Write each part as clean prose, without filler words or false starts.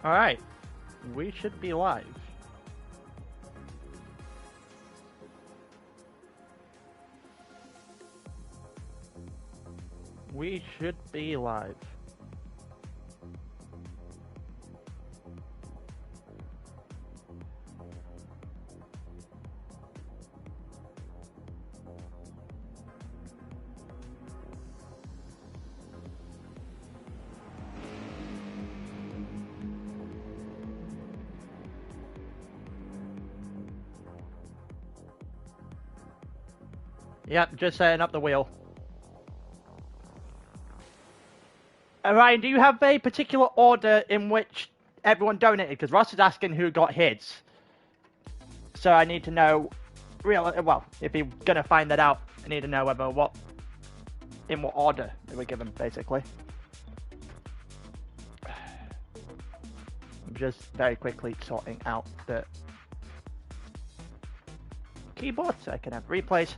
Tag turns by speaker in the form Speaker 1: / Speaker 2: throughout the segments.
Speaker 1: Alright, we should be live. We should be live. Yep, just setting up the wheel. Ryan, do you have a particular order in which everyone donated? Because Ross is asking who got his. So I need to know, well, if you're going to find that out, I need to know whether in what order they were given, basically. I'm just very quickly sorting out the keyboard so I can have replays.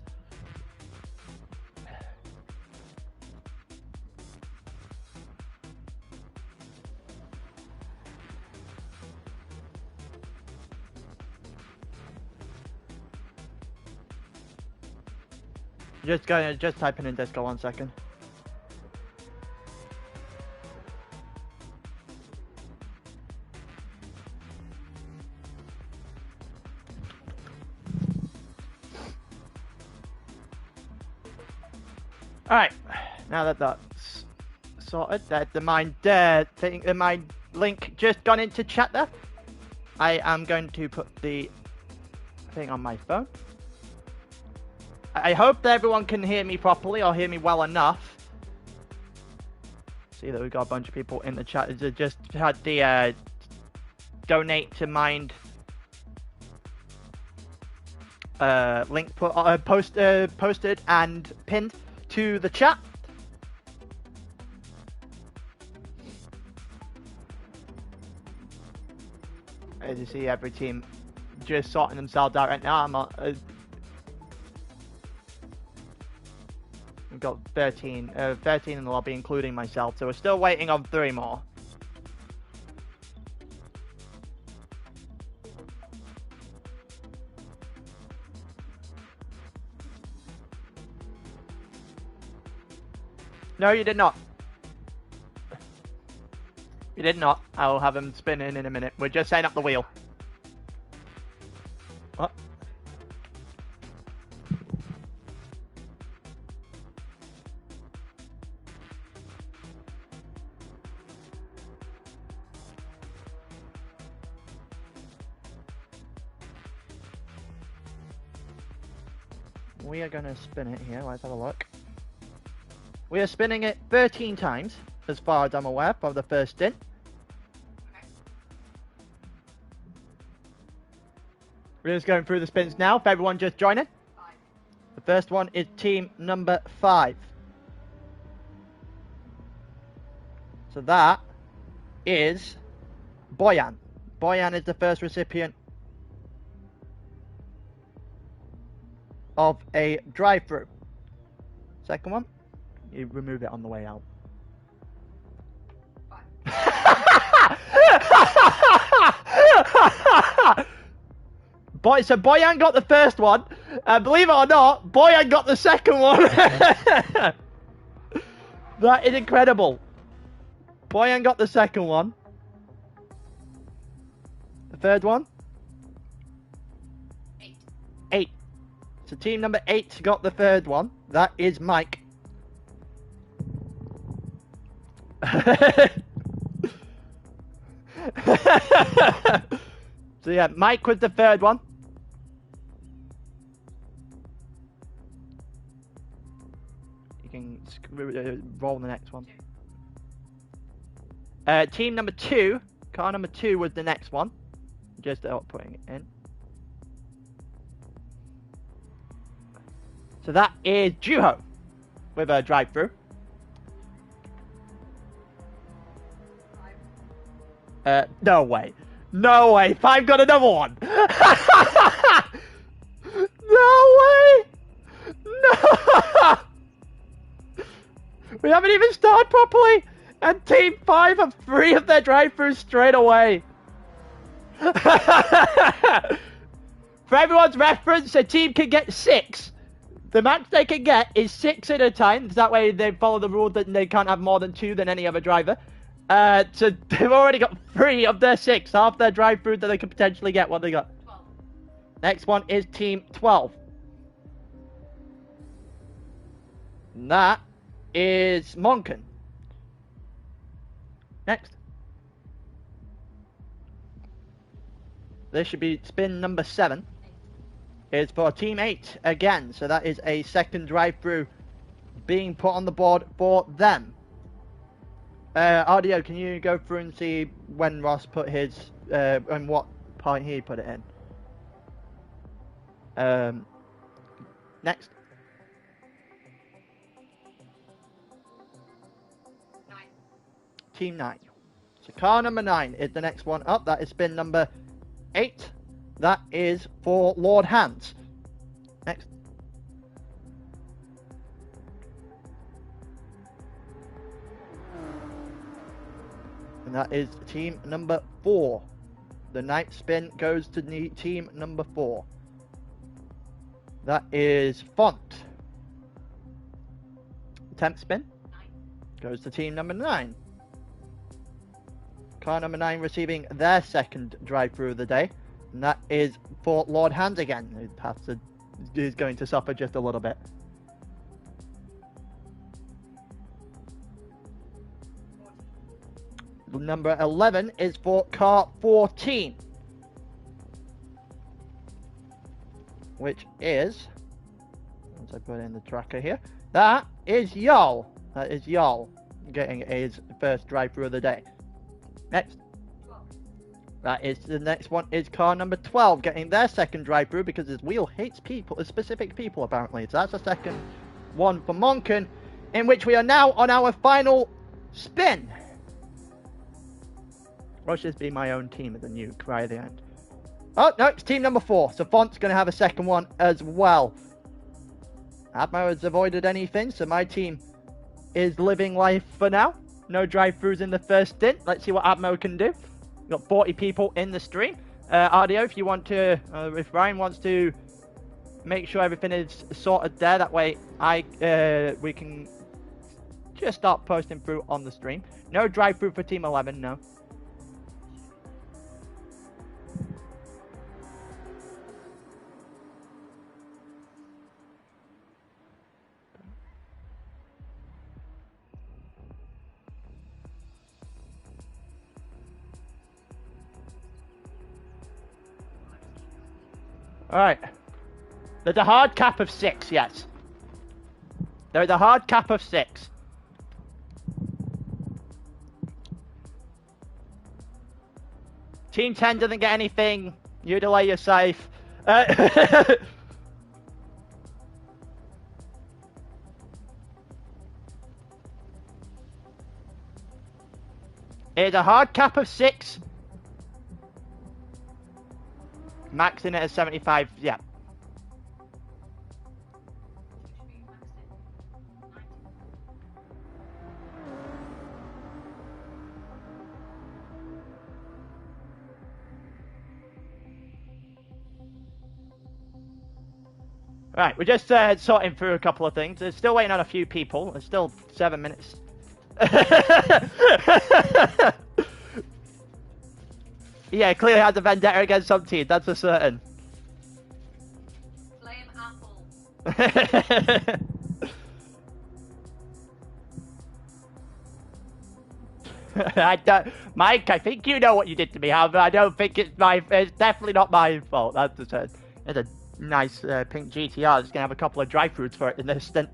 Speaker 1: Just typing in Disco 1 second. Alright, now that that's sorted, the mind link just gone into chat there. I am going to put the thing on my phone. I hope that everyone can hear me properly or hear me well enough. See that we've got a bunch of people in the chat. Just had the donate to mind link posted and pinned to the chat. As you see, every team just sorting themselves out right now. We've got 13 in the lobby, including myself, so we're still waiting on 3 more. No, you did not. You did not. I will have him spinning in a minute. We're just setting up the wheel. What? We are going to spin it here. Let's have a look. We are spinning it 13 times, as far as I'm aware, for the first stint. We're just going through the spins now, if everyone just joining. The first one is team number 5. So that is Boyan. Boyan is the first recipient of a drive-through. Second one, you remove it on the way out. So Boyan got the first one. Believe it or not, Boyan got the second one. That is incredible. Boyan got the second one. The third one? 8. So team number 8 got the third one. That is Mike. So yeah, Mike was the third one. You can roll the next one. Team number 2, car number 2 was the next one. Just putting it in. So that is Juho with a drive-through. No way. No way. 5 got another one. No way. No. We haven't even started properly. And Team 5 have 3 of their drive-throughs straight away. For everyone's reference, a team can get 6. The max they can get is 6 at a time. That way they follow the rule that they can't have more than 2 than any other driver. So they've already got 3 of their 6. Half their drive-through that they could potentially get. What they got?
Speaker 2: 12.
Speaker 1: Next one is Team 12. And that is Monken. Next. This should be spin number 7. It's for Team 8 again. So that is a second drive-through being put on the board for them. RDO, can you go through and see when Ross put his, and what point he put it in? Next.
Speaker 2: 9.
Speaker 1: Team 9. So car number 9 is the next one up. That is spin number 8. That is for Lord Hans. Next. And that is team number 4. The 9th spin goes to team number 4. That is Font. 10th spin
Speaker 2: 9.
Speaker 1: goes to team number 9. Car number 9 receiving their second drive-through of the day. And that is for Lord Hans again, who's going to suffer just a little bit. Number 11 is for car 14. Which is, once I put in the tracker here, that is Jarl. That is Jarl getting his first drive-through of the day. Next.
Speaker 2: 12.
Speaker 1: That is, the next one is car number 12 getting their second drive-through because his wheel hates people, specific people apparently. So that's the second one for Monken, in which we are now on our final spin. Watch this be my own team at the nuke right at the end. Oh, no, it's team number 4. So Font's going to have a second one as well. Admo has avoided anything, so my team is living life for now. No drive-throughs in the first stint. Let's see what Admo can do. We've got 40 people in the stream. RDO, if you want to, if Ryan wants to make sure everything is sorted there, that way we can just start posting through on the stream. No drive-through for team 11, no. Alright. There's a hard cap of 6, yes. There's a hard cap of 6. Team 10 doesn't get anything. You delay your safe. It's a hard cap of 6. Maxing it at 75, yeah. Right, we're just sorting through a couple of things. We're still waiting on a few people. There's still 7 minutes. Yeah, clearly has a vendetta against some team, that's for certain.
Speaker 2: Flame apple.
Speaker 1: Mike, I think you know what you did to me, however, I don't think it's definitely not my fault, that's for certain. It's a nice pink GTR, it's gonna have a couple of drive-throughs for it in this stint.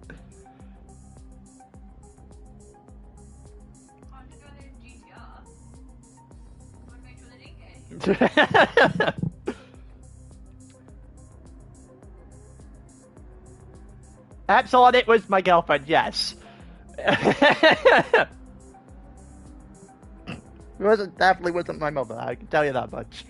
Speaker 1: Epsilon, it was my girlfriend, yes. It definitely wasn't my mother, I can tell you that much.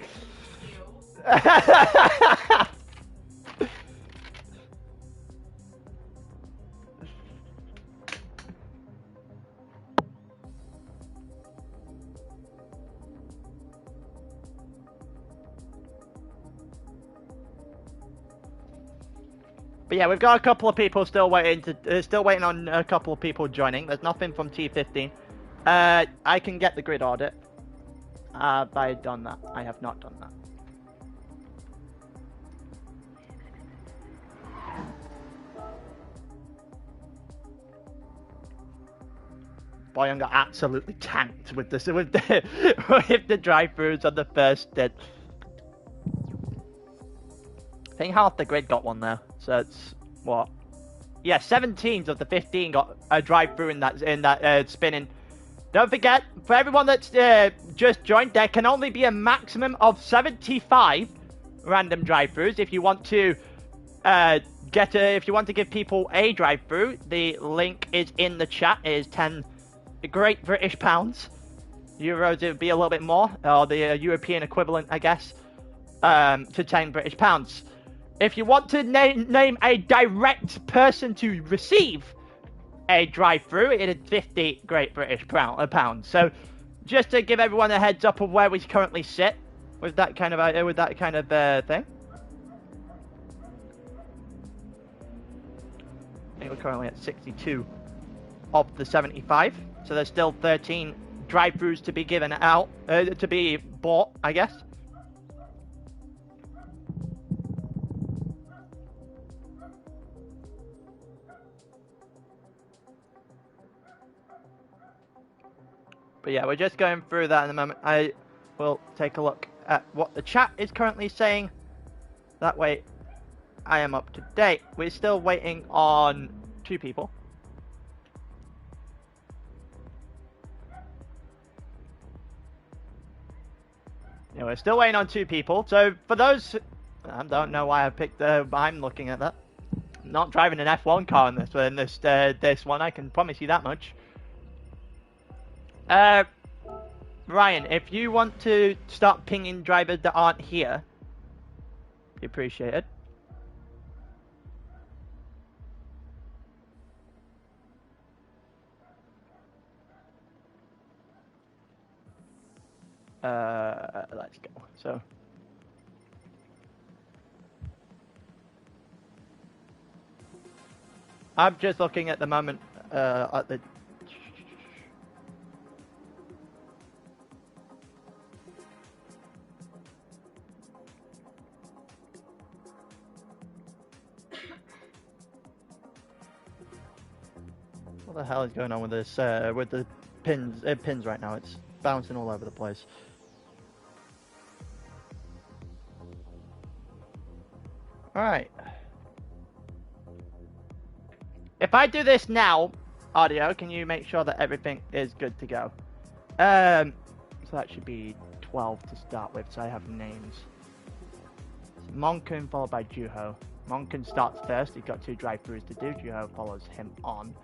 Speaker 1: But yeah, we've got a couple of people still waiting on a couple of people joining. There's nothing from T15. I can get the grid audit. Have I done that? I have not done that. Boyan got absolutely tanked with the with the drive-throughs on the first stint. I think half the grid got one there, so it's what? Yeah, 17 of the 15 got a drive-through in that spinning. Don't forget, for everyone that's just joined, there can only be a maximum of 75 random drive-throughs. If you want to if you want to give people a drive-through, the link is in the chat. It is 10 Great British pounds. Euros, it would be a little bit more, or the European equivalent, I guess, to 10 British pounds. If you want to name a direct person to receive a drive-through, it is 50 Great British pounds. So, just to give everyone a heads up of where we currently sit with that kind of thing. I think we're currently at 62 of the 75. So there's still 13 drive-throughs to be given out, to be bought, I guess. But yeah, we're just going through that in a moment. I will take a look at what the chat is currently saying. That way, I am up to date. We're still waiting on 2 people. Yeah, we're still waiting on 2 people. So for those, I don't know why I picked. I'm looking at that. I'm not driving an F1 car in this one. I can promise you that much. Ryan, if you want to start pinging drivers that aren't here, be appreciated. Let's go. So, I'm just looking at the moment at the. What the hell is going on with this? With the pins right now? It's bouncing all over the place. Alright. If I do this now, audio, can you make sure that everything is good to go? So that should be 12 to start with, so I have names. Monken followed by Juho. Monken starts first, he's got 2 drive-throughs to do. Juho follows him on.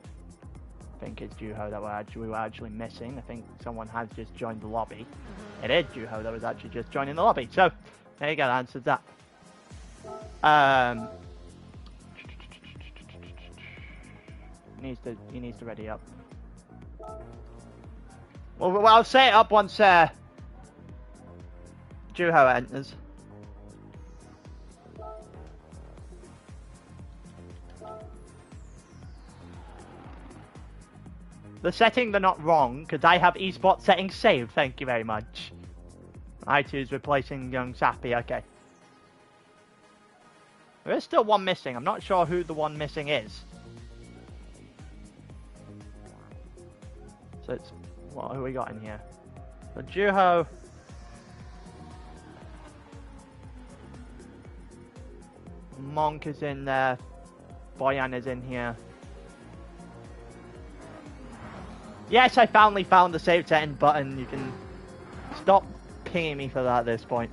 Speaker 1: I think it's Juho that we were actually missing. I think someone has just joined the lobby. It is Juho that was actually just joining the lobby. So, there you go, that answers that. He needs to ready up. Well, I'll set it up once Juho enters. The settings are not wrong, because I have eSports settings saved, thank you very much. I2's replacing Young Sappy, okay. There is still one missing, I'm not sure who the one missing is. So it's, what have we got in here? So Juho. Monk is in there. Boyan is in here. Yes, I finally found the save setting button. You can stop pinging me for that at this point.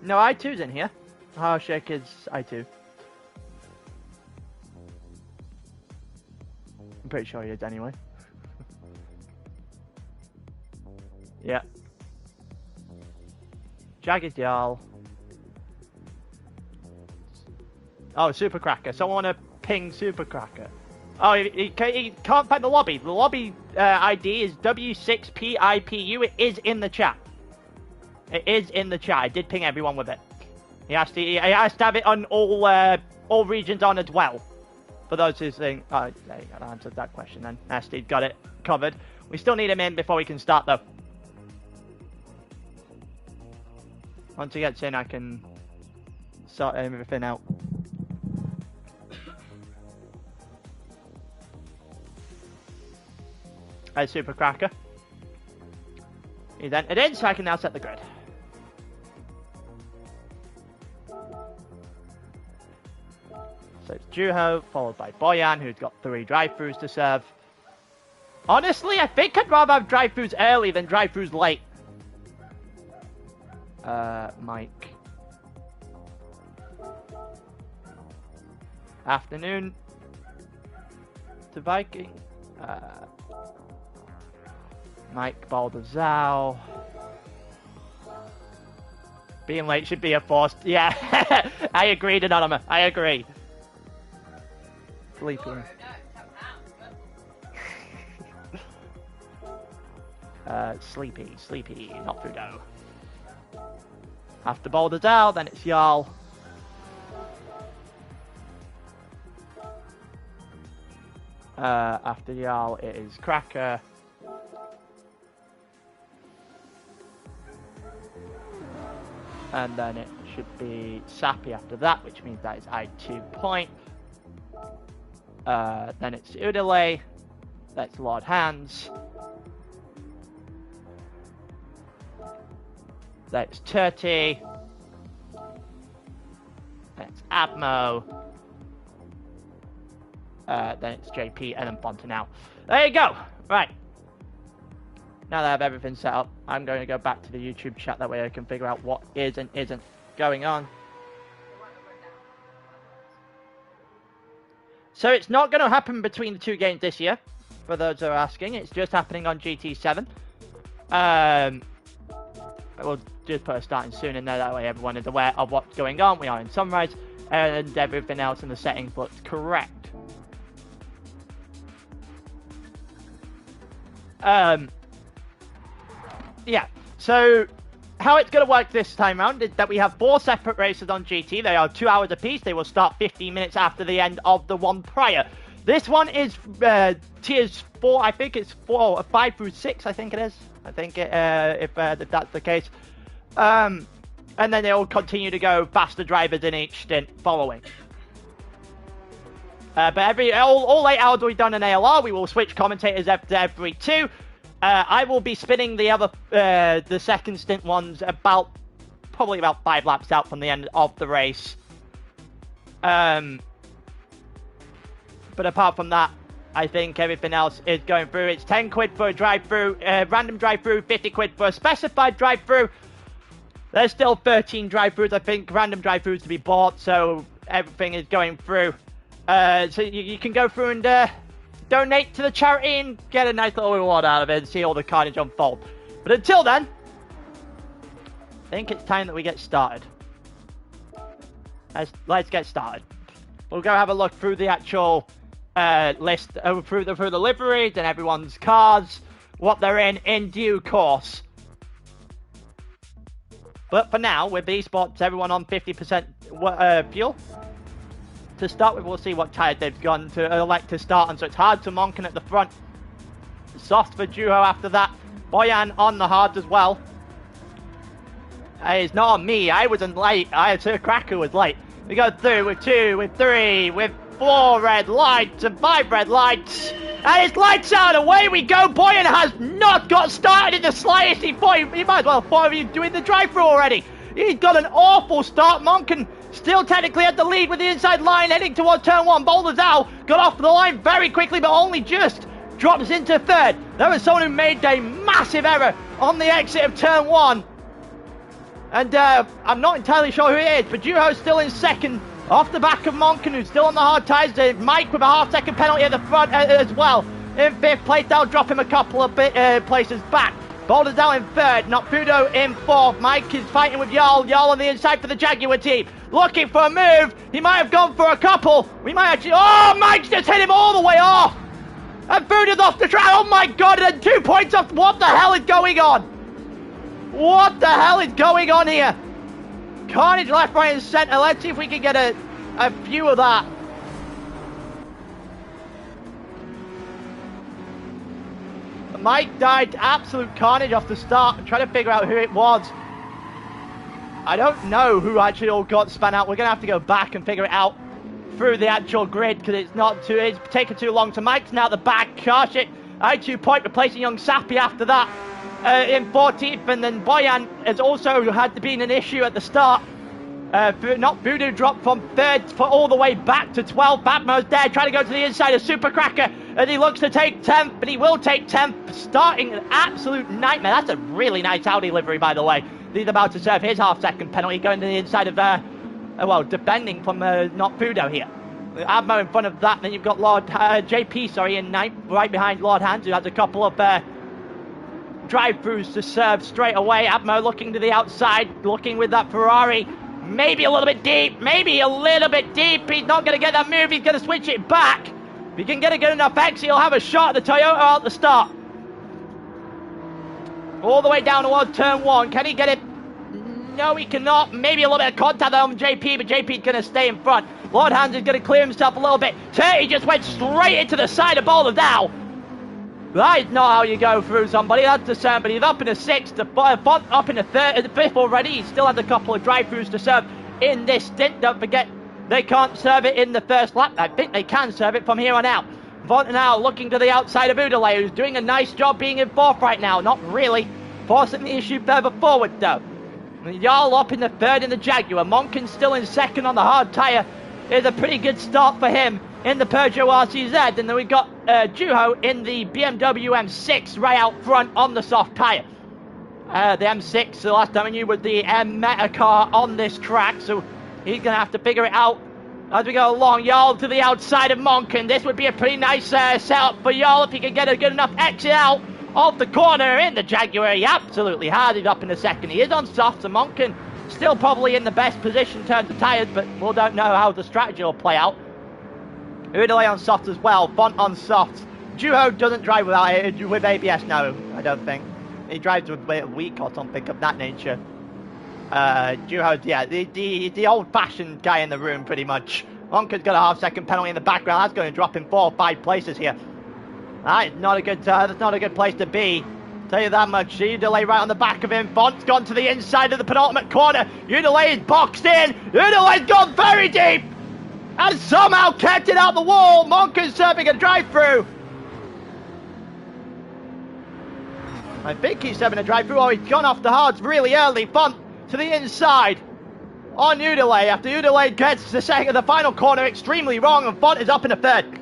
Speaker 1: No, I2's in here. Harshik is I2. I'm pretty sure he is anyway. Yeah. Jagged Jarl. Oh, Super Cracker. Someone want to ping Super Cracker. Oh, he can't find the lobby. The lobby ID is W6PIPU. It is in the chat. It is in the chat. I did ping everyone with it. He has to have it on all regions on as well. For those who think, oh, there you go, I answered that question then. Nasty got it covered. We still need him in before we can start though. Once he gets in, I can sort everything out. A super cracker. He's entered in, so I can now set the grid. So it's Juho, followed by Boyan, who's got 3 drive-thrus to serve. Honestly, I think I'd rather have drive-thrus early than drive-thrus late. Mike. Afternoon to Viking. Mike Baldazal. Being late should be a force. Yeah, I agree, Anonymous. I agree. Sleepy. Sleepy, not Fudo. After Baldazal, then it's Jarl. After Jarl, it is Cracker. And then it should be Sappy after that, which means that is I2 point. Then it's Udale. That's Lord Hands. That's Turty. That's Abmo. Then it's JP and then Fontanelle. There you go. Right. Now that I have everything set up, I'm going to go back to the YouTube chat. That way I can figure out what is and isn't going on. So it's not going to happen between the 2 games this year, for those who are asking. It's just happening on GT7. We'll just put a starting soon in there. That way everyone is aware of what's going on. We are in Sunrise, and everything else in the settings looks correct. Yeah, so how it's going to work this time around is that we have 4 separate races on GT. They are 2 hours apiece. They will start 15 minutes after the end of the one prior. This one is tiers 4, I think it's 5 through 6, I think it is. I think if that's the case. And then they will continue to go faster drivers in each stint following. But all 8 hours we've done in ALR, we will switch commentators every 2. I will be spinning the other, the second stint ones probably about 5 laps out from the end of the race. But apart from that, I think everything else is going through. It's 10 quid for a drive-through, random drive-through, 50 quid for a specified drive-through. There's still 13 drive-throughs, I think, random drive-throughs to be bought, so everything is going through. So you can go through and donate to the charity and get a nice little reward out of it and see all the carnage unfold. But until then, I think it's time that we get started. Let's get started. We'll go have a look through the actual list, through the liveries and everyone's cars, what they're in due course. But for now, with eSports, everyone on 50% fuel. To start with, we'll see what tyre they've gone to elect to start on. So it's hard to Monken at the front. Soft for Juho after that. Boyan on the hard as well. It's not on me. I wasn't late. Sir Cracker was late. We go through with 2, with 3, with 4 red lights and 5 red lights. And it's lights out. Away we go. Boyan has not got started in the slightest. He might as well have you doing the drive-through already. He's got an awful start. Monken still technically at the lead with the inside line heading towards turn 1. Baldazal got off the line very quickly, but only just drops into 3rd. There was someone who made a massive error on the exit of turn 1. And I'm not entirely sure who it is, but Juho's still in 2nd off the back of Monken, who's still on the hard tyres. Mike with a half-second penalty at the front as well. In 5th place, that'll drop him a couple of places back. Baldazal in 3rd, Notfudo in 4th. Mike is fighting with Jarl. Jarl on the inside for the Jaguar team. Looking for a move. He might have gone for a couple. We might actually... Oh, Mike's just hit him all the way off. And Fudo's off the track. Oh, my God. And 2 points off. What the hell is going on? What the hell is going on here? carnage left, right, and centre. Let's see if we can get a view of that. Mike died absolute carnage off the start. I'm trying to figure out who it was. I don't know who actually all got spun out. We're going to have to go back and figure it out through the actual grid because it's taken too long. So Mike's now at the back. Gosh, I2 point replacing young Sappy after that in 14th. And then Boyan has also had been an issue at the start. Not Voodoo dropped from 3rd for all the way back to 12th. Batmo's there trying to go to the inside of Supercracker. And he looks to take 10th, but he will take 10th, starting an absolute nightmare. That's a really nice Audi livery, by the way. He's about to serve his half-second penalty, going to the inside of, well, defending from not Fudo here. Admo in front of that, then you've got JP, in 9th, right behind Lord Hans, who has a couple of drive-throughs to serve straight away. Admo looking to the outside, looking with that Ferrari. Maybe a little bit deep, maybe a little bit deep. He's not going to get that move, he's going to switch it back. If he can get a good enough exit, he'll have a shot at the Toyota at the start. All the way down towards turn 1. Can he get it? No, he cannot. Maybe a little bit of contact on JP, but JP's going to stay in front. Lord Hans is going to clear himself a little bit. He just went straight into the side of Boulder now. That is not how you go through somebody. That's the same, but he's up in a 6th. The Font up in the 5th already. He still has a couple of drive-throughs to serve in this stint. Don't forget, they can't serve it in the first lap. I think they can serve it from here on out. Font now looking to the outside of Udale, who's doing a nice job being in 4th right now. Not really forcing the issue further forward, though. Jarl up in the 3rd in the Jaguar. Monken still in 2nd on the hard tyre. It's a pretty good start for him in the Peugeot RCZ. And then we've got Juho in the BMW M6 right out front on the soft tyre. The M6, the last time I knew, was the M-Meta car on this track. So he's going to have to figure it out as we go along. Jarl to the outside of Monken. This would be a pretty nice setup for Jarl if he can get a good enough exit out off the corner in the Jaguar. He absolutely has it up in the 2nd. He is on soft, so Monken still probably in the best position in terms of tyres, but we don't know how the strategy will play out. Udale on soft as well. Font on soft. Juho doesn't drive with ABS, no, I don't think. He drives with a weak or something of that nature. Juho's, yeah, the old-fashioned guy in the room, pretty much. Monken's got a half-second penalty in the background. That's going to drop him 4 or 5 places here. That's not a good place to be. Tell you that much. Udale right on the back of him. Font's gone to the inside of the penultimate corner. Udale is boxed in. Udale's gone very deep. And somehow kept it out the wall. Monken's serving a drive-through. I think he's serving a drive-through. Oh, he's gone off the hards really early. Font to the inside on Udale. After Udale gets the final corner extremely wrong, and Font is up in the 3rd.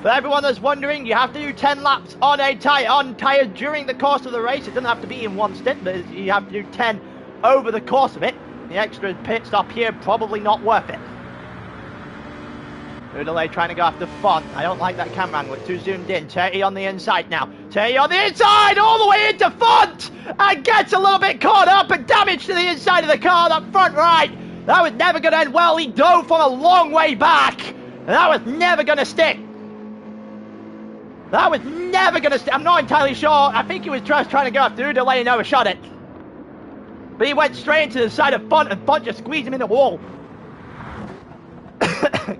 Speaker 1: For everyone that's wondering, you have to do 10 laps on tyres during the course of the race. It doesn't have to be in one stint, but you have to do 10 over the course of it. The extra pit stop here, probably not worth it. Udale trying to go after Font. I don't like that camera angle, it's too zoomed in. Terry on the inside now. Terry on the inside, all the way into Font! And gets a little bit caught up and damage to the inside of the car, that front right. That was never going to end well. He dove from a long way back. And that was never going to stick. That was never going to stick. I'm not entirely sure. I think he was just trying to go after Udale and overshot it. But he went straight into the side of Font, and Font just squeezed him in the wall.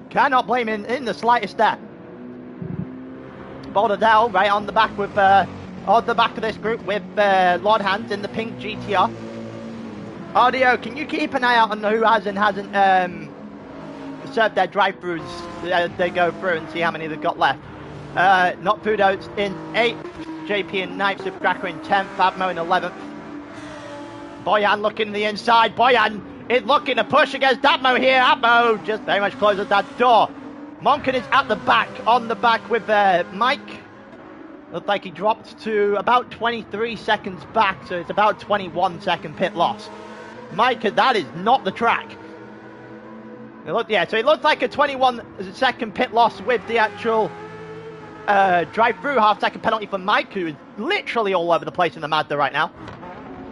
Speaker 1: Cannot blame him in the slightest there. Boulder Dell right on the back with on the back of this group with Lord Hans in the pink GTR. Audio, can you keep an eye out on who has and hasn't served their drive-throughs they go through and see how many they've got left. Not Fudo's in 8th, JP in 9th, Supercracker in 10th, Fabmo in 11th. Boyan looking to the inside. Boyan is looking to push against Atmo here. Atmo just very much closes that door. Monken is at the back, on the back with Mike. Looks like he dropped to about 23 seconds back, so it's about 21-second pit loss. Mike, that is not the track. So it looks like a 21-second pit loss with the actual drive-through half-second penalty for Mike, who is literally all over the place in the Mazda right now.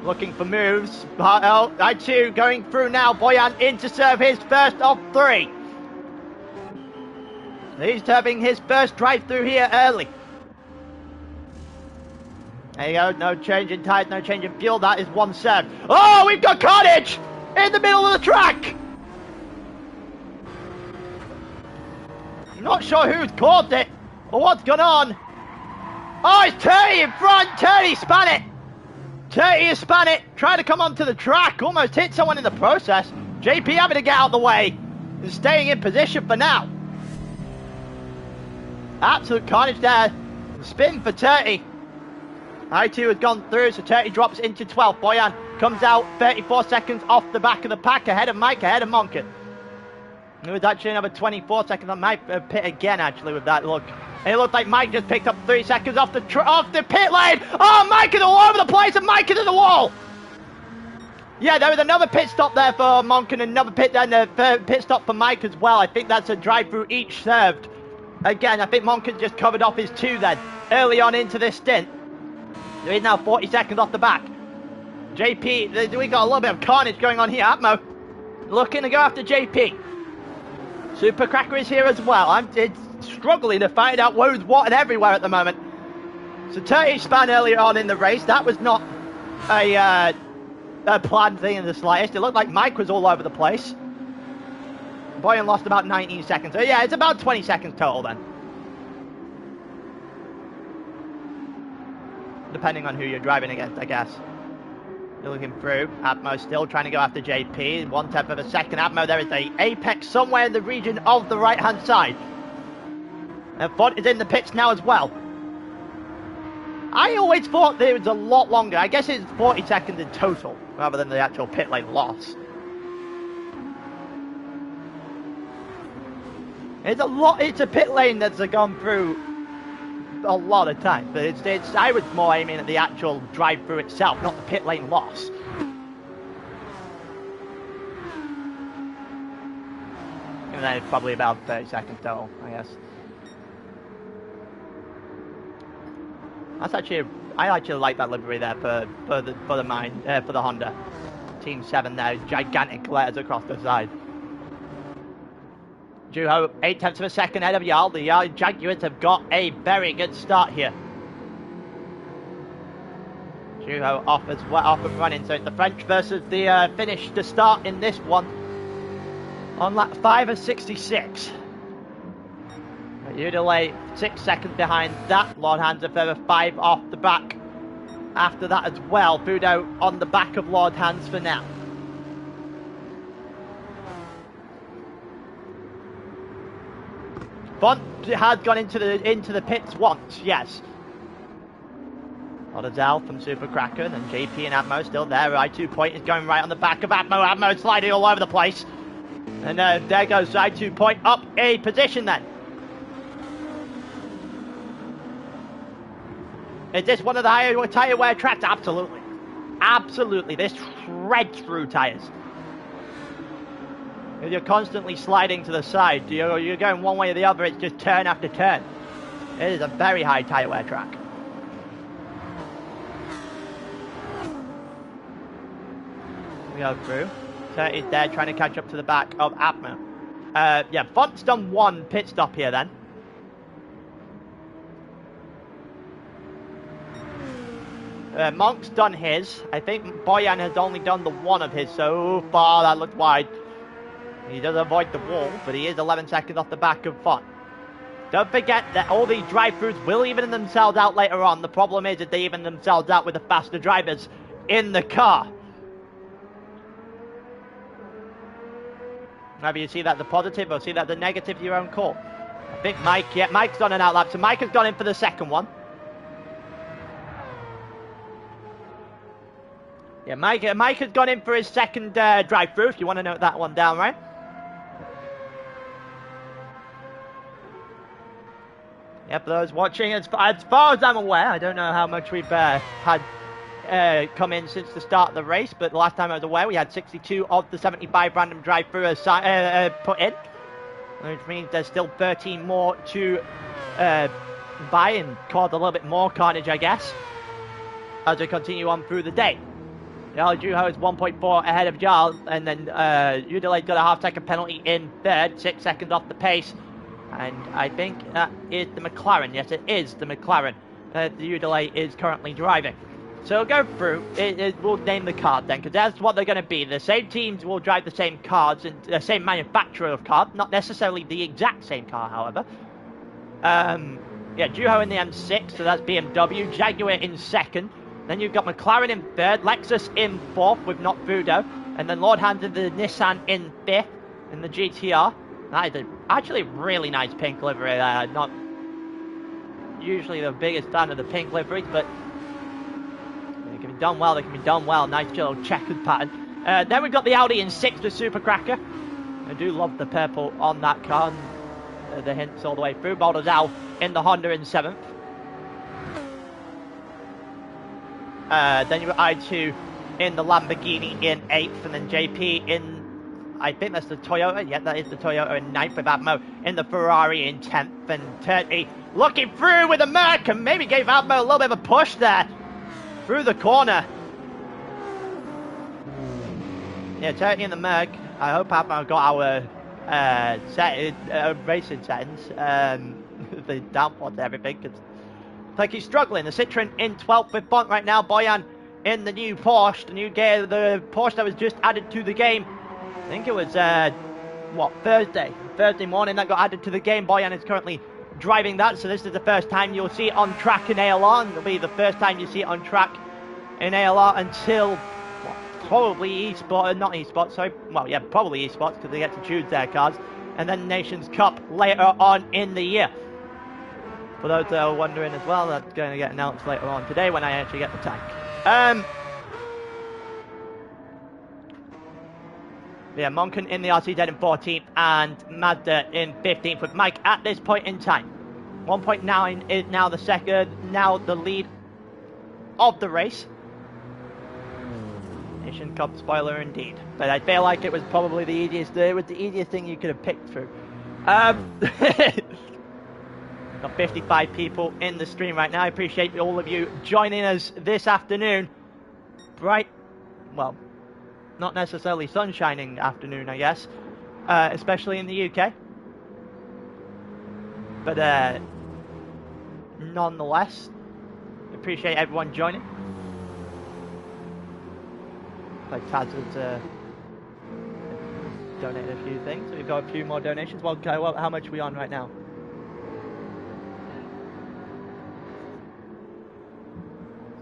Speaker 1: Looking for moves. I2 going through now. Boyan in to serve his first of 3. He's serving his first drive-through here early. There you go, no change in tyres, no change in fuel, that is 1-7. Oh, we've got carnage in the middle of the track! Not sure who's caused it, or what's gone on. Oh, it's Terry in front, Terry span it! Terry has span it, trying to come onto the track, almost hit someone in the process. JP having to get out of the way, and staying in position for now. Absolute carnage there, spin for Terry. I2 has gone through, so Terry drops into 12th. Boyan comes out 34 seconds off the back of the pack, ahead of Mike, ahead of Monken. It was actually another 24 seconds on Mike pit again, actually, with that look. It looked like Mike just picked up 3 seconds off the pit lane. Oh, Mike is all over the place, and Mike is in the wall. Yeah, there was another pit stop there for Monken, and another pit stop for Mike as well. I think that's a drive-through each served. Again, I think Monken just covered off his 2 then, early on into this stint. He's now 40 seconds off the back. JP, we got a little bit of carnage going on here. Atmo looking to go after JP. Super Cracker is here as well. I'm struggling to find out who's what and everywhere at the moment. So Terry span earlier on in the race. That was not a planned thing in the slightest. It looked like Mike was all over the place. Boyan lost about 19 seconds. So yeah, it's about 20 seconds total then. Depending on who you're driving against, I guess. You're looking through. Atmo still trying to go after JP. 1/10 of a second. Atmo, there is a apex somewhere in the region of the right-hand side. And Font is in the pits now as well. I always thought there was a lot longer. I guess it's 40 seconds in total, rather than the actual pit lane loss. It's a pit lane that's gone through a lot of time, but I was more aiming at the actual drive-through itself, not the pit lane loss. And then it's probably about 30 seconds total, I guess. I actually like that livery there for the Honda. Team 7 there, gigantic letters across the side. Juho, 0.8 of a second ahead of Jarl. The Jarl Jaguars have got a very good start here. Juho off and running. So it's the French versus the Finnish to start in this one. On lap 5 of 66. Udele 6 seconds behind that. Lord Hans a further 5 off the back. After that as well. Fudo on the back of Lord Hans for now. Font has gone into the pits once, yes. Odazel from Super Cracker, and JP and Atmo still there. I2 point is going right on the back of Atmo. Atmo sliding all over the place. And there goes I2 point up a position then. Is this one of the higher tyre wear tracks? Absolutely. Absolutely. This shreds through tyres. You're constantly sliding to the side. You're going one way or the other. It's just turn after turn. It is a very high tyre wear track. We go through. Is there trying to catch up to the back of Atmo. Yeah, Font's done 1 pit stop here then. Monk's done his. I think Boyan has only done the 1 of his so far. That looked wide. He does avoid the wall, but he is 11 seconds off the back of Font. Don't forget that all these drive-thrus will even themselves out later on. The problem is that they even themselves out with the faster drivers in the car. Maybe you see that the positive or see that the negative, your own call. I think Mike's done an outlap, so Mike has gone in for the second one. Yeah, Mike has gone in for his second drive-through, if you want to note that one down, right? Yeah, for those watching, as far as I'm aware, I don't know how much we've had come in since the start of the race, but the last time I was aware, we had 62 of the 75 random drive-through put in, which means there's still 13 more to buy and cause a little bit more carnage, I guess, as we continue on through the day. Jarl Juho is 1.4 ahead of Jarl, and then Udele's got a half-second penalty in third, 6 seconds off the pace. And I think that is the McLaren. Yes, it is the McLaren. that the delay is currently driving. So we'll go through, we'll name the card then, because that's what they're going to be. The same teams will drive the same cars, and the same manufacturer of car, not necessarily the exact same car, however. Yeah, Juho in the M6, so that's BMW, Jaguar in second, then you've got McLaren in third, Lexus in fourth with not Fudo, and then Lord Hans and the Nissan in fifth, in the GTR. That is actually a really nice pink livery, not usually the biggest fan of the pink liveries, but they can be done well, they can be done well. Nice little checkered pattern. Then we've got the Audi in 6th with Supercracker. I do love the purple on that car, and the hints all the way through. Baldazal in the Honda in 7th. Then you've got I2 in the Lamborghini in 8th, and then JP in, I think that's the Toyota. Yeah, that is the Toyota in 9th, with Atmo in the Ferrari in 10th, and Turkey looking through with a Merc, and maybe gave Atmo a little bit of a push there through the corner. Yeah, Turkey in the Merc. I hope Atmo got our racing settings, the downforce, everything, because it's like he's struggling. The Citroen in 12th with Bont right now. Boyan in the new Porsche, the Porsche that was just added to the game. I think it was Thursday morning that got added to the game. Boyan is currently driving that, so this is the first time you'll see it on track in ALR, and it'll be the first time you see it on track in ALR until probably probably eSports, because they get to choose their cars, and then Nations Cup later on in the year. For those that are wondering as well, that's going to get announced later on today when I actually get the tank. Yeah, Monken in the RCZ in 14th, and Mazda in 15th with Mike at this point in time. 1.9 is now the lead of the race. Nation Cup spoiler indeed, but I feel like it was probably the easiest thing you could have picked through. Got 55 people in the stream right now. I appreciate all of you joining us this afternoon. Bright, well, not necessarily sun-shining afternoon, I guess, especially in the UK. But nonetheless, appreciate everyone joining. Like Taz has donated a few things, so we've got a few more donations. Well, how much are we on right now?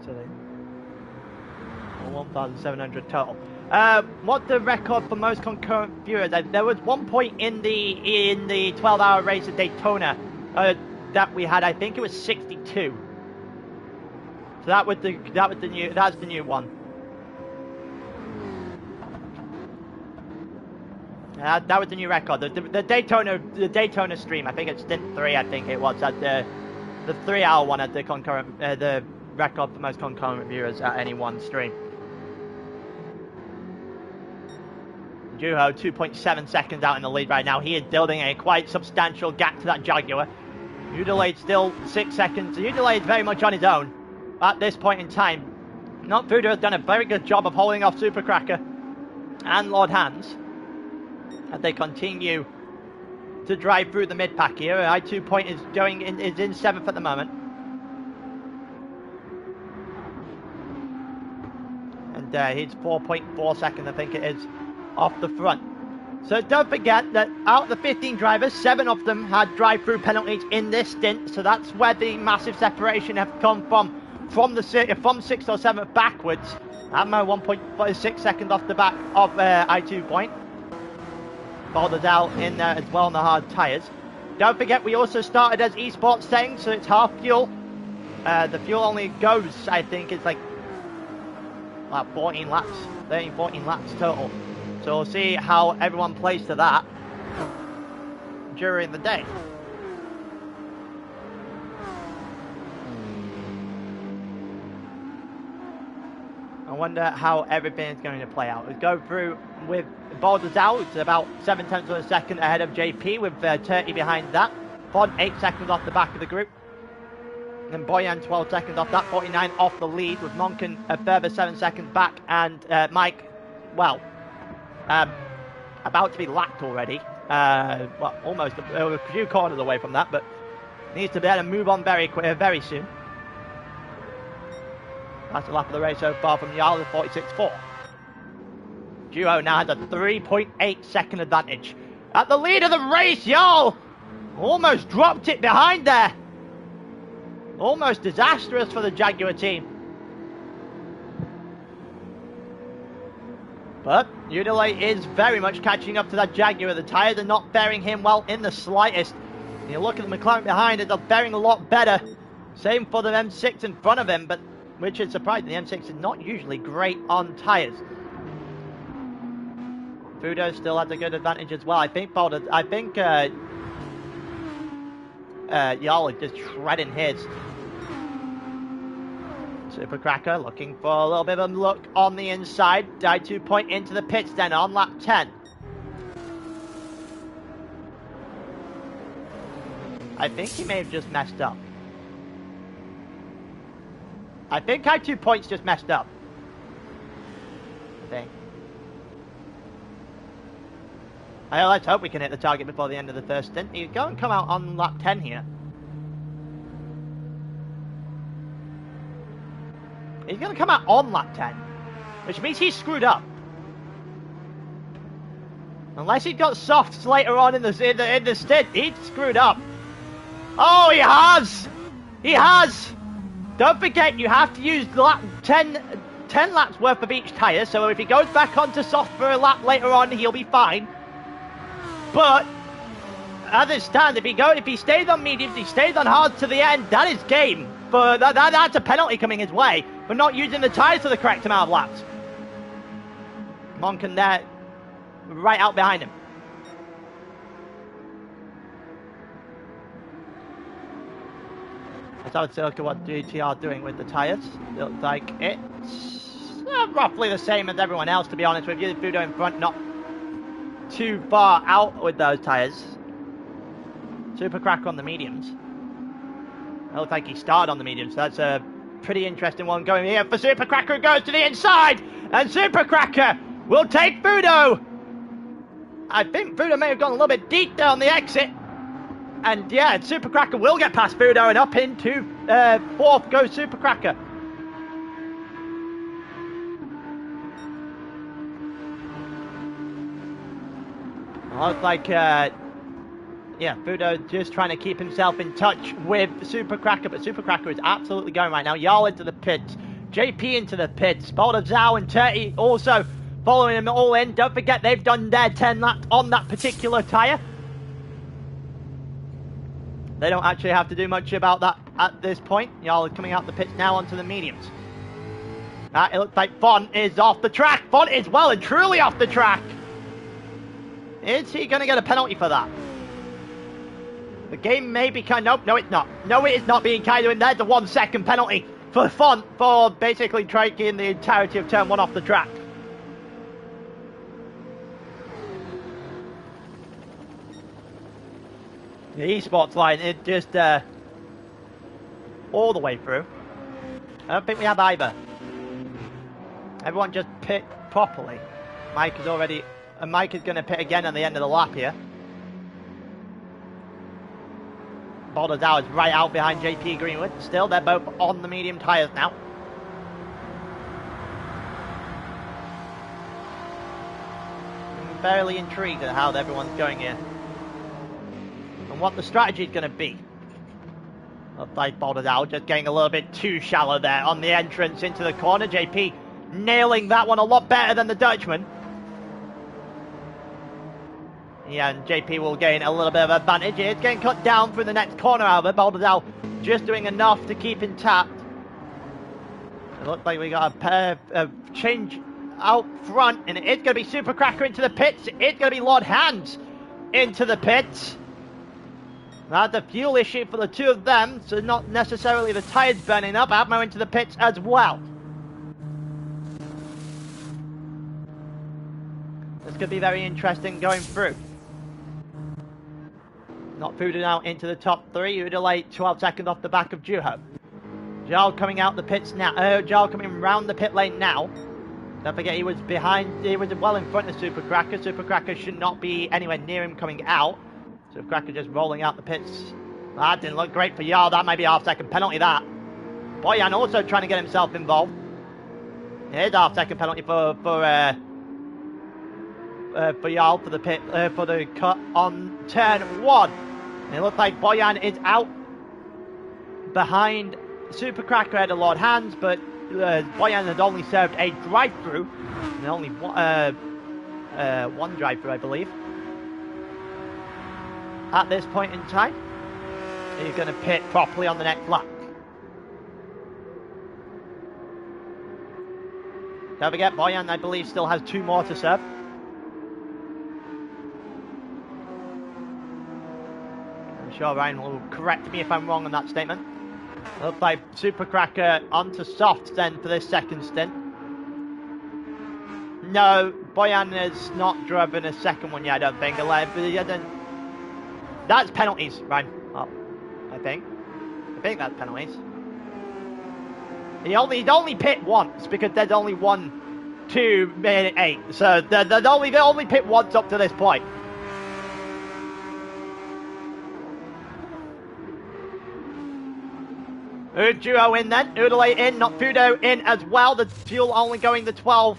Speaker 1: So they 1,700 total. What the record for most concurrent viewers? There was one point in the 12-hour race at Daytona that we had. I think it was 62. So that's the new one. That was the new record. The Daytona stream. I think it's Stint 3. I think it was at the 3-hour one at the concurrent the record for most concurrent viewers at any one stream. Juho 2.7 seconds out in the lead right now. He is building a quite substantial gap to that Jaguar. Udelaide still 6 seconds. Udelaide is very much on his own at this point in time. Not Fudo has done a very good job of holding off Supercracker and Lord Hans as they continue to drive through the mid-pack here. I2 point is in 7th at the moment. And he's 4.4 seconds, I think it is, off the front. So don't forget that out of the 15 drivers, 7 of them had drive-through penalties in this stint. So that's where the massive separation have come from 6th or 7th backwards. Atmo 1.6 seconds off the back of I2 point. Boulders out in there as well on the hard tyres. Don't forget we also started as eSports settings, so it's half fuel. The fuel only goes, I think it's like 14 laps, 13-14 laps total. So we'll see how everyone plays to that during the day. I wonder how everything is going to play out. We'll go through with Boulders out, about 7 tenths of a second ahead of JP, with Turkey behind that. Bond 8 seconds off the back of the group. And Boyan 12 seconds off that, 49 off the lead, with Monken a further 7 seconds back, and Mike, well, about to be lapped already. Well, almost a few corners away from that, but needs to be able to move on very soon. Fastest lap of the race so far from Jarl with 46.4. Duo now has a 3.8 second advantage. At the lead of the race, Jarl almost dropped it behind there. Almost disastrous for the Jaguar team. But Udalay is very much catching up to that Jaguar. The tyres are not bearing him well in the slightest. And you look at the McLaren behind it, they're bearing a lot better. Same for the M6 in front of him, but which is surprising. The M6 is not usually great on tyres. Fudo still has a good advantage as well. I think Jarl is just shredding his. Supercracker looking for a little bit of a look on the inside. Died 2 point into the pits then on lap 10. I think he may have just messed up. I think I 2 points just messed up. I think. Let's hope we can hit the target before the end of the first stint. You go and come out on lap 10 here. He's going to come out on lap 10, which means he's screwed up. Unless he got softs later on in the stint, he's screwed up. Oh, he has! He has! Don't forget, you have to use lap 10 laps worth of each tyre, so if he goes back onto soft for a lap later on, he'll be fine. But as it stands, if he stays on mediums, he stays on hards to the end, that is game. But that's a penalty coming his way for not using the tyres for the correct amount of laps. Monken there, right out behind him. Let's have a look at what GT are doing with the tyres. It looks like it's roughly the same as everyone else, to be honest with you. Fudo in front, not too far out with those tyres. Supercracker on the mediums. It looks like he started on the mediums, so that's a pretty interesting one going here for Supercracker. Goes to the inside, and Supercracker will take Fudo. I think Fudo may have gone a little bit deep there on the exit. And yeah, Supercracker will get past Fudo, and up into fourth goes Supercracker. Looks like, yeah, Fudo just trying to keep himself in touch with Supercracker, but Supercracker is absolutely going right now. Jarl into the pits, JP into the pits, Boulder Zhao and Turkey also following him all in. Don't forget, they've done their 10 laps on that particular tyre. They don't actually have to do much about that at this point. Jarl coming out the pits now onto the mediums. It looks like Font is off the track. Font is well and truly off the track. Is he going to get a penalty for that? The game may be kind of... No, it's not. No, it is not being kind to him. There's a 1 second penalty for Font for basically taking the entirety of turn 1 off the track. The eSports line, it just all the way through. I don't think we have either. Everyone just pit properly. Mike is already... And Mike is going to pit again on the end of the lap here. Boulder Zhao is right out behind JP Greenwood. Still, they're both on the medium tyres now. I'm fairly intrigued at how everyone's going here. And what the strategy is going to be. Looks like Boulder Zhao just getting a little bit too shallow there on the entrance into the corner. JP nailing that one a lot better than the Dutchman. Yeah, and JP will gain a little bit of advantage. It's getting cut down through the next corner, however. Boulder Zhao just doing enough to keep intact. It looks like we got a pair of change out front, and it's going to be Supercracker into the pits. It's going to be Lord Hands into the pits. That's a fuel issue for the two of them, so not necessarily the tyres burning up. Admo into the pits as well. This could be very interesting going through. Not Fudo now into the top 3. Udalay 12 seconds off the back of Juho. Jarl coming out the pits now. Jarl coming round the pit lane now. Don't forget he was behind, he was well in front of Supercracker. Supercracker should not be anywhere near him coming out. Supercracker just rolling out the pits. That didn't look great for Jarl. That might be a half-second penalty, that. Boyan also trying to get himself involved. Here's half-second penalty for Jarl for the pit for the cut on turn 1. And it looks like Boyan is out behind Supercracker at the Lord Hands, but Boyan had only served a drive-through, and only one drive-through, I believe. At this point in time, he's going to pit properly on the next lap. Don't forget, Boyan, I believe, still has 2 more to serve. I'm sure Ryan will correct me if I'm wrong on that statement. Looks like Supercracker onto softs then for this second stint. No, Boyan has not driven a second one yet, I don't think. That's penalties, Ryan. Oh, I think that's penalties. He only pit once because there's only 1, 2, 8. So they only pit once up to this point. Duo in then, Udale in, not Fudo in as well. The fuel only going the 12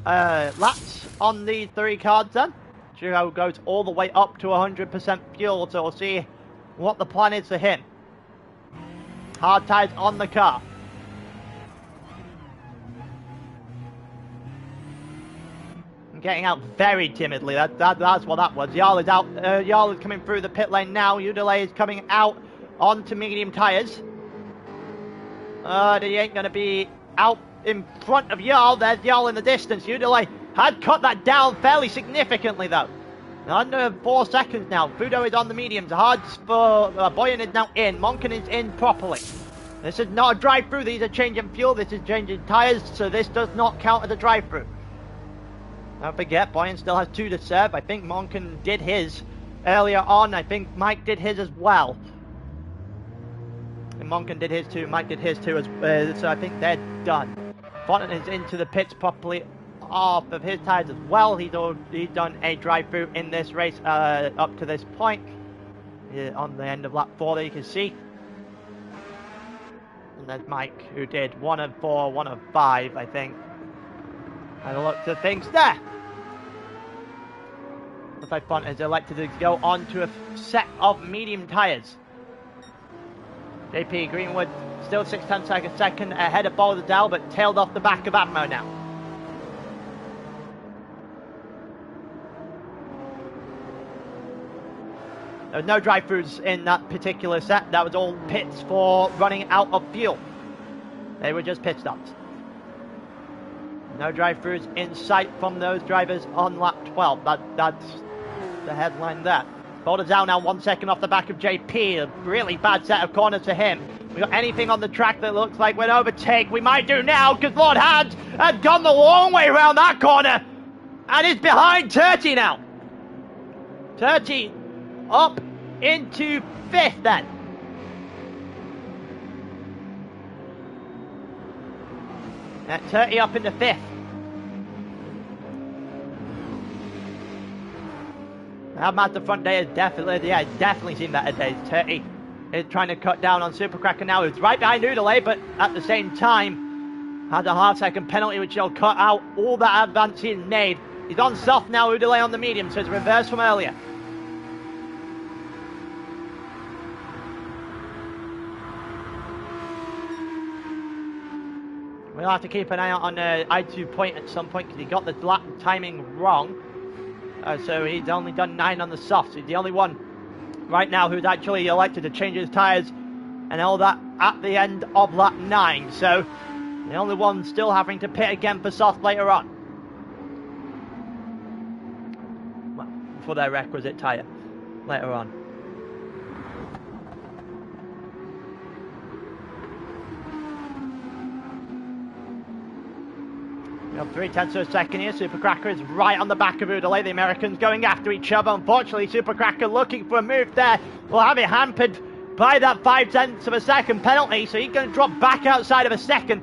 Speaker 1: laps on these 3 cards then. Duo goes all the way up to 100% fuel, so we'll see what the plan is for him. Hard tires on the car. Getting out very timidly. That's what that was. Jarl is out. Jarl is coming through the pit lane now. Udale is coming out onto medium tires. He ain't going to be out in front of Jarl. There's Jarl in the distance. Udale had cut that down fairly significantly though. Under 4 seconds now. Fudo is on the mediums. Hards for Boyan is now in. Monken is in properly. This is not a drive-through. These are changing fuel. This is changing tyres. So this does not count as a drive-through. Don't forget, Boyan still has 2 to serve. I think Monken did his earlier on. I think Mike did his as well. And Monken did his too. Mike did his too. So I think they're done. Fonten is into the pits properly. Off of his tyres as well. He's done a drive-through in this race up to this point. On the end of lap 4 there you can see. And there's Mike who did 1 of 4, 1 of 5 I think. And a look at things there. Looks like Fonten has elected to go on to a set of medium tyres. JP Greenwood still 6/10 seconds second ahead of Baldadal, but tailed off the back of Atmo now. There was no drive-throughs in that particular set. That was all pits for running out of fuel. They were just pit stops. No drive-throughs in sight from those drivers on lap 12. That's the headline there. Baldazal now 1 second off the back of JP. A really bad set of corners for him. We got anything on the track that looks like we'd overtake. We might do now because Lord Hand had gone the long way around that corner. And is behind Turty now. Turty up into 5th then. And Turty up into 5th. Now Mazda front day is definitely seen better days. Turty is trying to cut down on Supercracker now, who's right behind Udale, but at the same time has a half-second penalty which he'll cut out all that advance he's made. He's on soft now, Udale on the medium, so it's reversed from earlier. We'll have to keep an eye out on I2 point at some point because he got the lap timing wrong. So he's only done 9 on the softs. He's the only one right now who's actually elected to change his tyres and all that at the end of lap 9. So the only one still having to pit again for soft later on. Well, for their requisite tyre later on. We have 3/10 of a second here. Supercracker is right on the back of Udale. The Americans going after each other. Unfortunately, Supercracker looking for a move there will have it hampered by that 5/10 of a second penalty. So he's going to drop back outside of a second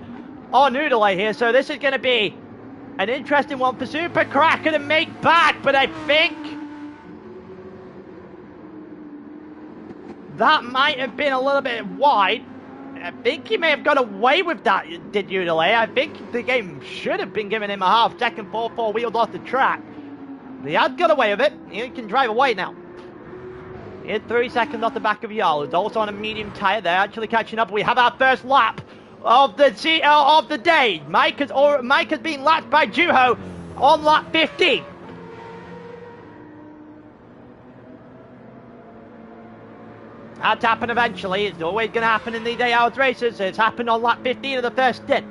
Speaker 1: on Udale here. So this is going to be an interesting one for Supercracker to make back. But I think that might have been a little bit wide. I think he may have got away with that, did Udalay. I think the game should have been giving him a half-second 4-4 wheeled off the track. But he has got away with it. He can drive away now. He had 3 seconds off the back of Jarl, who's also on a medium tyre there, actually catching up. We have our first lap of the day. Mike has been lapped by Juho on lap 15. Had to happen eventually. It's always going to happen in these 8 hours races. It's happened on lap 15 of the first stint.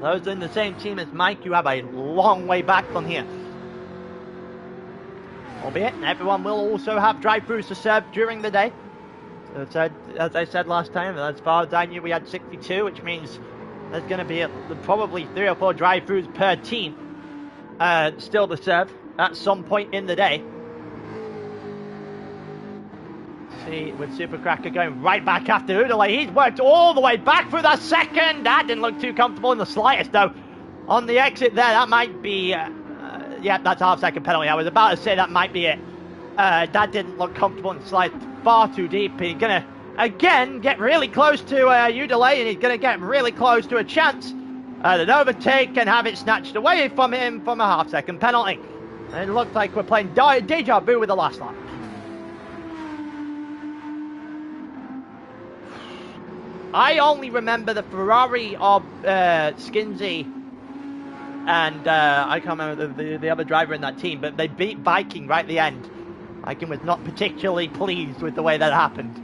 Speaker 1: Those in the same team as Mike, you have a long way back from here. Albeit, everyone will also have drive-throughs to serve during the day. So, as I said last time, as far as I knew, we had 62, which means there's going to be probably 3 or 4 drive-throughs per team still to serve at some point in the day. See, with Supercracker going right back after Udalay, he's worked all the way back through that second. That didn't look too comfortable in the slightest, though. On the exit there, that might be... yeah, that's a half-second penalty. I was about to say that might be it. That didn't look comfortable in the slightest. Far too deep. He's going to, again, get really close to Udalay, and he's going to get really close to a chance at an overtake and have it snatched away from him from a half-second penalty. It looks like we're playing deja vu with the last lap. I only remember the Ferrari of Skinsey and I can't remember the other driver in that team, but they beat Viking right at the end. Viking was not particularly pleased with the way that happened.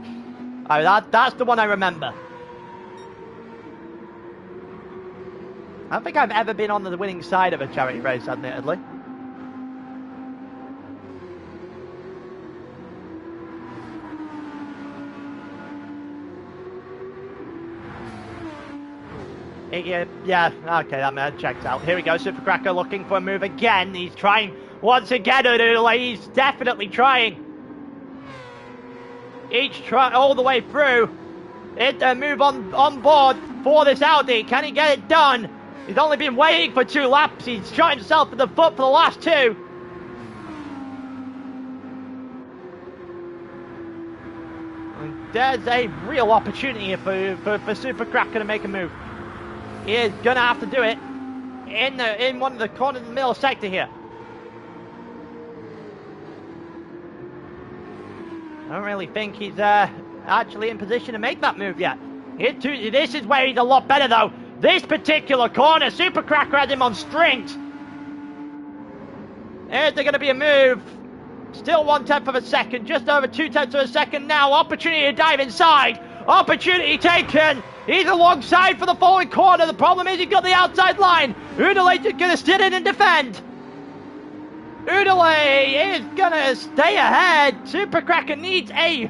Speaker 1: That's the one I remember. I don't think I've ever been on the winning side of a charity race, admittedly. Yeah, okay, that checks out. Here we go, Supercracker looking for a move again. He's trying once again, Udalay. He's definitely trying. Each try all the way through. It move on board for this Audi. Can he get it done? He's only been waiting for 2 laps. He's shot himself in the foot for the last 2. There's a real opportunity here for Supercracker to make a move. He is gonna have to do it in one of the corners of the middle sector here. I don't really think he's actually in position to make that move yet. This is where he's a lot better though. This particular corner, Supercracker has him on strings. Is there gonna be a move? Still 1/10 of a second, just over 2/10 of a second now. Opportunity to dive inside. Opportunity taken. He's alongside for the forward corner. The problem is he's got the outside line. Udalay is going to sit in and defend. Udalay is going to stay ahead. Supercracker needs a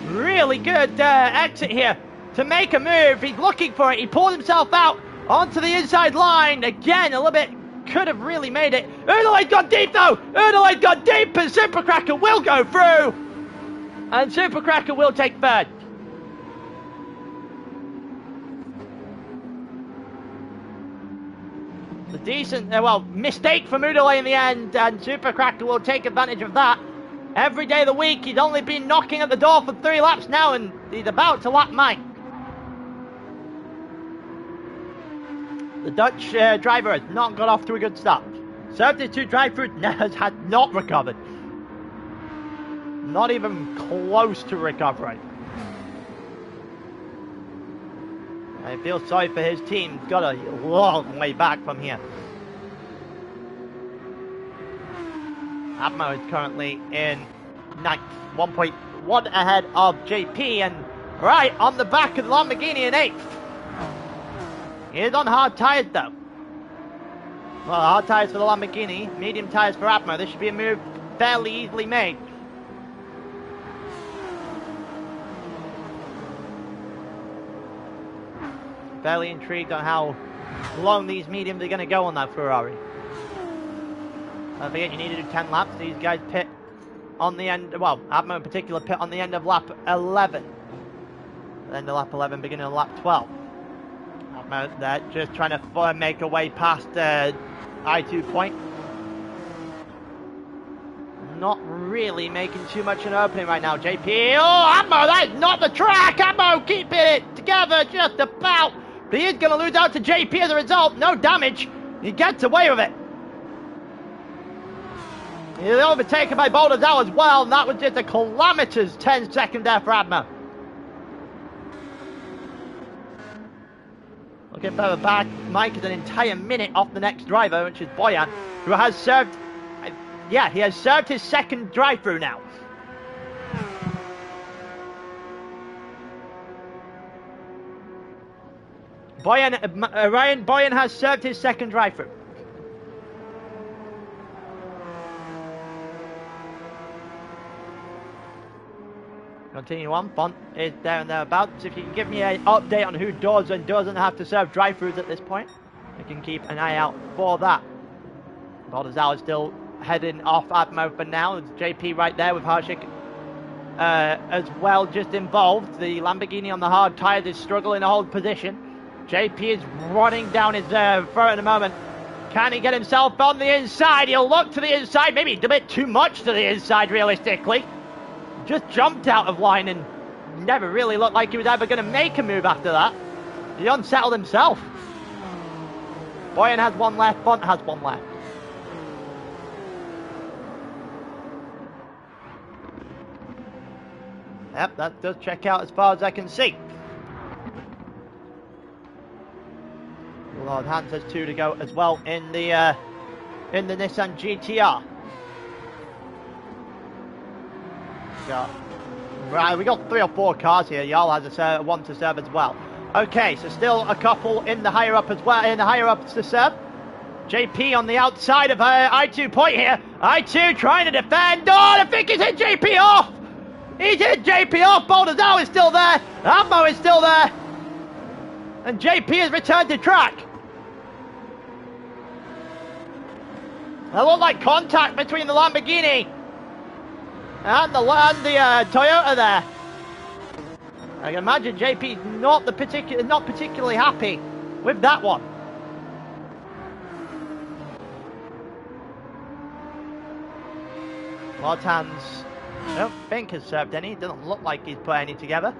Speaker 1: really good exit here to make a move. He's looking for it. He pulled himself out onto the inside line. Again, a little bit could have really made it. Udalay's got deep though. Udalay's got deep and Supercracker will go through. And Supercracker will take third. A decent, mistake from Udalay in the end, and Supercracker will take advantage of that. Every day of the week, he's only been knocking at the door for 3 laps now, and he's about to lap Mike. The Dutch driver has not got off to a good start. Served his 2 drive-throughs, has not recovered. Not even close to recovery. I feel sorry for his team. He's got a long way back from here. Admo is currently in 9th, 1.1 ahead of JP, and right on the back of the Lamborghini in 8th. He is on hard tyres though. Well, hard tyres for the Lamborghini, medium tyres for Admo. This should be a move fairly easily made. Fairly intrigued on how long these mediums are going to go on that Ferrari. Don't forget, you need to do 10 laps. These guys pit on the end, well, Admo in particular pit on the end of lap 11. End of lap 11, beginning of lap 12. Admo there just trying to make a way past I2 point. not really making too much of an opening right now. JP, oh, Ammo, that is not the track. Ammo keeping it together just about. But he is going to lose out to JP as a result. No damage. He gets away with it. He's overtaken by Baldazal as well, and that was just a calamitous 10 second there for Admo. Looking further back, Mike is an entire minute off the next driver, which is Boyan, who has served, yeah, he has served his second drive-through now. Ryan Boyan has served his second drive-through. Continue on, Font is there and thereabouts. If you can give me an update on who does and doesn't have to serve drive-thrus at this point, I can keep an eye out for that. Baldazal is still heading off Admo for now. There's JP right there with Harshik as well just involved. The Lamborghini on the hard tyres is struggling to hold position. JP is running down his throat at the moment. Can he get himself on the inside? He'll look to the inside, maybe a bit too much to the inside realistically. Just jumped out of line and never really looked like he was ever going to make a move after that. He unsettled himself. Boyan has one left, Font has one left. Yep, that does check out as far as I can see. Lord Hans has 2 to go as well in the Nissan GTR. Right, we got 3 or 4 cars here. Jarl has one to serve as well. Okay, so still a couple in the higher up as well. In the higher ups to serve. JP on the outside of I2 point here. I2 trying to defend. Oh, I think he's hit JP off. He's hit JP off. Baldazal is still there. Ammo is still there. And JP has returned to track. That looked like contact between the Lamborghini and the Toyota there. I can imagine JP not particularly happy with that one. Lord's hands, I don't think has served any. Doesn't look like he's put any together.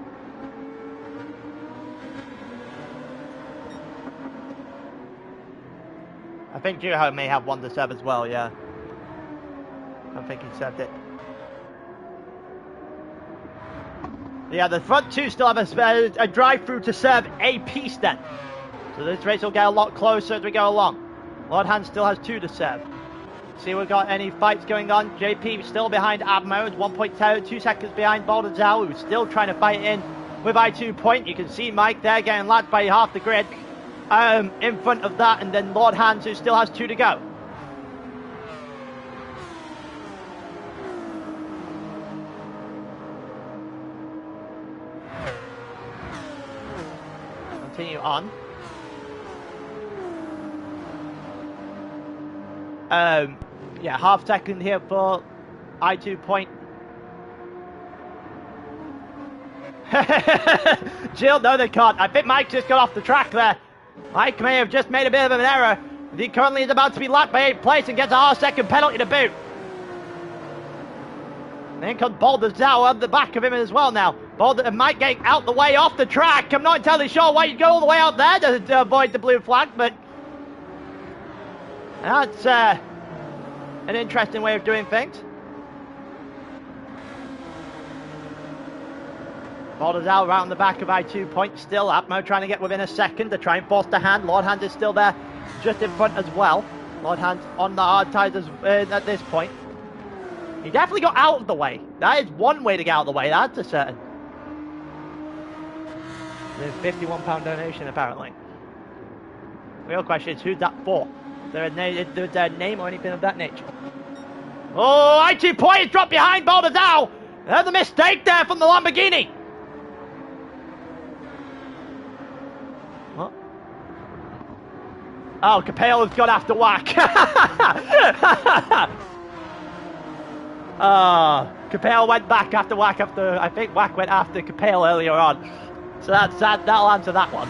Speaker 1: I think Juho may have one to serve as well, yeah. I don't think he served it. Yeah, the front 2 still have a drive-through to serve a piece then. So this race will get a lot closer as we go along. Lord Hans still has 2 to serve. See if we've got any fights going on. JP still behind Admo, 1.2 seconds behind Baldazal, who's still trying to fight in with I2 point. You can see Mike there getting lapped by half the grid in front of that, and then Lord Hans, who still has 2 to go. Continue on. Yeah, half second here for I2 point. Jill, no they can't. I think Mike just got off the track there. Mike may have just made a bit of an error. He currently is about to be lapped by 8th place and gets a half-second penalty to boot. Then comes Baldazal on the back of him as well now. Mike getting out the way off the track. I'm not entirely sure why you'd go all the way out there to avoid the blue flag, but that's an interesting way of doing things. Baldazal round the back of I2 point still. Atmo trying to get within a second to try and force the hand. Lord Hand is still there just in front as well. Lord Hand on the hard tyres at this point. He definitely got out of the way. That is one way to get out of the way, that's a certain. There's a £51 donation apparently. The real question is, who's that for? Is there a name or anything of that nature? Oh, I2 point is dropped behind Baldazal. There's a mistake there from the Lamborghini. What? Oh, Capello's got after Whack. Capello went back after Whack after, I think Whack went after Capello earlier on. So that'll answer that one.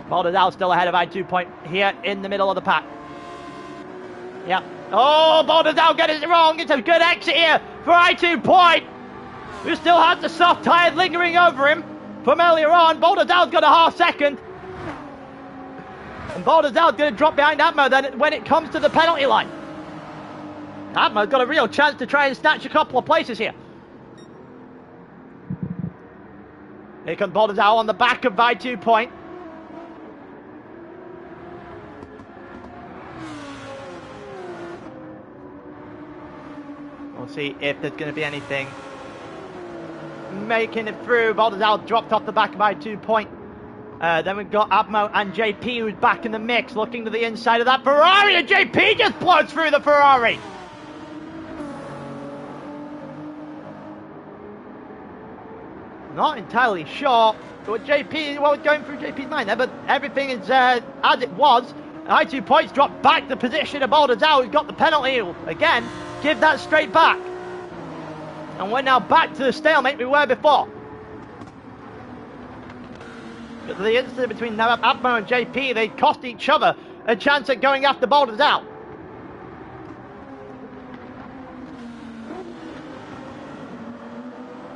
Speaker 1: Baldazal still ahead of I2 point here in the middle of the pack. Yeah. Oh, Baldassare getting it wrong. It's a good exit here for I2 Point, who still has the soft tyre lingering over him from earlier on. Baldassare's got a half second. And Baldassare's going to drop behind Atmo then when it comes to the penalty line. Atmo's got a real chance to try and snatch a couple of places here. Here comes Baldassare on the back of I2 Point. We'll see if there's going to be anything making it through. Baldassare dropped off the back of I2 Point. Then we've got Abmo and JP, who's back in the mix, looking to the inside of that Ferrari, and JP just blows through the Ferrari. Not entirely sure what was going through JP's mind there, but everything is as it was. I2 Points dropped back the position of Baldassare, who's got the penalty. Again, give that straight back. And we're now back to the stalemate we were before. But the incident between Abmo and JP, they cost each other a chance at going after Baldassare.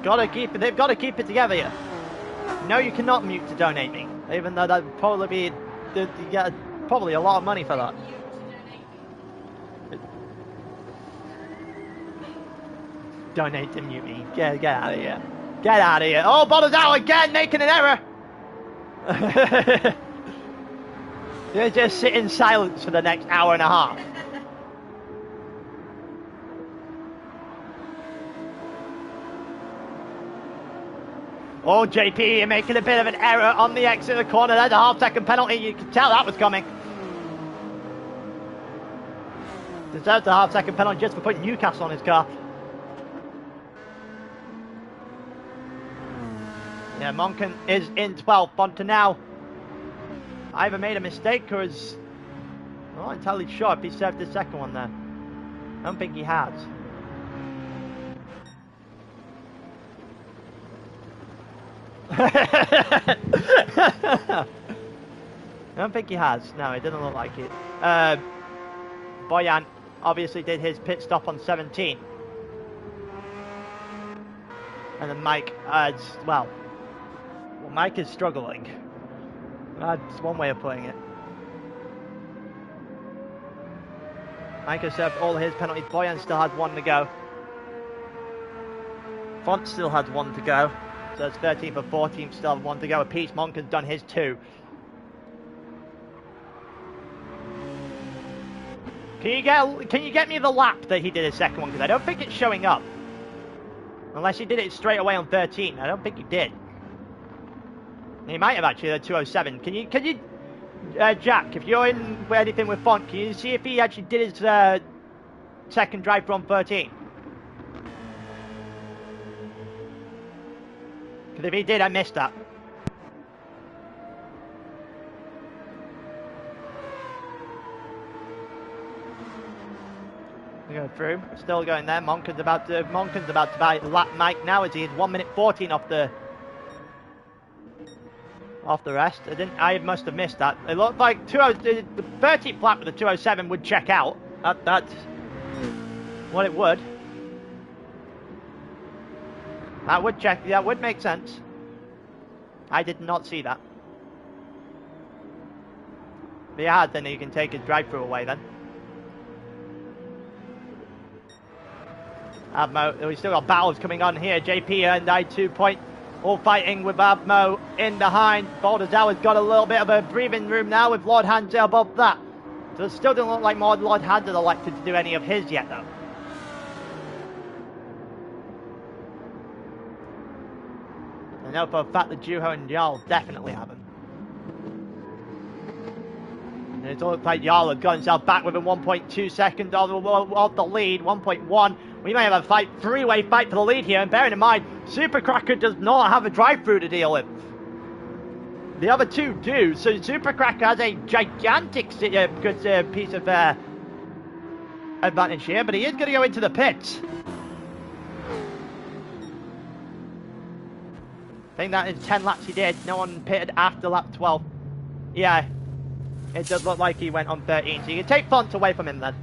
Speaker 1: They've got to keep it together here. No, you cannot mute to donate me, even though that'd probably be you get probably a lot of money for that. Donate to mute me. Get out of here. Get out of here. Oh, Baldassare again making an error. You just sit in silence for the next hour and a half. Oh, JP, you're making a bit of an error on the exit of the corner. There's a half-second penalty. You could tell that was coming. Deserves a half-second penalty just for putting Newcastle on his car. Yeah, Monken is in 12th. On to now. Either made a mistake or is... I'm not entirely sure if he served the second one there. I don't think he has. I don't think he has. No, it doesn't look like it. Boyan obviously did his pit stop on 17. And then Mike as well. Well, Mike is struggling. That's one way of putting it. Mike has served all his penalties. Boyan still has one to go. Font still has one to go. So it's 13th and 14th still have one to go apiece. Monken's done his two. Can you get me the lap that he did his second one? Because I don't think it's showing up. Unless he did it straight away on 13. I don't think he did. He might have actually, the 207. Can you Jack, if you're in anything with Font, can you see if he actually did his second drive from 13? Because if he did, I missed that. We're going through, still going there. Monken's about to lap Mike now as he is 1 minute 14 off the rest. I must have missed that. It looked like the 13th lap with the 207 would check out. That's what it would. That would check. That would make sense. I did not see that. If he had, then you can take his drive-through away then. Abmo, we still got battles coming on here. JP and I2 Point all fighting with Abmo in behind. Baldassare has got a little bit of a breathing room now with Lord Hansel above that. So it still doesn't look like more Lord Hansel elected to do any of his yet though. I know for a fact that Juho and Jarl definitely haven't. And it looks like Jarl has got himself back within 1.2 seconds of the lead, 1.1. We may have a three-way fight for the lead here, and bearing in mind, Supercracker does not have a drive-through to deal with. The other two do, so Supercracker has a gigantic good piece of advantage here, but he is going to go into the pits. I think that is 10 laps he did. No one pitted after lap 12. Yeah, it does look like he went on 13, so you can take Font away from him then.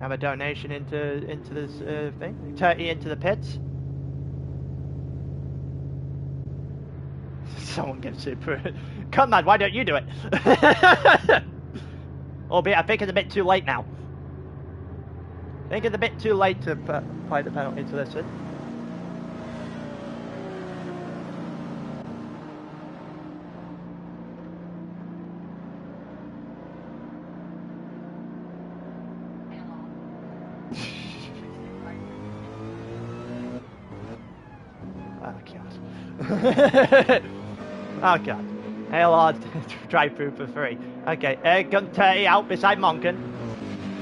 Speaker 1: Have a donation into this thing. 30 into the pits. Someone give Super. Come on, why don't you do it? Albeit, I think it's a bit too late now. I think it's a bit too late to apply the penalty to this one. Oh god. ALR drive through for free. Okay, gun 30 out beside Monken.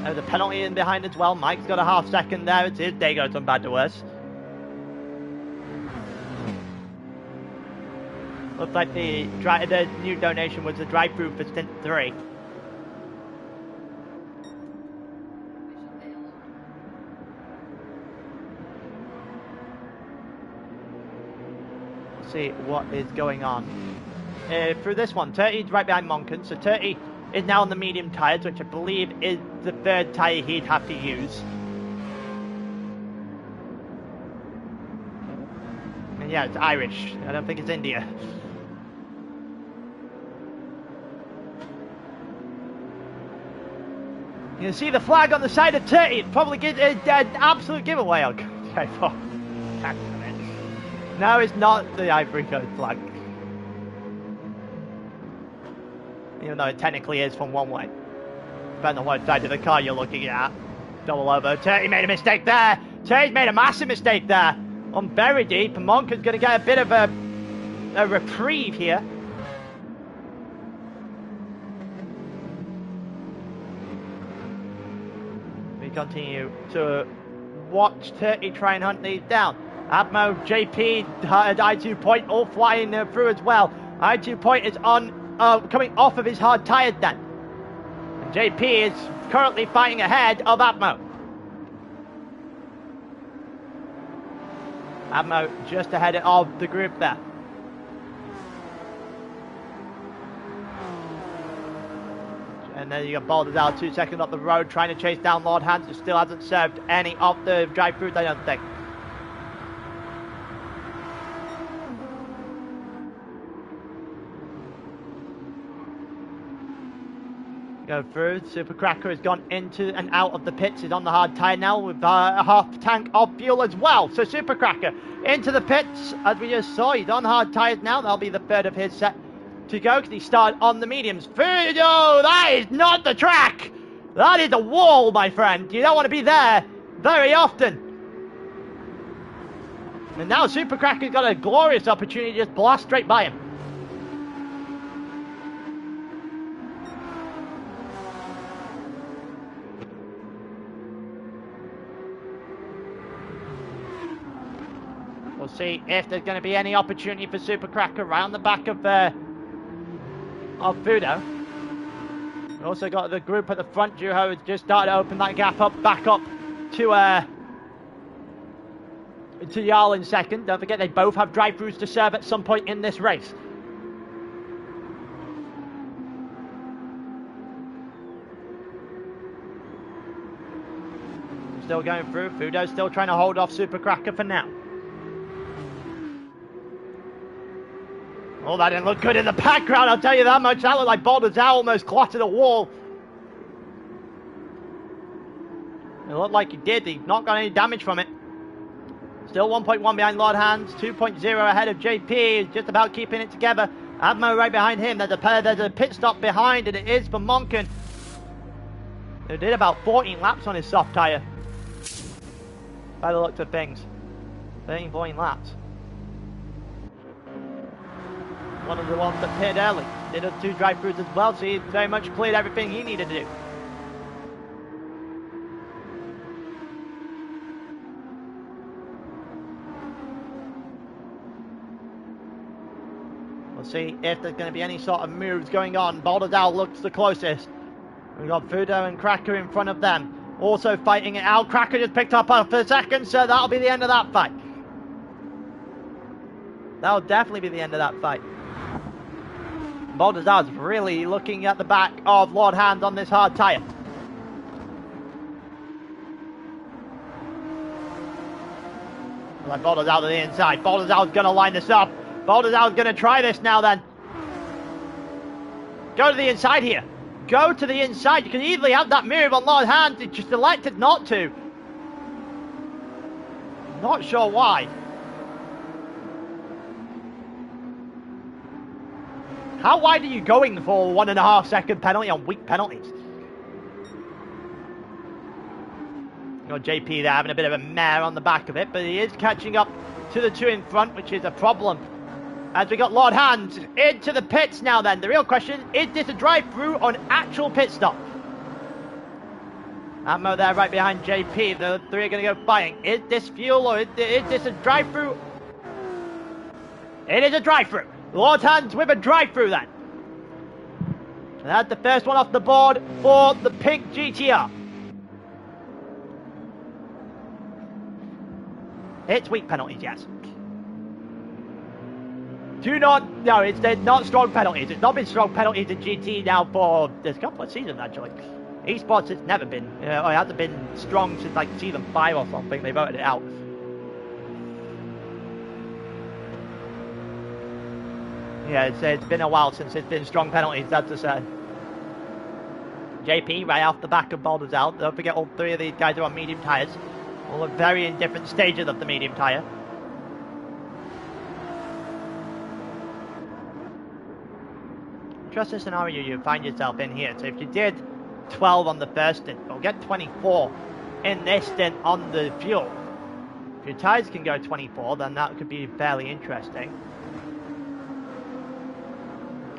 Speaker 1: There's a penalty in behind as well. Mike's got a half second there. It's his day goes from bad to worse. Looks like the new donation was a drive through for Stint 3. See what is going on. Through this one, 30 is right behind Monken, so 30 is now on the medium tyres, which I believe is the third tyre he'd have to use. And yeah, it's Irish. I don't think it's India. You can see the flag on the side of 30. It probably gives an absolute giveaway. Okay, no, it's not the Ivory Coast flag. Even though it technically is from one way. Depending on what side of the car you're looking at. Double over. Turkey made a mistake there. Turkey's made a massive mistake there. On very deep. And Monken's going to get a bit of a reprieve here. We continue to watch Turkey try and hunt these down. Atmo, JP, I2 Point all flying through as well. I2 Point is on coming off of his hard tyres then. And JP is currently fighting ahead of Atmo. Atmo just ahead of the group there. And then you got Baldazal 2 seconds up the road trying to chase down Lord Hans, who still hasn't served any of the drive-throughs, I don't think. Go through. Super Cracker has gone into and out of the pits. He's on the hard tyre now with a half tank of fuel as well. So Super Cracker into the pits, as we just saw. He's on hard tyres now. That'll be the third of his set to go because he started on the mediums. Fudo, that is not the track. That is a wall, my friend. You don't want to be there very often. And now Super Cracker's got a glorious opportunity to just blast straight by him. We'll see if there's going to be any opportunity for Super Cracker around the back of Fudo. We've also got the group at the front. Juho has just started to open that gap up, back up to Jarl in second. Don't forget they both have drive-throughs to serve at some point in this race. Still going through. Fudo's still trying to hold off Super Cracker for now. Oh, that didn't look good in the background, I'll tell you that much. That looked like Baldazal almost clotted a wall. It looked like he did. He's not got any damage from it. Still 1.1 behind Lord Hans. 2.0 ahead of JP. He's just about keeping it together. Admo right behind him. There's a pit stop behind, and it is for Monken. He did about 14 laps on his soft tyre. By the looks of things. 13, 14 laps. One of the ones that pitted early. Did 2 drive-throughs as well, so he very much cleared everything he needed to do. We'll see if there's going to be any sort of moves going on. Baldazal looks the closest. We've got Fudo and Cracker in front of them. Also fighting it out. Cracker just picked up for a second, so that'll be the end of that fight. That'll definitely be the end of that fight. Baldazal's really looking at the back of Lord Hans on this hard tyre. Like Boulders out to the inside. Boulders out going to line this up. Boulders out going to try this now then. Go to the inside here. Go to the inside. You can easily have that move on Lord Hand. It just elected not to. Not sure why. How wide are you going for 1.5 second penalty on weak penalties? You know, JP there having a bit of a mare on the back of it, but he is catching up to the two in front, which is a problem. As we got Lord Hand into the pits now then. The real question, is this a drive-through or an actual pit stop? Ammo there right behind JP. The three are going to go fighting. Is this fuel or is this a drive-through? It is a drive-through. Lord Hand with a drive-through then. And that's the first one off the board for the pink GTR. It's weak penalties, yes. They're not strong penalties. It's not been strong penalties in GT now for this couple of seasons, actually. eSports, it's never been. It hasn't been strong since like season 5 or something. They voted it out. Yeah, it's been a while since it's been strong penalties, that's to say. JP right off the back of Boulders out. Don't forget all three of these guys are on medium tyres. All at very in different stages of the medium tyre. Interesting scenario you find yourself in here. So if you did 12 on the first stint, you'll get 24 in this stint on the fuel. If your tyres can go 24, then that could be fairly interesting.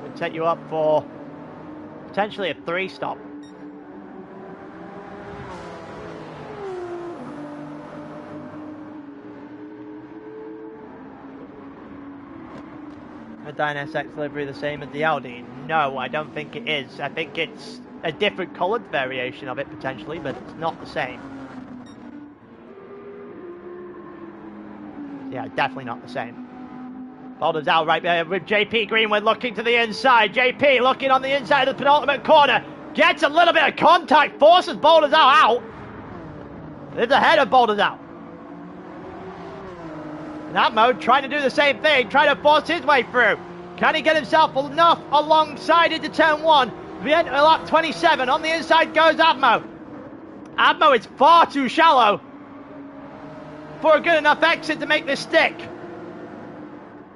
Speaker 1: Would set you up for potentially a 3-stop. A Dyna SX livery the same as the Audi? No, I don't think it is. I think it's a different coloured variation of it potentially, but it's not the same. Yeah, definitely not the same. Boulders out right there with JP Greenwood looking to the inside. JP looking on the inside of the penultimate corner. Gets a little bit of contact, forces Boulders out. It's ahead of Boulders out. In that mode, trying to do the same thing, trying to force his way through. Can he get himself enough alongside into turn 1? We enter lap 27. On the inside goes Admo. Admo is far too shallow for a good enough exit to make this stick.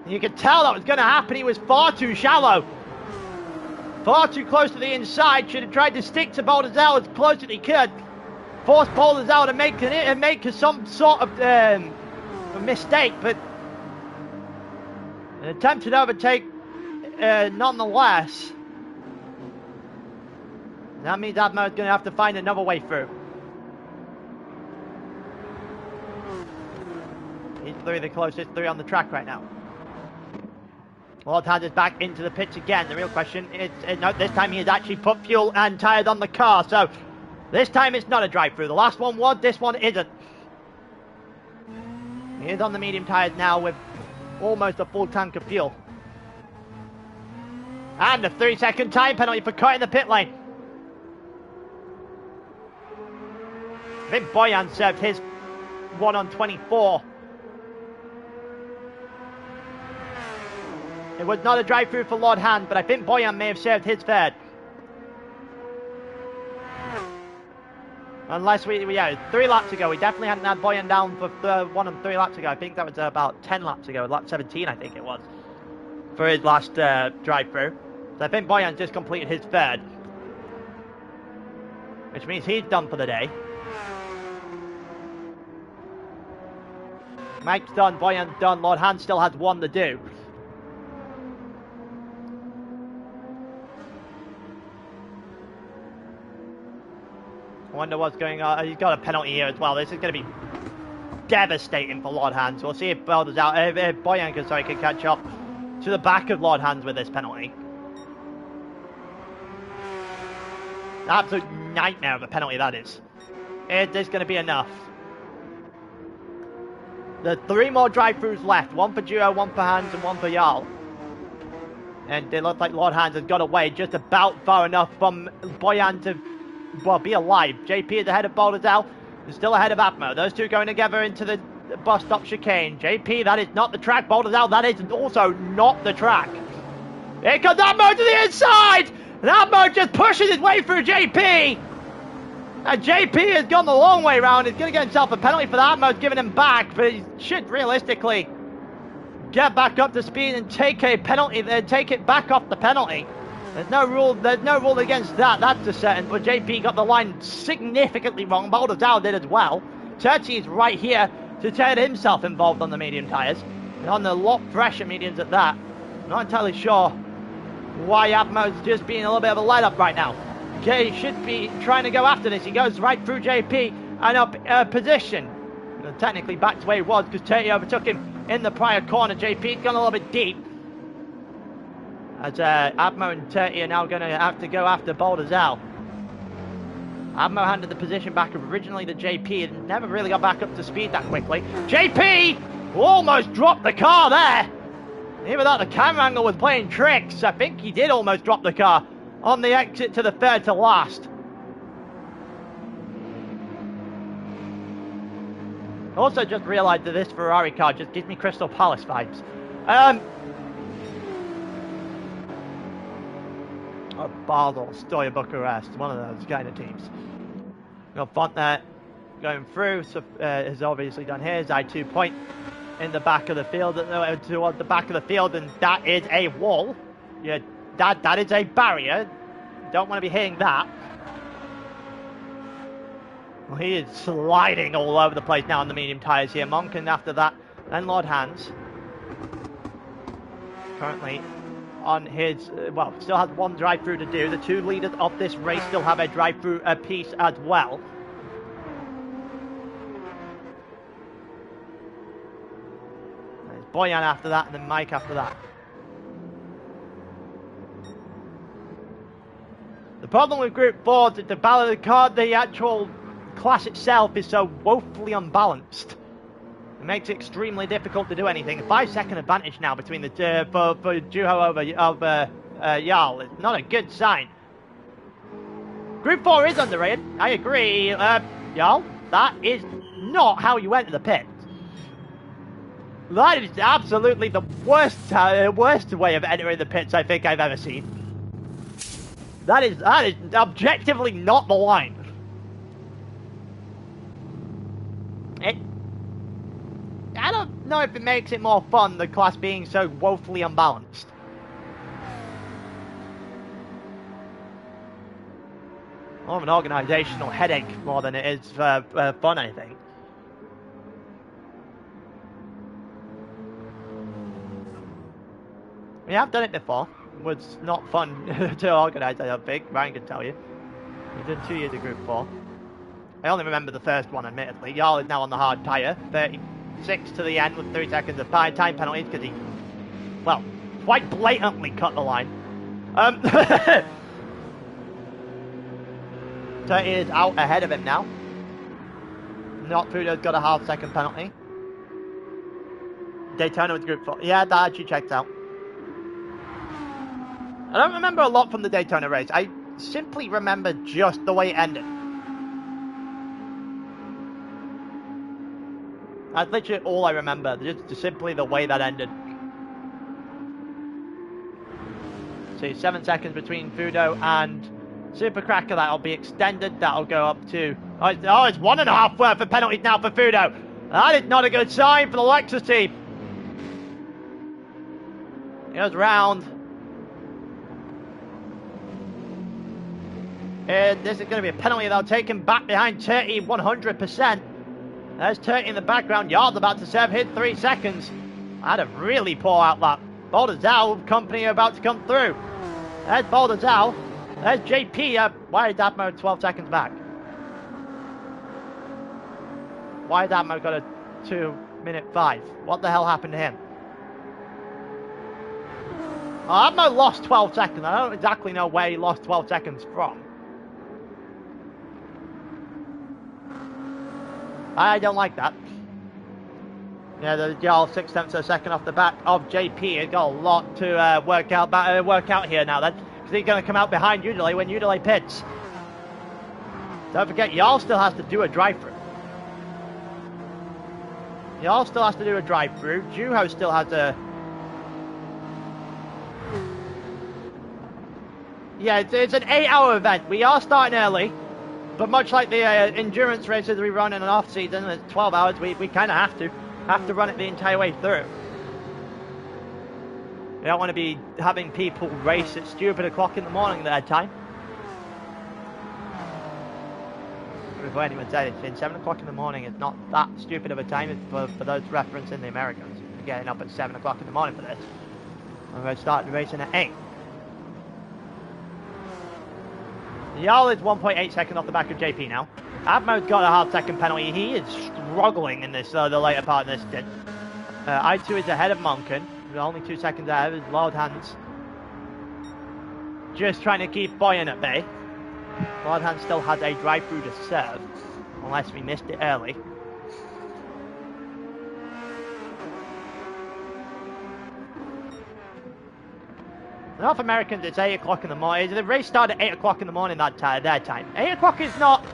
Speaker 1: You could tell that was going to happen. He was far too shallow. Far too close to the inside. Should have tried to stick to Boulders out as close as he could. Force Boulders out and make some sort of a mistake, but an attempted overtake nonetheless. That means Admo is going to have to find another way through. He's the closest three on the track right now. Lord Hand is back into the pits again. The real question is, no, this time he has actually put fuel and tyres on the car, so this time it's not a drive-through. The last one was, this one isn't. He is on the medium tyres now with almost a full tank of fuel. And a 3-second time penalty for cutting the pit lane. I think Boyan served his 1 on 24. It was not a drive-through for Lord Hand, but I think Boyan may have served his third. Unless yeah, 3 laps ago, we definitely hadn't had Boyan down for 1 and 3 laps ago. I think that was about 10 laps ago, lap 17 I think it was, for his last drive-through. So I think Boyan just completed his third, which means he's done for the day. Mike's done, Boyan's done, Lord Hand still has 1 to do. I wonder what's going on. He's got a penalty here as well. This is going to be devastating for Lord Hand. So we'll see if Boulders out. Boyan can catch up to the back of Lord Hand with this penalty. Absolute nightmare of a penalty that is. It is going to be enough. There's 3 more drive-throughs left. 1 for Duo, 1 for Hands, and 1 for Jarl. And it looks like Lord Hand has got away just about far enough from Boyan to, well, be alive. JP is ahead of Boulders out. He's still ahead of Atmo. Those two going together into the bus stop chicane. JP, that is not the track. Boulders out, that is also not the track. Here comes Atmo to the inside! And Atmo just pushes his way through JP! And JP has gone the long way round. He's going to get himself a penalty for that. Atmo's giving him back, but he should realistically get back up to speed and take a penalty, take it back off the penalty. There's no rule against that, that's a certain, but JP got the line significantly wrong. Boulders out did as well. Turti is right here to get himself involved on the medium tyres. And on the lot fresher mediums at that. I'm not entirely sure why Atmo's just being a little bit of a let-up right now. Okay, he should be trying to go after this. He goes right through JP and up position. And technically back to where he was because Turti overtook him in the prior corner. JP's gone a little bit deep. As Atmo and Turti are now going to have to go after Boulders out. Atmo handed the position back originally to JP and never really got back up to speed that quickly. JP almost dropped the car there. Even though the camera angle was playing tricks, I think he did almost drop the car on the exit to the third to last. Also just realised that this Ferrari car just gives me Crystal Palace vibes. Basel, Stoya Bucharest, one of those kind of teams. Got Font there going through, so, has obviously done his I2 point in the back of the field, towards the back of the field, and that is a wall. Yeah, that is a barrier. Don't want to be hitting that. Well, he is sliding all over the place now on the medium tyres here. Monken after that, then Lord Hans. Currently on his, well, still has one drive-through to do. The two leaders of this race still have a drive-through piece as well. There's Boyan after that, and then Mike after that. The problem with Group 4 is that the actual class itself is so woefully unbalanced. It makes it extremely difficult to do anything. A 5-second advantage now between the for Juho over Jarl. It's not a good sign. Group 4 is underrated. I agree. Jarl, that is not how you enter the pit. That is absolutely the worst way of entering the pits I think I've ever seen. That is objectively not the line. I don't know if it makes it more fun, the class being so woefully unbalanced. More of an organisational headache more than it is fun, I think. We have done it before. It was not fun to organise, I don't think. Ryan can tell you. We've done 2 years of Group 4. I only remember the first one, admittedly. Jarl is now on the hard tyre. 36 to the end with 3 seconds of time penalties because he, well, quite blatantly cut the line. So he is out ahead of him now. Not Fudo's got a half-second penalty. Daytona with Group 4. Yeah, that actually checks out. I don't remember a lot from the Daytona race. I simply remember just the way it ended. That's literally all I remember, just simply the way that ended. See, 7 seconds between Fudo and Supercracker. That'll be extended. That'll go up to... Oh, it's 1.5 worth of penalties now for Fudo. That is not a good sign for the Lexus team. He goes round. And this is going to be a penalty. They'll take him back behind Turti 100%. There's Turti in the background. Yard's about to serve his 3 seconds. Had a really poor outlap. Boulders out, company about to come through. There's Boulders out. There's JP. Why is Atmo 12 seconds back? Why has Atmo got a 2:05? What the hell happened to him? Oh, Atmo lost 12 seconds. I don't exactly know where he lost 12 seconds from. I don't like that. Yeah, the Jarl 6/10 of a second off the back of JP. He's got a lot to work out here now then, because he's going to come out behind Udele when Udele pits. Don't forget, Jarl still has to do a drive-through. Y'all still has to do a drive-through. Juho still has a... Yeah, it's an 8-hour event. We are starting early, but much like the endurance races we run in an off-season, it's 12 hours, we kind of have to run it the entire way through. We don't want to be having people race at stupid o'clock in the morning their time. Before anyone said it, 7 o'clock in the morning is not that stupid of a time for those referencing the Americans. Getting up at 7 o'clock in the morning for this. I'm going to start racing at 8. Jarl is 1.8 seconds off the back of JP now. Admo's got a half second penalty. He is struggling in this the later part of this stint. I2 is ahead of Monken. Only 2 seconds ahead of his Loud Hands. Just trying to keep Boyan at bay. Loud Hands still has a drive-through to serve. Unless we missed it early. North Americans, it's 8 o'clock in the morning. The race started at 8 o'clock in the morning their time. 8 o'clock is not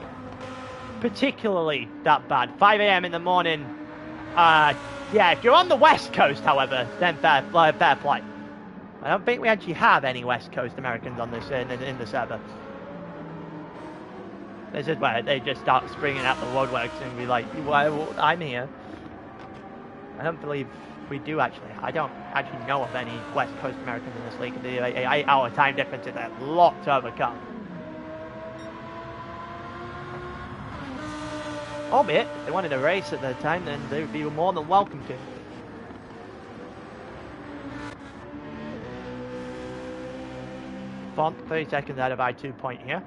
Speaker 1: particularly that bad. 5 a.m. in the morning. Yeah, if you're on the West Coast, however, then fair play. I don't think we actually have any West Coast Americans on this in the server. This is where they just start springing out the woodworks and be like, well, I'm here. I don't believe we do actually. I don't actually know of any West Coast Americans in this league. The 8-hour time difference is a lot to overcome. Albeit, if they wanted a race at that time, then they would be more than welcome to. Font, 30 seconds out of I2 point here.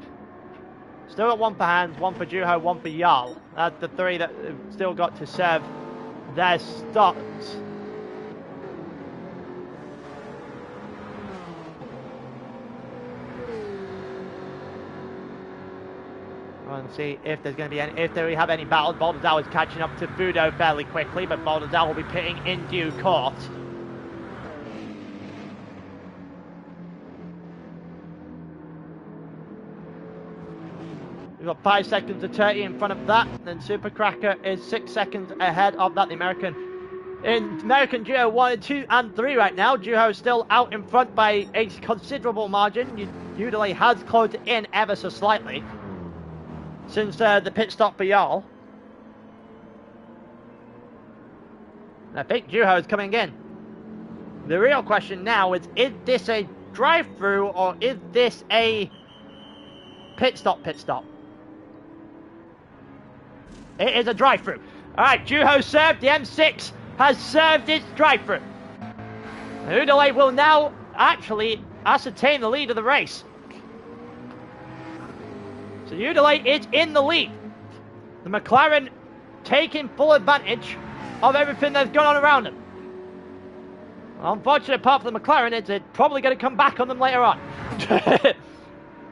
Speaker 1: Still got 1 for Hans, 1 for Juho, 1 for Jarl. That's the 3 that have still got to serve their stops. And see if there's going to be any, if we have any battles. Baldassar is catching up to Fudo fairly quickly, but Baldassar will be pitting in due course. We've got 5 seconds to 30 in front of that. Then Super Cracker is 6 seconds ahead of that. The American duo 1, 2, and 3 right now. Juho is still out in front by a considerable margin. Udalay has closed in ever so slightly since the pit stop for Jarl. I think Juho is coming in. The real question now is this a drive-through or is this a pit stop? It is a drive-through. Alright, Juho served. The M6 has served its drive-through. Udalay will now actually ascertain the lead of the race. So Udalay is in the lead. The McLaren taking full advantage of everything that's gone on around them. Unfortunate part for the McLaren is it's probably going to come back on them later on.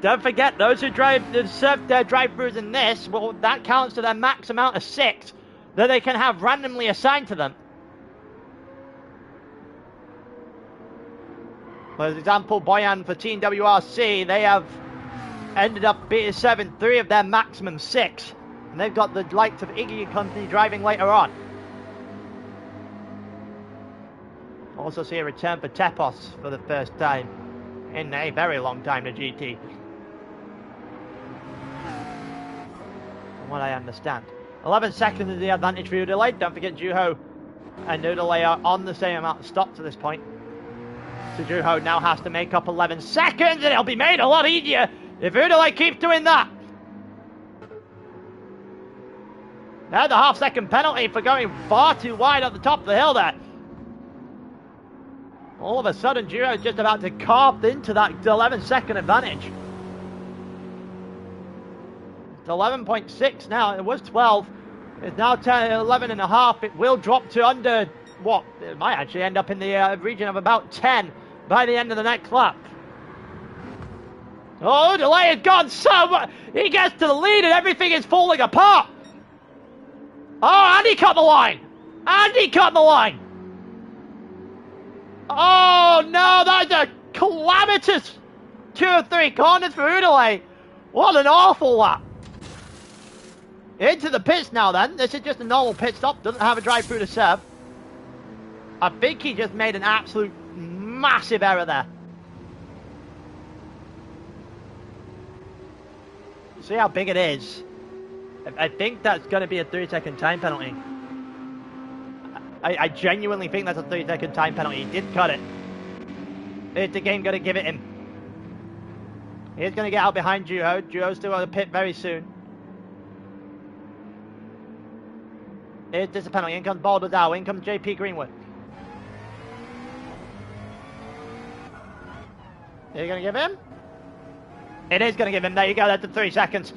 Speaker 1: Don't forget, those who serve their drive-throughs in this, well, that counts to their max amount of 6 that they can have randomly assigned to them. For example, Boyan for Team WRC, they have ended up serving 3 of their maximum 6. And they've got the likes of Iggy and company driving later on. Also see a return for Tepos for the first time in a very long time to GT. From what I understand. 11 seconds is the advantage for Udalay. Don't forget Juho and Udalay are on the same amount of stops at this point. So Juho now has to make up 11 seconds and it'll be made a lot easier if Udalay keeps doing that. Now the half-second penalty for going far too wide at the top of the hill there. All of a sudden, Juho is just about to carve into that 11-second advantage. It's 11.6 now. It was 12. It's now 10, 11 and a half. It will drop to under, what? It might actually end up in the region of about 10 by the end of the next lap. Oh, delay has gone so much. He gets to the lead and everything is falling apart. Oh, and he cut the line. Oh, no, that's a calamitous 2 or 3 corners for Udalay. What an awful lap. Into the pits now then. This is just a normal pit stop. Doesn't have a drive-through to serve. I think he just made an absolute massive error there. See how big it is. I think that's going to be a 3-second time penalty. I genuinely think that's a 3-second time penalty. He did cut it. Is the game going to give it him? He's going to get out behind Juho. Juho's still on the pit very soon. Is this a penalty? In comes Baldazao. In comes JP Greenwood. Are you going to give him? It is going to give him. There you go. That's the 3 seconds.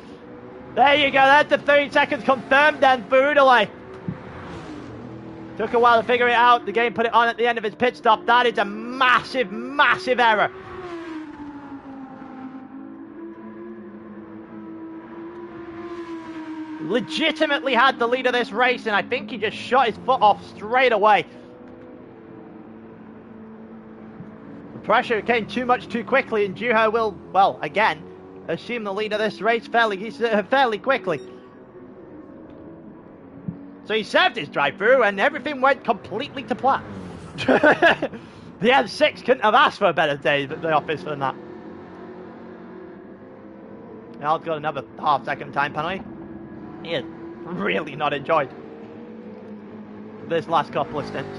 Speaker 1: There you go. That's the 3 seconds confirmed then for Udalay. Took a while to figure it out. The game put it on at the end of his pit stop. That is a massive, massive error. Legitimately had the lead of this race, and I think he just shot his foot off straight away. The pressure came too much too quickly, and Juho will, well, again, assume the lead of this race fairly quickly. So he served his drive-through, and everything went completely to plan. The M6 couldn't have asked for a better day at the office than that. Now I've got another half-second time penalty. He has really not enjoyed this last couple of stints.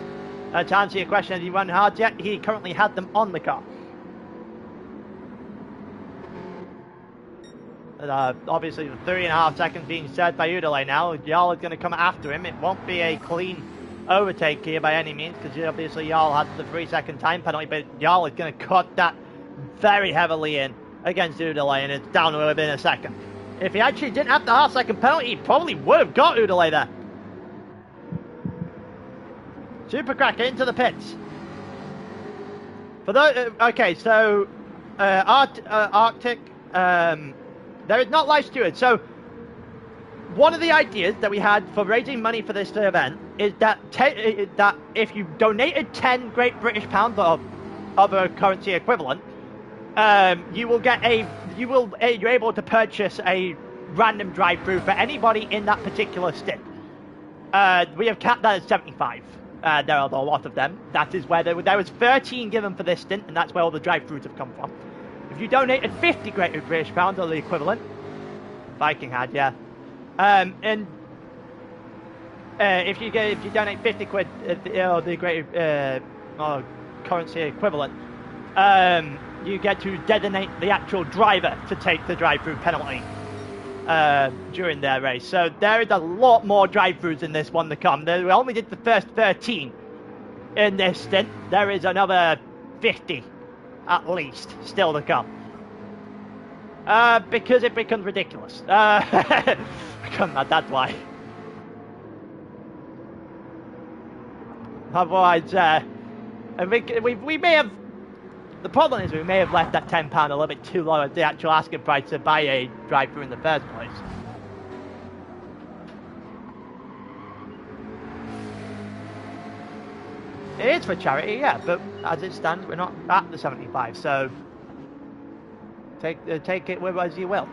Speaker 1: To answer your question, has he run hard yet? He currently had them on the car. Obviously, the 3.5 seconds being served by Udalay now. Jarl is going to come after him. It won't be a clean overtake here by any means, because obviously Jarl had the 3-second time penalty, but Jarl is going to cut that very heavily in against Udalay, and it's down within a second. If he actually didn't have the half-second penalty, he probably would have got Udalay there. Supercracker into the pits. For those, okay, so Arctic, there is not live steward. So one of the ideas that we had for raising money for this event is that that if you donated 10 Great British pounds of other currency equivalent, you're able to purchase a random drive-through for anybody in that particular stint. We have capped that at 75. There are a lot of them. That is where there was 13 given for this stint, and that's where all the drive-throughs have come from. If you donated 50 Great British pounds or the equivalent, Viking had, yeah. And if you donate 50 quid or the Great currency equivalent, you get to designate the actual driver to take the drive-through penalty during their race. So there is a lot more drive-throughs in this one to come. We only did the first 13 in this stint. There is another 50 at least still to come. Because it becomes ridiculous. That's why. Otherwise, we may have... The problem is we may have left that £10 a little bit too low at the actual asking price to buy a drive-through in the first place. It is for charity, yeah, but as it stands, we're not at the 75, so take it with as you will.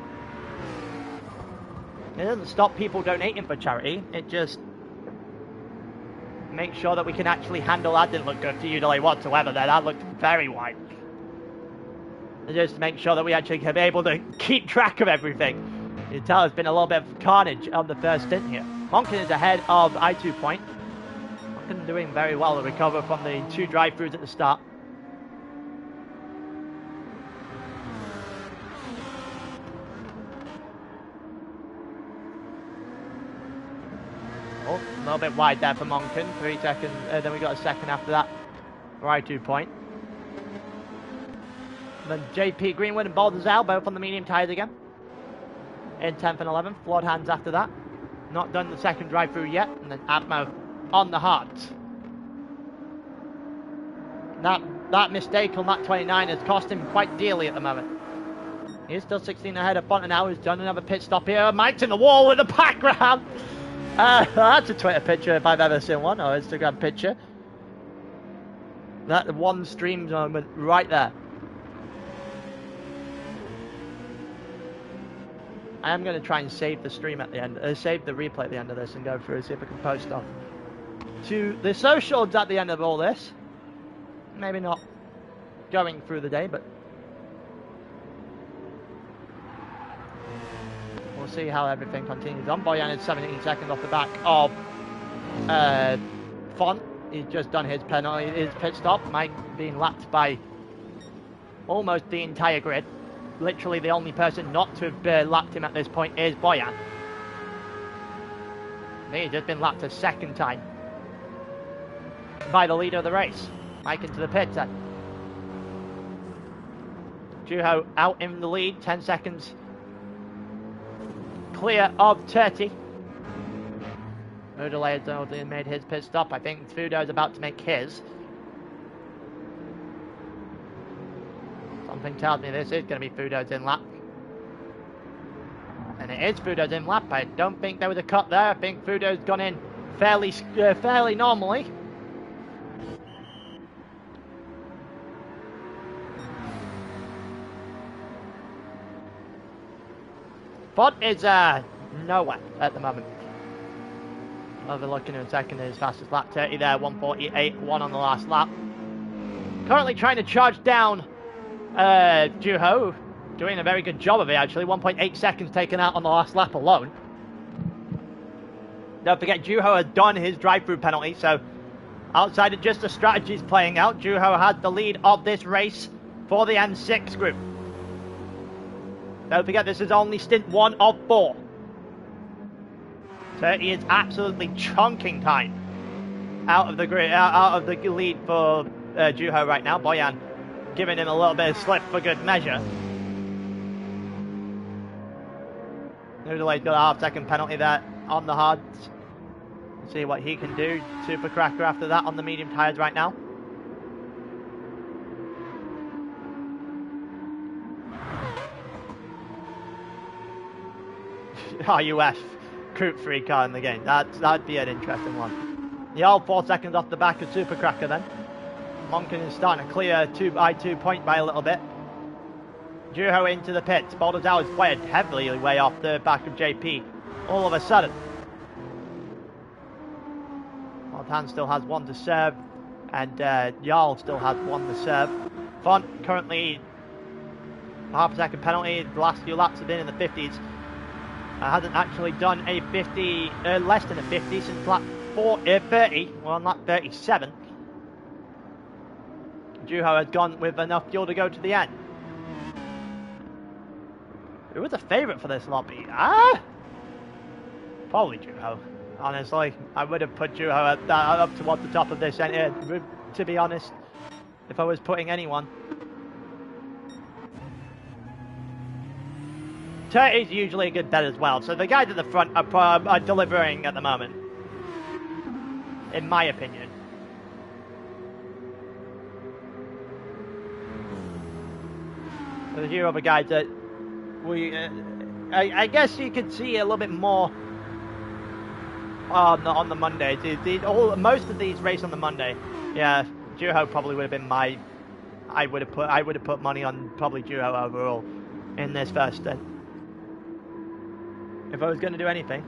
Speaker 1: It doesn't stop people donating for charity, it just makes sure that we can actually handle that. Didn't look good to Udalay whatsoever there, that looked very wide. Just to make sure that we actually can be able to keep track of everything. You can tell there's been a little bit of carnage on the first stint here. Monken is ahead of I2 Point. Monken doing very well to recover from the 2 drive-throughs at the start. Oh, a little bit wide there for Monken. 3 seconds, then we got a second after that for I2 Point. And then JP Greenwood and Baldazal both on the medium tyres again. In 10th and 11th. Flawed hands after that. Not done the second drive-through yet. And then Atmo on the hards. That mistake on that 29 has cost him quite dearly at the moment. He's still 16 ahead of Fontenau, who's done another pit stop here. Mike's in the wall with the background. That's a Twitter picture if I've ever seen one, or Instagram picture. That one stream moment right there. I am going to try and save the stream at the end, save the replay at the end of this and go through and see if I can post stuff to the socials at the end of all this. Maybe not going through the day, but we'll see how everything continues on. Boyan is 17 seconds off the back of Font. He's just done his penalty, his pit stop. Mike being lapped by almost the entire grid. Literally the only person not to have lapped him at this point is Boyan. He's just been lapped a second time by the leader of the race. Mike into the pits then. Juho out in the lead, 10 seconds clear of 30. Udele has already made his pit stop. I think Fudo is about to make his. Something tells me this is going to be Fudo's in lap. And it is Fudo's in lap. I don't think there was a cut there. I think Fudo's gone in fairly normally. Font is nowhere at the moment. I'll be looking in a second at his fastest lap, 30 there, 1:48.1 on the last lap. Currently trying to charge down Juho, doing a very good job of it actually, 1.8 seconds taken out on the last lap alone. Don't forget Juho has done his drive-through penalty, so outside of just the strategies playing out, Juho has the lead of this race for the M6 group. Don't forget this is only stint 1 of 4. 30 is absolutely chunking time out of the grid, out of the lead for Juho right now. Boyan giving him a little bit of slip for good measure. Udele's got a half-second penalty there on the hards. See what he can do. Super Cracker after that on the medium tyres right now. RUF Group 3 car in the game. That'd be an interesting one. The all 4 seconds off the back of Super Cracker then. Monken is starting to clear 2x2 point by a little bit. Juho into the pits. Baldazao is fired heavily way off the back of JP all of a sudden. Montan still has 1 to serve, and Jarl still has 1 to serve. Font currently half-a-second penalty. The last few laps have been in the 50s. Hasn't actually done a 50, less than a 50 since lap 30, well on lap 37. Juho has gone with enough fuel to go to the end. Who was a favourite for this lobby? Probably Juho, honestly. I would have put Juho up towards the top of this, to be honest, if I was putting anyone. 30 is usually a good bet as well, so the guys at the front are delivering at the moment, in my opinion. There's a few other guys that I guess you could see a little bit more on the Mondays. Most of these race on the Monday. Yeah, Juho probably would have been my. I would have put money on probably Juho overall in this first stint. If I was going to do anything.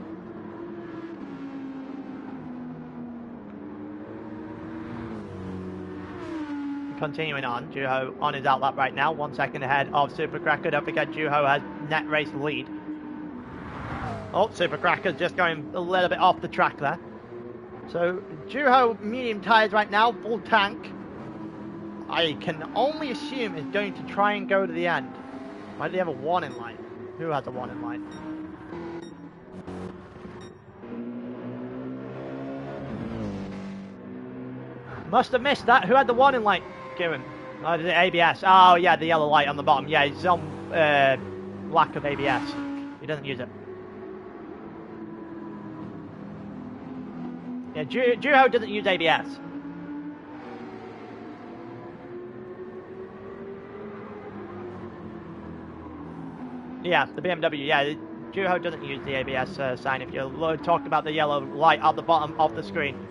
Speaker 1: Continuing on, Juho on his outlap right now, 1 second ahead of Super Cracker. Don't forget Juho has net race lead. Oh, Super Cracker's just going a little bit off the track there. So Juho medium tyres right now, full tank. I can only assume is going to try and go to the end. Why do they have a warning light? Who has a warning light? Must have missed that. Who had the warning light? Given. Oh, the ABS. Oh, yeah, the yellow light on the bottom. Yeah, he's on lack of ABS. He doesn't use it. Yeah, Juho doesn't use ABS. Yeah, the BMW. Yeah, Juho doesn't use the ABS sign. If you're talking about the yellow light at the bottom of the screen.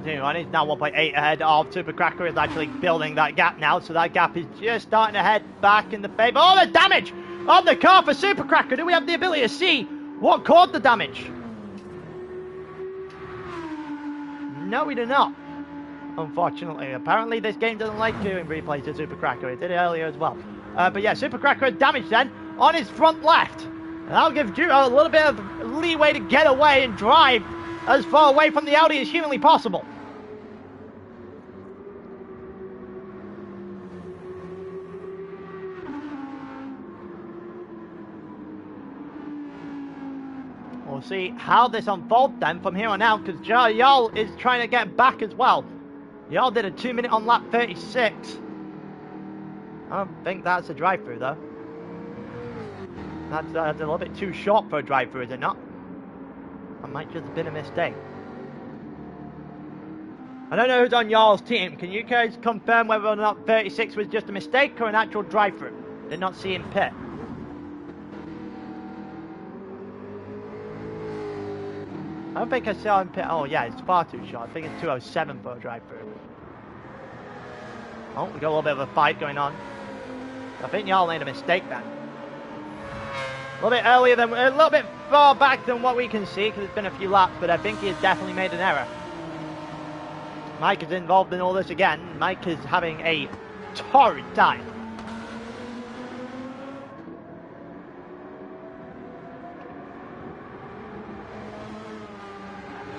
Speaker 1: continue on. He's now 1.8 ahead of Supercracker. Is actually building that gap now, so that gap is just starting to head back in the favour. Oh, the damage on the car for Supercracker. Do we have the ability to see what caused the damage? No, we do not. Unfortunately, apparently this game doesn't like doing replays to Supercracker. It did it earlier as well. But yeah, Supercracker had damage then on his front left. And that'll give Duo a little bit of leeway to get away and drive as far away from the Audi as humanly possible. We'll see how this unfolds then from here on out, because Jarl is trying to get back as well. Jarl did a 2-minute on lap 36. I don't think that's a drive-through though. That's a little bit too short for a drive-through, is it not? That might just have been a mistake. I don't know who's on y'all's team. Can you guys confirm whether or not 36 was just a mistake or an actual drive-through? Did not see him pit. I don't think I saw him pit. Oh yeah, it's far too short. I think it's 207 for a drive-through. Oh, we got a little bit of a fight going on. I think y'all made a mistake then. A little bit earlier than, a little bit far back than what we can see, because it's been a few laps, but I think he has definitely made an error. Mike is involved in all this again. Mike is having a torrid time.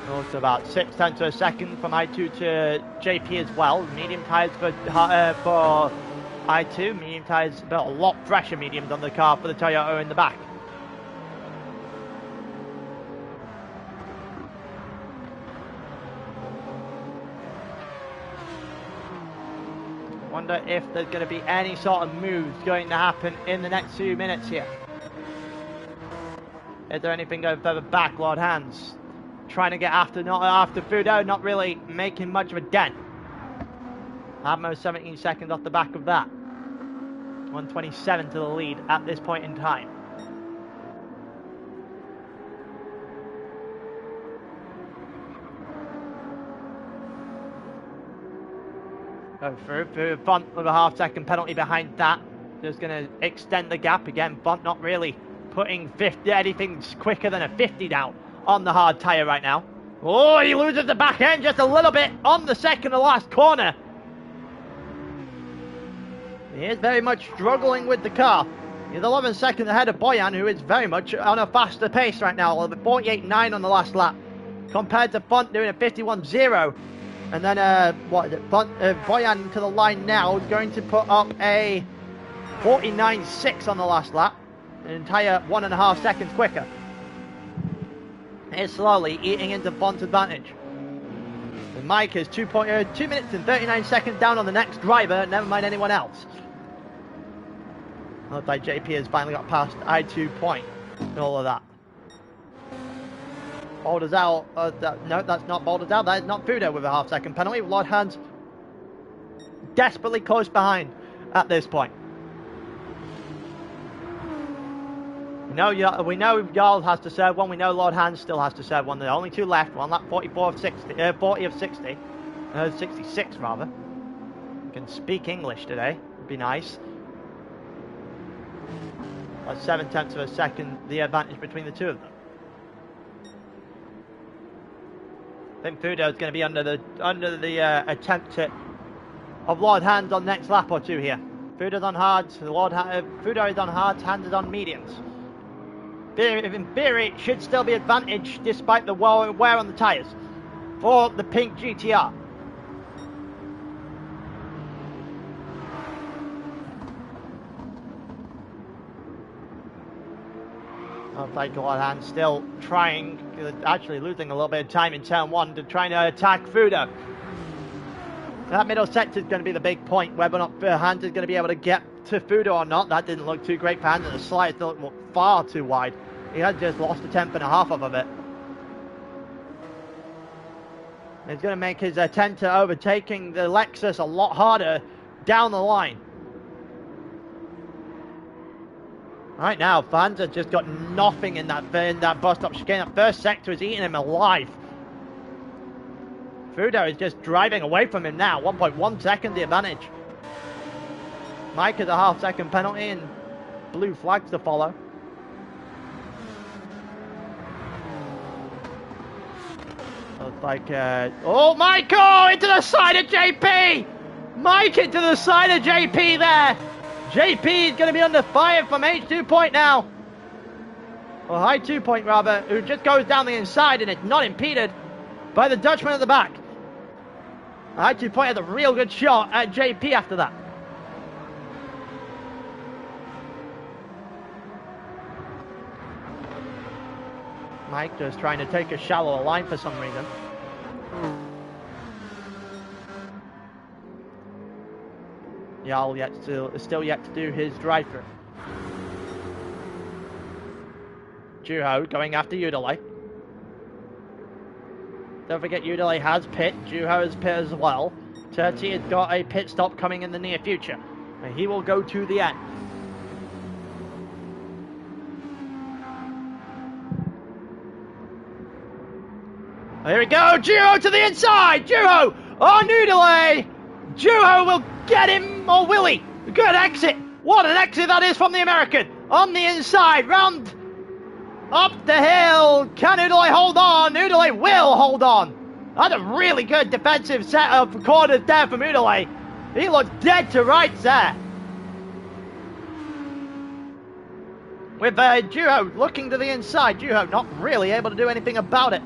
Speaker 1: Also about 6/10 of a second from I2 to JP as well. Medium tyres for I2. Medium tyres, but a lot fresher mediums on the car for the Toyota in the back. Wonder if there's going to be any sort of moves going to happen in the next few minutes here. Is there anything going further back? Lord Hands trying to get after, not after Fudo, not really making much of a dent. Almost 17 seconds off the back of that. 127 to the lead at this point in time. Go through Font with a half-second penalty behind that. Just going to extend the gap again. Font not really putting anything quicker than a 50 down on the hard tyre right now. Oh, he loses the back end just a little bit on the second to last corner. He is very much struggling with the car. He's 11 seconds ahead of Boyan, who is very much on a faster pace right now. 48.9 on the last lap, compared to Font doing a 51.0. And then, what is it? Boyan to the line now, going to put up a 49.6 on the last lap. An entire 1.5 seconds quicker. Is slowly eating into Font's advantage. And Mike is 2 minutes and 39 seconds down on the next driver, never mind anyone else. Looks like JP has finally got past I2 point and all of that. Boulders out. No, that's not Boulders out. That is not Fudo with a half-second penalty. Lord Hands desperately close behind at this point. We know Jarl has to serve one. We know Lord Hands still has to serve one. There are only two left. One lap 44 of 60, 40 of 60, 66 rather. Can speak English today. Would be nice. That's 7/10 of a second. The advantage between the two of them. I think Fudo is going to be under the attempt of Lord Hands on next lap or two here. Fudo's on hards. Fudo is on hards. Hands is on mediums. In theory, it should still be advantage despite the wear on the tyres for the pink GTR. Looks like Lord Hands still trying, actually losing a little bit of time in turn one to try to attack Fudo. That middle sector is going to be the big point, whether or not Hands is going to be able to get to Fudo or not. That didn't look too great for Hands, and the slide still looked far too wide. He had just lost a 10.5 off of it. It's going to make his attempt at overtaking the Lexus a lot harder down the line. Right now, fans have just got nothing in that bus stop chicane. That first sector is eating him alive. Fudo is just driving away from him now. 1.1 second the advantage. Mike has a half-second penalty and blue flags to follow. Looks like, oh, Michael into the side of JP! Mike into the side of JP there. JP is going to be under fire from H2 point now. Or high 2 point rather, who just goes down the inside and it's not impeded by the Dutchman at the back. High 2 point had a real good shot at JP after that. Mike just trying to take a shallower line for some reason. Jarl still yet to do his drive-through. Juho going after Udalay. Don't forget Udalay has pit. Juho has pit as well. Turti has got a pit stop coming in the near future. And he will go to the end. Here we go, Juho to the inside! Juho on Udalay! Juho will get him, or will he? Good exit! What an exit that is from the American! On the inside, round up the hill! Can Udalay hold on? Udalay will hold on! That's a really good defensive set of corners there from Udalay. He looks dead to rights there. With Juho looking to the inside, Juho not really able to do anything about it.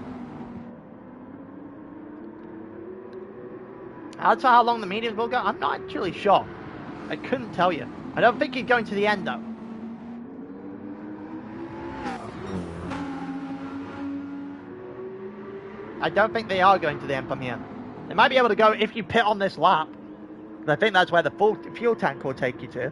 Speaker 1: As for how long the mediums will go, I'm not actually sure. I couldn't tell you. I don't think he's going to the end though. I don't think they are going to the end from here. They might be able to go if you pit on this lap. I think that's where the full fuel tank will take you to.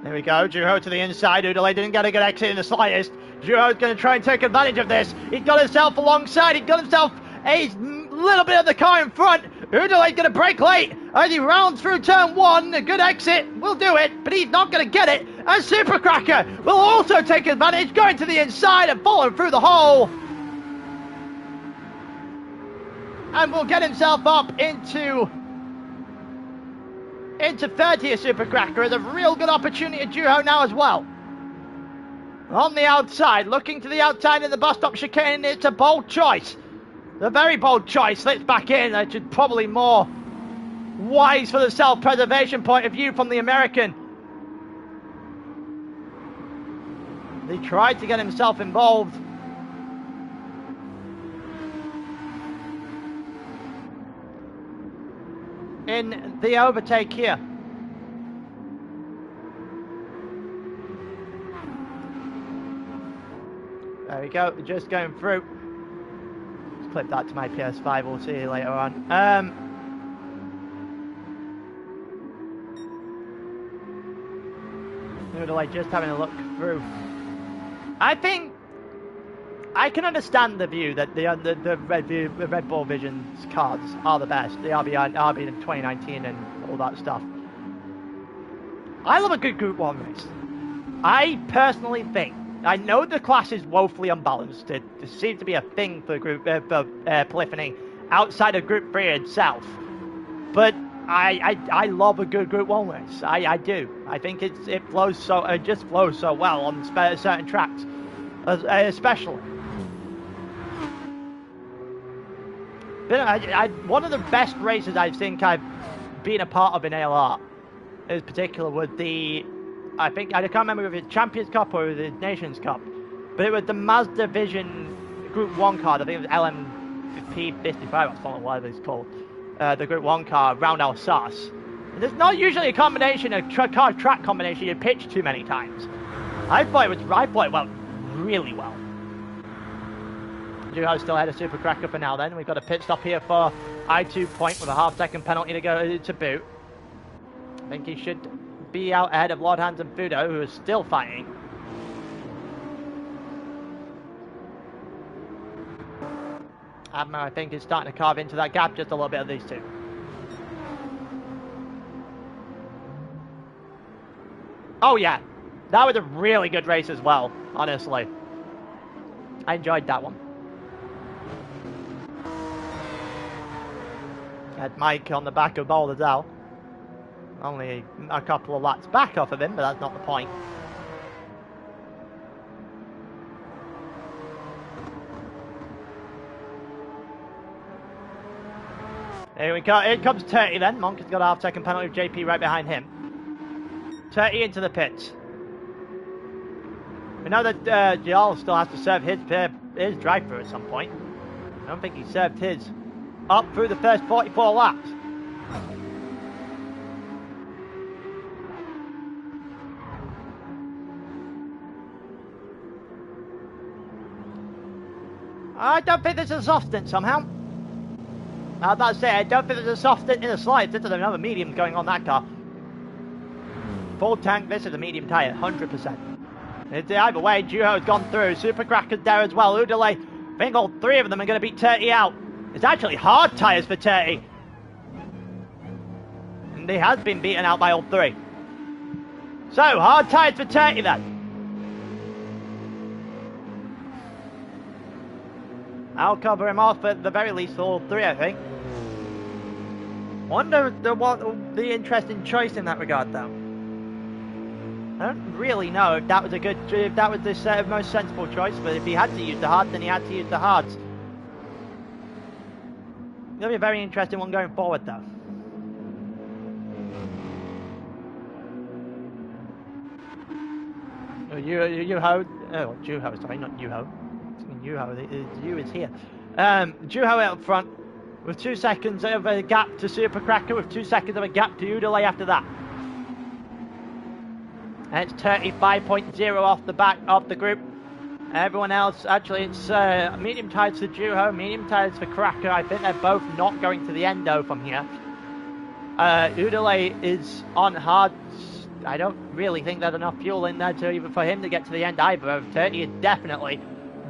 Speaker 1: There we go, Juho to the inside. Udalay didn't get a good exit in the slightest. Juho's going to try and take advantage of this. He got himself alongside. He got himself a little bit of the car in front. Udalay's going to brake late as he rounds through turn 1. A good exit will do it, but he's not going to get it. And Supercracker will also take advantage, going to the inside and following through the hole. And will get himself up into 30th. Supercracker is a real good opportunity at Juho now as well. On the outside, looking to the outside in the bus stop chicane, it's a bold choice. A very bold choice. Slips back in, which is probably more wise for the self-preservation point of view from the American. He tried to get himself involved. In the overtake here. There we go, just going through. Let's clip that to my PS5, we'll see you later on. Udalay just having a look through. I think I can understand the view that the Red Bull Vision's cars are the best. The RB in 2019 and all that stuff. I love a good Group 1 race. I personally think, I know the class is woefully unbalanced. It seems to be a thing for Polyphony outside of Group 3 itself. But I love a good Group 1 race. I do. I think it just flows so well on certain tracks, especially. One of the best races I think I've been a part of in ALR, in particular, was I can't remember if it was Champions Cup or the Nations Cup, but it was the Mazda Vision Group 1 car. I think it was LMP55 or whatever it's called. The Group 1 car around Alsace. And there's not usually a combination, a car-track combination you pitch too many times. I thought it went really well. Juho still ahead of Supercracker for now then. We've got a pit stop here for I2 point with a half-second penalty to go to boot. I think he should be out ahead of Lord Hans and Fudo, who is still fighting. Admo, I think, is starting to carve into that gap just a little bit of these two. Oh yeah, that was a really good race as well, honestly. I enjoyed that one. Had Mike on the back of Boulder Dell. Only a couple of laps back off of him, but that's not the point. Here we go. Here comes 30 then. Monk has got a half-second penalty with JP right behind him. 30 into the pits. We know that Gial still has to serve his drive-through at some point. I don't think he served his up through the first 44 laps. I don't think this is a soft stint somehow. I was about to say, I don't think there's a soft stint in the slides. This is another medium going on that car. Full tank, this is a medium tyre, 100%. It's either way, Juho has gone through. Super Cracker's there as well. Udale, I think all three of them are going to beat 30 out. It's actually hard tyres for 30. And he has been beaten out by all three. So, hard tyres for 30 then. I'll cover him off at the very least, all three, I think. Wonder the interesting choice in that regard, though. I don't really know if that was the most sensible choice, but if he had to use the hard, then he had to use the hards. It'll be a very interesting one going forward, though. Juho, sorry, not Yuho. Yu is here. Juho out up front with 2 seconds of a gap to Super Cracker, with 2 seconds of a gap to Udale after that. And it's 35.0 off the back of the group. Everyone else, actually, it's medium tyres for Juho, medium tyres for Cracker. I think they're both not going to the end though from here. Udale is on hards. I don't really think there's enough fuel in there to even for him to get to the end either. 30 is definitely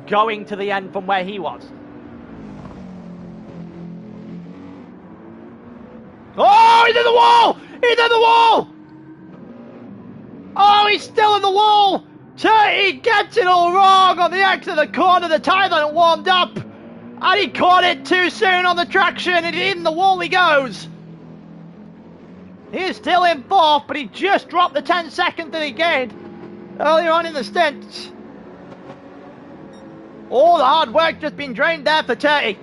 Speaker 1: going to the end from where he was. Oh, he's in the wall! He's in the wall! Oh, he's still in the wall! 30 gets it all wrong on the exit of the corner. The tyre hadn't warmed up. And he caught it too soon on the traction, and in the wall he goes. He is still in fourth, but he just dropped the 10 seconds that he gained earlier on in the stint. All the hard work just been drained there for 30.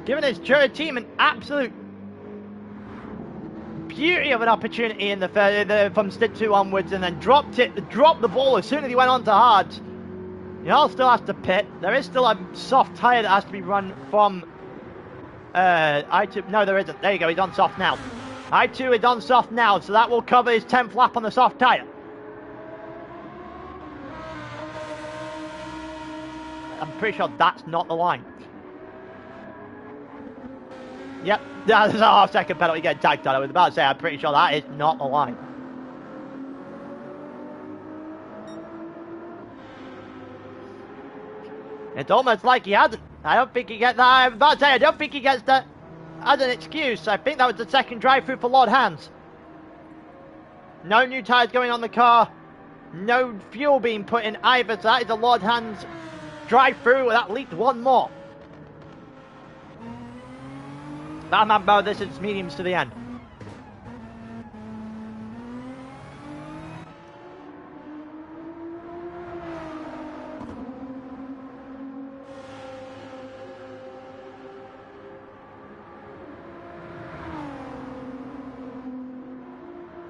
Speaker 1: Giving his team an absolute beauty of an opportunity in from stint 2 onwards, and then dropped the ball as soon as he went on to hards. Yal still has to pit. There is still a soft tyre that has to be run from I2. No, there isn't. There you go, he's on soft now. I2 is on soft now, so that will cover his 10th lap on the soft tyre. I'm pretty sure that's not the line. Yep, that's a half-second penalty getting tagged on. I was about to say, I'm pretty sure that is not the line. It's almost like he hasn't. I don't think he gets that. I was about to say, I don't think he gets that as an excuse. I think that was the second drive-through for Lord Hans. No new tyres going on the car. No fuel being put in either, so that is a Lord Hans drive-through with at least one more. Batman Bow, this is mediums to the end.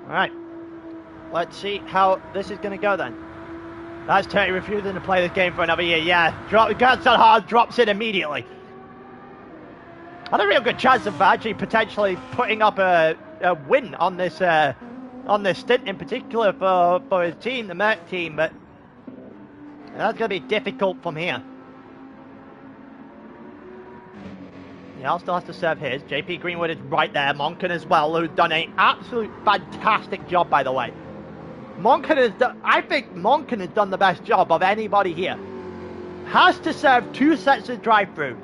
Speaker 1: Alright, let's see how this is going to go then. That's Terry refusing to play this game for another year. Yeah, gets that hard, drops in immediately. Had a real good chance of actually potentially putting up a win on this stint in particular for his team, the Merc team, but that's going to be difficult from here. Yal still has to serve his. JP Greenwood is right there. Monken as well, who's done an absolute fantastic job, by the way. I think Monken has done the best job of anybody here. Has to serve 2 sets of drive-through,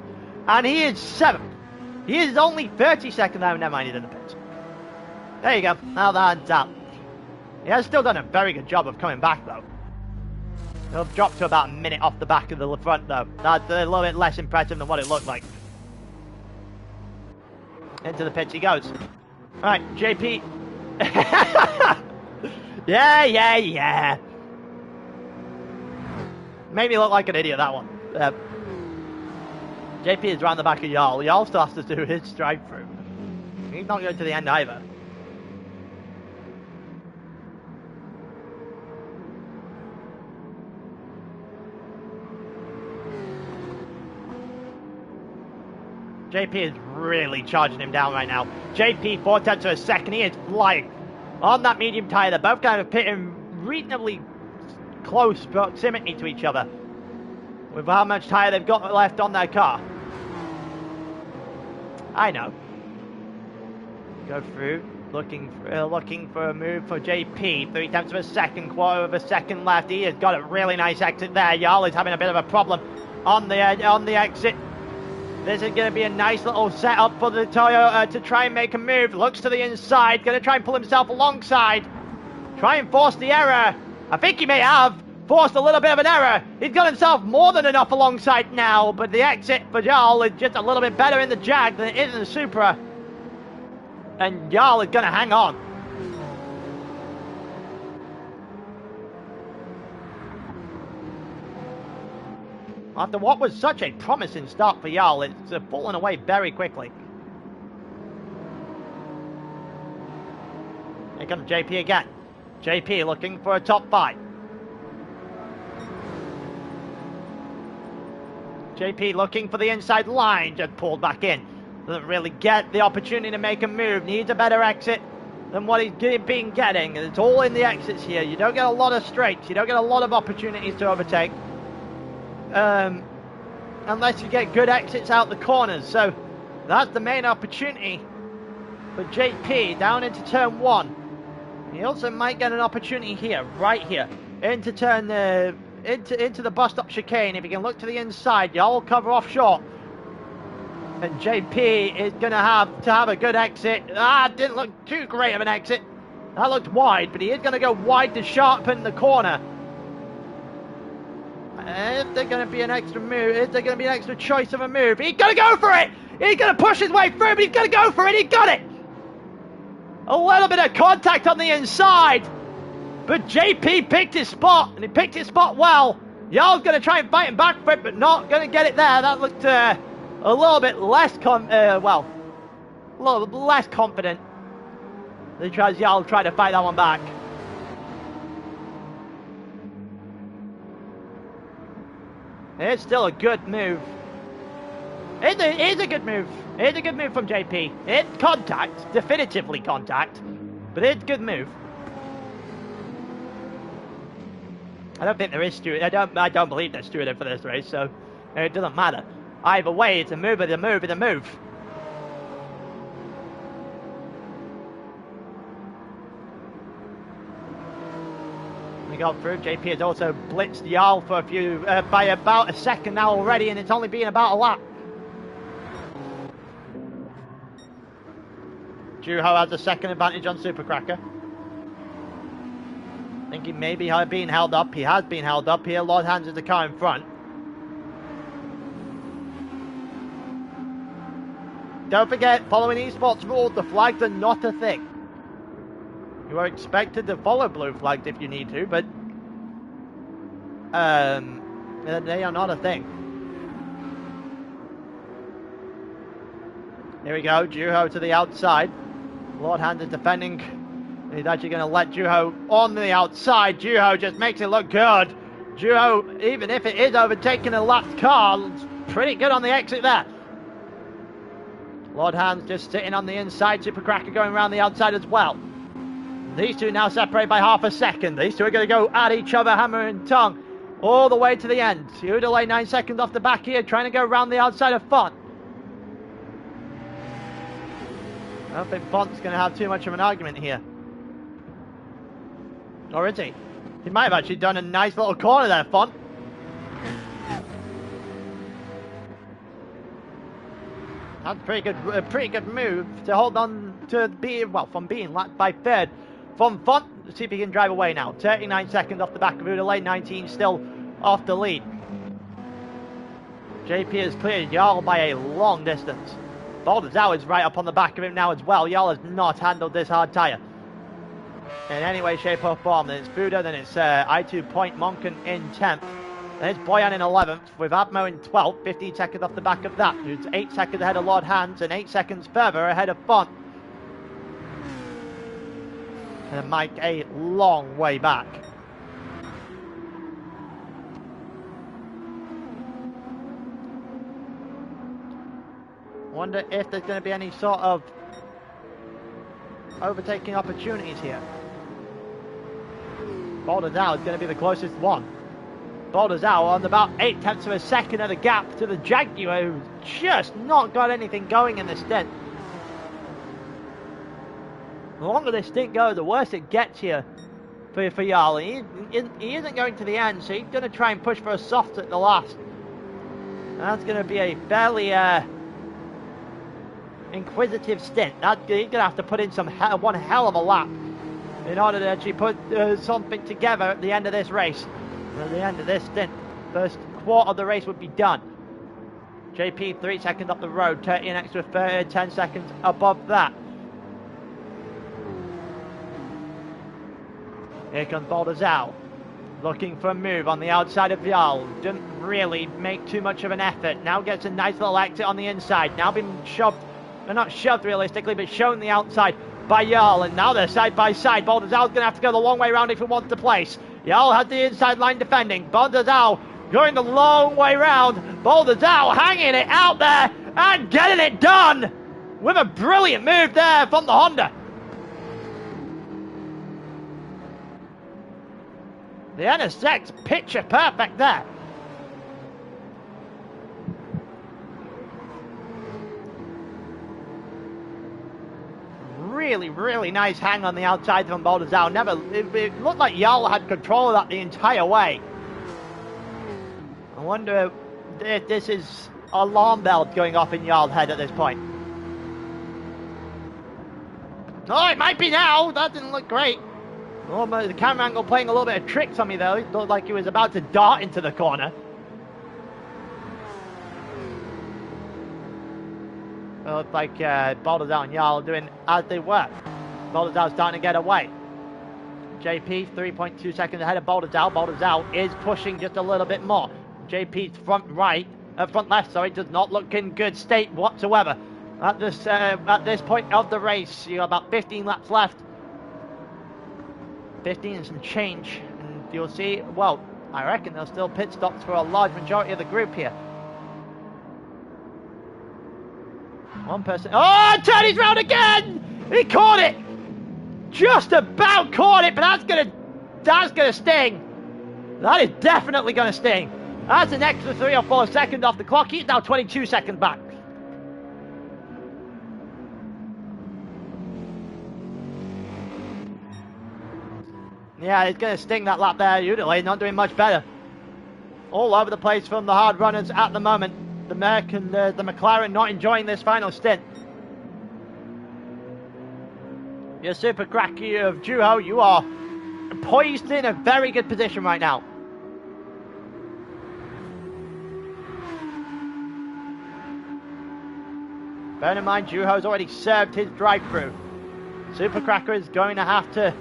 Speaker 1: and he is 7th. He is only 30 seconds. No, never mind, he's in the pits. There you go. Now that's out. He has still done a very good job of coming back, though. He'll drop to about a minute off the back of the front, though. That's a little bit less impressive than what it looked like. Into the pits he goes. Alright, JP. Yeah. Made me look like an idiot, that one. JP is around the back of Jarl. Jarl still has to do his strike through. He's not going to the end either. JP is really charging him down right now. JP 4/10 of a second. He is flying on that medium tyre. They're both kind of pitting reasonably close proximity to each other with how much tyre they've got left on their car. I know. Go through, looking for a move for JP. 3/10 of a second, quarter of a second left. He has got a really nice exit there. Jarl is having a bit of a problem on the exit. This is going to be a nice little setup for the Toyota to try and make a move. Looks to the inside, going to try and pull himself alongside. Try and force the error. I think he may have forced a little bit of an error. He's got himself more than enough alongside now, but the exit for Jarl is just a little bit better in the Jag than it is in the Supra. And Jarl is going to hang on. After what was such a promising start for Jarl, it's fallen away very quickly. Here comes JP again. JP looking for a top 5. JP looking for the inside line, just pulled back in. Doesn't really get the opportunity to make a move. Needs a better exit than what he's been getting. And it's all in the exits here. You don't get a lot of straights. You don't get a lot of opportunities to overtake. Unless you get good exits out the corners. So that's the main opportunity for JP down into turn 1. He also might get an opportunity here, right here, into turn into the bus stop chicane. If he can look to the inside, Jarl will cover off short, and JP is going to have a good exit. Didn't look too great of an exit. That looked wide, but he is going to go wide to sharpen the corner. Is there going to be an extra move? Is there going to be an extra choice of a move? He's going to go for it! He's going to push his way through, but he's going to go for it! He got it! A little bit of contact on the inside, but JP picked his spot, and he picked his spot well. Jarl's going to try and fight him back for it, but not going to get it there. That looked a little bit less less confident. He tries Jarl try to fight that one back. It's still a good move. It is a good move. It's a good move from JP. It's contact, definitively contact, but it's a good move. I don't think there is steward. I don't believe there's stewarded for this race, so it doesn't matter. Either way, it's a move. It's a move. It's a move. We got through. JP has also blitzed Jarl for by about a second now already, and it's only been about a lap. Juho has a second advantage on Supercracker. I think he may be being held up. He has been held up here. Lord Hans is the car in front. Don't forget, following eSports rules, the flags are not a thing. You are expected to follow blue flags if you need to, but they are not a thing. Here we go, Juho to the outside. Lord Hand is defending. He's actually going to let Juho on the outside. Juho just makes it look good. Juho, even if it is overtaking a lapped car, it's pretty good on the exit there. Lord Hand's just sitting on the inside. Supercracker going around the outside as well. These two now separated by half a second. These two are going to go at each other, hammer and tongue, all the way to the end. Udalay 9 seconds off the back here, trying to go around the outside of Font. I don't think Font's going to have too much of an argument here. Or is he? He might have actually done a nice little corner there, Font. That's a pretty good move to hold on to from being lapped by third. From Font, see if he can drive away now. 39 seconds off the back of Udalay, 19 still off the lead. JP has cleared Jarl by a long distance. Baldazao is right up on the back of him now as well. Jarl has not handled this hard tyre in any way, shape or form. Then it's Buda, then it's I2 Point Monken in 10th. Then it's Boyan in 11th, with Abmo in 12th, 15 seconds off the back of that, who's 8 seconds ahead of Lord Hands and 8 seconds further ahead of Font. And Mike a long way back. Wonder if there's going to be any sort of overtaking opportunities here. Baldazao is going to be the closest one. Baldazao on about 8/10 of a second of the gap to the Jaguar, who's just not got anything going in the stint. The longer this stint goes, the worse it gets here for Jarl. He isn't going to the end, so he's going to try and push for a soft at the last. And that's going to be a fairly inquisitive stint. He's going to have to put in one hell of a lap in order to actually put something together at the end of this race. At the end of this stint, first quarter of the race would be done. JP 3 seconds up the road, 30 an extra 10 seconds above that. Here comes Baldazao, looking for a move on the outside of Jarl. Didn't really make too much of an effort. Now gets a nice little exit on the inside. Now been shoved, well, not shoved realistically, but shown the outside by Jarl. And now they're side by side. Baldazao's going to have to go the long way around if he wants to place. Jarl has the inside line defending. Baldazao going the long way round. Baldazao hanging it out there and getting it done with a brilliant move there from the Honda. The NSX picture perfect there. Really, really nice hang on the outside from Baldazao. It looked like Jarl had control of that the entire way. I wonder if this is alarm bells going off in Jarl's head at this point. Oh, it might be now. That didn't look great. Oh, but the camera angle playing a little bit of tricks on me though. It looked like he was about to dart into the corner. It looked like Baldazao and Jarl doing as they were. Baldazao's starting to get away. JP 3.2 seconds ahead of Baldazao. Baldazao is pushing just a little bit more. JP's front left, does not look in good state whatsoever. At this point of the race, you got about 15 laps left. 15 and some change, and you'll see, well, I reckon there's still pit stops for a large majority of the group here. One person, oh, Tony's round again! He caught it! Just about caught it, but that's gonna sting. That is definitely gonna sting. That's an extra 3 or 4 seconds off the clock. He's now 22 seconds back. Yeah, it's going to sting that lap there. Udalay not doing much better. All over the place from the hard runners at the moment. The Merc and the McLaren not enjoying this final stint. Your super cracky of Juho, you are poised in a very good position right now. Bear in mind, Juho's already served his drive-through. Super Cracker is going to have to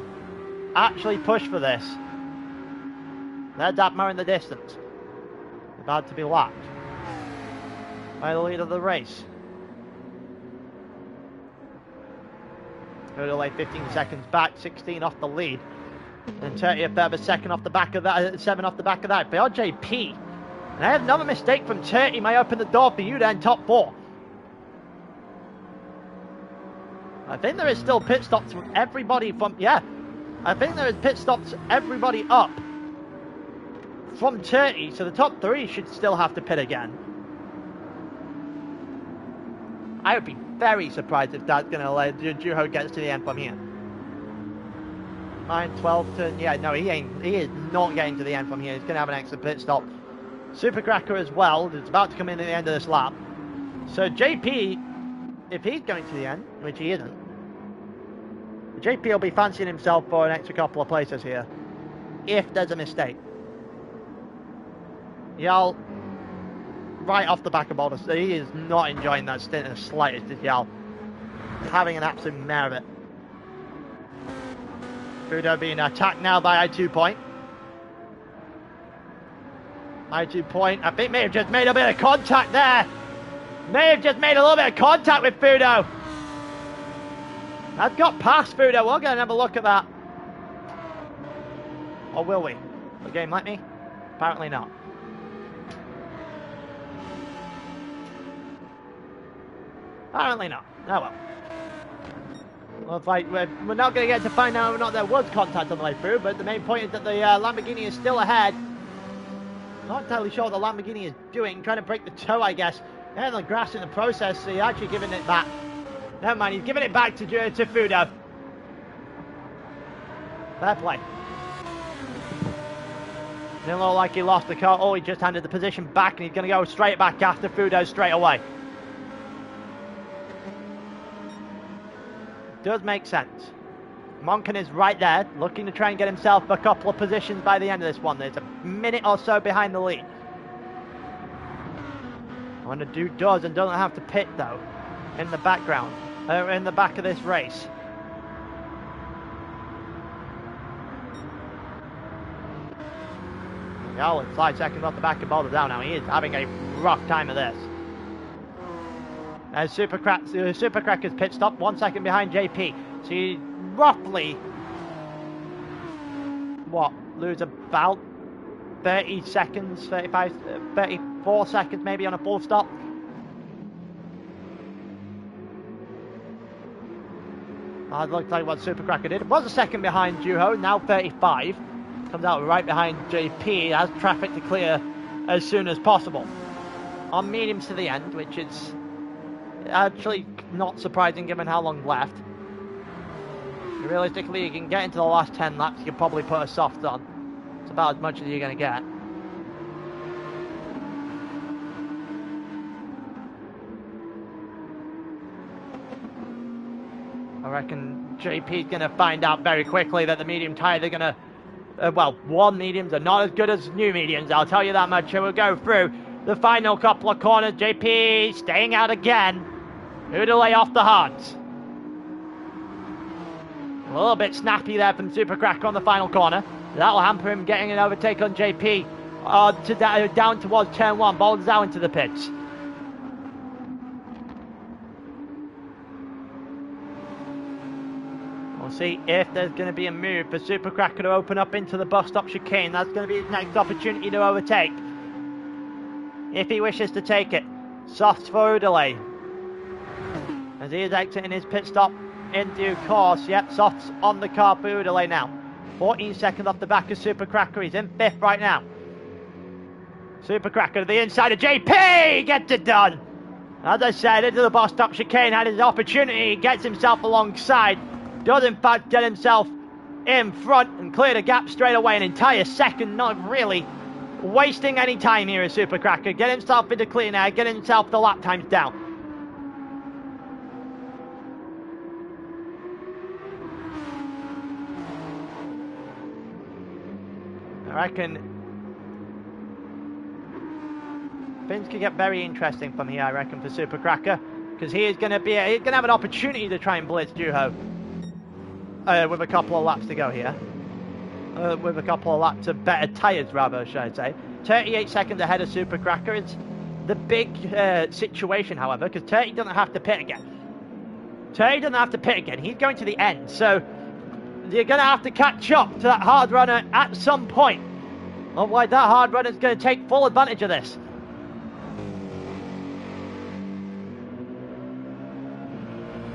Speaker 1: actually push for this. There's Abmo in the distance, about to be lapped by the lead of the race. Udalay 15 seconds back, 16 off the lead, and 30 a further second off the back of that, 7 off the back of that. But JP, and I have another mistake from 30 may open the door for you then top 4. I think there is still pit stops from everybody from, yeah, I think there is pit stops everybody up from 30, so the top 3 should still have to pit again. I would be very surprised if that's going to let Juho gets to the end from here. 9, 12 to, yeah, no, he is not getting to the end from here. He's going to have an extra pit stop. Super Cracker as well, it's about to come in at the end of this lap. So JP, if he's going to the end, which he isn't, JP will be fancying himself for an extra couple of places here, if there's a mistake. Yal, right off the back of Baldus, he is not enjoying that stint in the slightest, is Yal. Having an absolute mare of it. Fudo being attacked now by I2 Point. I2 Point, I think may have just made a bit of contact there. May have just made a little bit of contact with Fudo. I've got past Fudo. We're going to have a look at that. Or will we? Will the game let me? Apparently not. Apparently not. Oh well. Looks like we're not going to get to find out whether or not there was contact on the way through, but the main point is that the Lamborghini is still ahead. Not entirely sure what the Lamborghini is doing. Trying to break the toe, I guess. And the grass in the process, so he's actually giving it back. Never mind, he's giving it back to Fudo. Fair play. Didn't look like he lost the car. Oh, he just handed the position back, and he's going to go straight back after Fudo straight away. Does make sense. Monken is right there, looking to try and get himself a couple of positions by the end of this one. There's a minute or so behind the lead. I wonder who does and doesn't have to pit, though, in the background. In the back of this race. Oh, it's 5 seconds off the back of Boulder down now. He is having a rough time of this. As Supercracker's pit stop, 1 second behind JP. So you roughly, lose about 30 seconds, 35, 34 seconds maybe on a full stop. That looked like what Supercracker did. It was a second behind Juho, now 35. Comes out right behind JP, has traffic to clear as soon as possible. On mediums to the end, which is actually not surprising given how long left. Realistically, you can get into the last 10 laps, you can probably put a soft on. It's about as much as you're going to get. I reckon JP's going to find out very quickly that the medium tyre, they're going to, one mediums are not as good as new mediums, I'll tell you that much. We'll go through the final couple of corners. JP staying out again. Udelay off the hards. A little bit snappy there from Supercracker on the final corner. That'll hamper him getting an overtake on JP down towards turn 1. Baldassare into the pits. We'll see if there's going to be a move for Supercracker to open up into the bus stop chicane. That's going to be his next opportunity to overtake, if he wishes to take it. Softs for Udelay, as he is exiting his pit stop in due course. Yep, softs on the car for Udelay now. 14 seconds off the back of Supercracker. He's in 5th right now. Supercracker to the inside of JP. Gets it done. As I said, into the bus stop chicane. Had his opportunity. Gets himself alongside. Does in fact get himself in front and clear the gap straight away. An entire second. Not really wasting any time here as Supercracker. Get himself into clean air. Get himself the lap times down. I reckon things could get very interesting from here, I reckon, for Supercracker, because he's going to have an opportunity to try and blitz Juho with a couple of laps to go here. With a couple of laps of better tyres, rather, should I say. 38 seconds ahead of Supercracker. It's the big situation, however, because Turkey doesn't have to pit again. Turkey doesn't have to pit again. He's going to the end, so you're going to have to catch up to that hard runner at some point. Otherwise, that hard runner is going to take full advantage of this.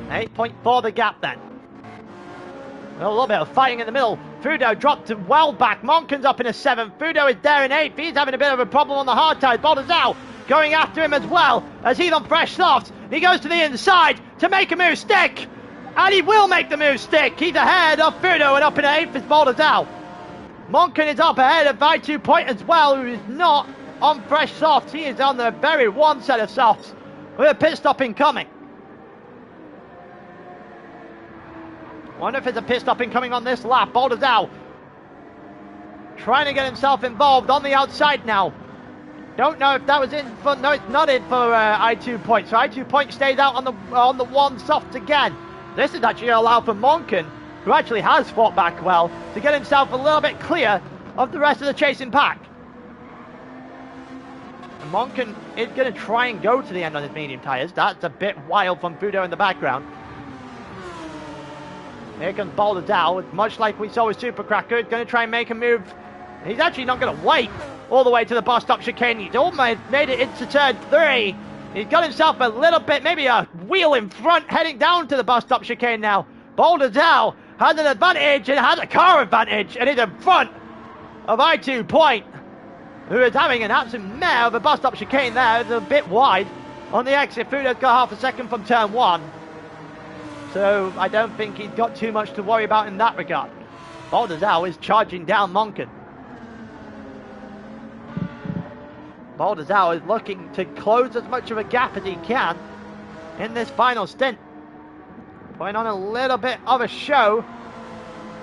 Speaker 1: .4 the gap then. A little bit of fighting in the middle. Fudo dropped well back. Monken's up in a 7th. Fudo is there in 8th. He's having a bit of a problem on the hard tyres. Baldassare going after him as well, as he's on fresh softs. He goes to the inside to make a move stick. And he will make the move stick. He's ahead of Fudo, and up in 8th is Baldassare. Monken is up ahead of I2 Point as well, who is not on fresh softs. He is on the very one set of softs with a pit stop incoming. Wonder if there's a pit stop incoming on this lap. Baldazal trying to get himself involved on the outside now. Don't know if that was in for, no, it's not in for I2 Point. So I2 Point stays out on the one soft again. This is actually allowed for Monken, who actually has fought back well, to get himself a little bit clear of the rest of the chasing pack. And Monken is going to try and go to the end on his medium tyres. That's a bit wild from Fudo in the background. Here comes Baldazal, much like we saw with Supercracker. He's going to try and make a move. He's actually not going to wait all the way to the bus stop chicane. He's almost made it into turn 3. He's got himself a little bit, maybe a wheel in front, heading down to the bus stop chicane now. Baldazal has an advantage and has a car advantage, and is in front of I2 Point, who is having an absolute mare of a bus stop chicane there. It's a bit wide on the exit. Fudo's got half a second from turn 1. So I don't think he's got too much to worry about in that regard. Baldazal is charging down Monken. Baldazal is looking to close as much of a gap as he can in this final stint. Putting on a little bit of a show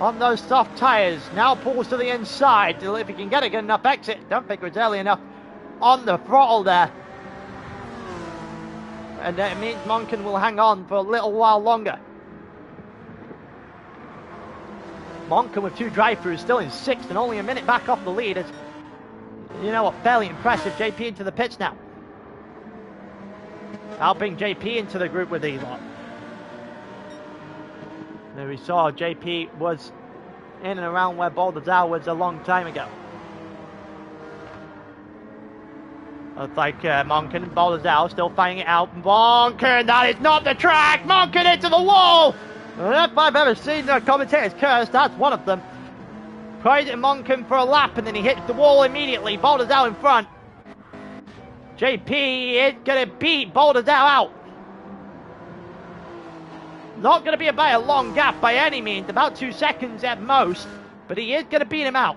Speaker 1: on those soft tyres. Now pulls to the inside. If he can get a good enough exit. Don't think it was early enough on the throttle there. And it means Monken will hang on for a little while longer. Monken with 2 drive-throughs, still in 6th and only a minute back off the lead. It's, you know what, fairly impressive. JP into the pits now. Helping JP into the group with these lot. There we saw JP was in and around where Baldazal was a long time ago. Looks like Monken and Baldazal still fighting it out. Monken, that is not the track! Monken into the wall! And if I've ever seen the commentators curse, that's one of them. Tries it Monken for a lap and then he hits the wall immediately. Baldazal in front. JP is going to beat Baldazal out. Not going to be by a long gap by any means, about 2 seconds at most, but he is going to beat him out.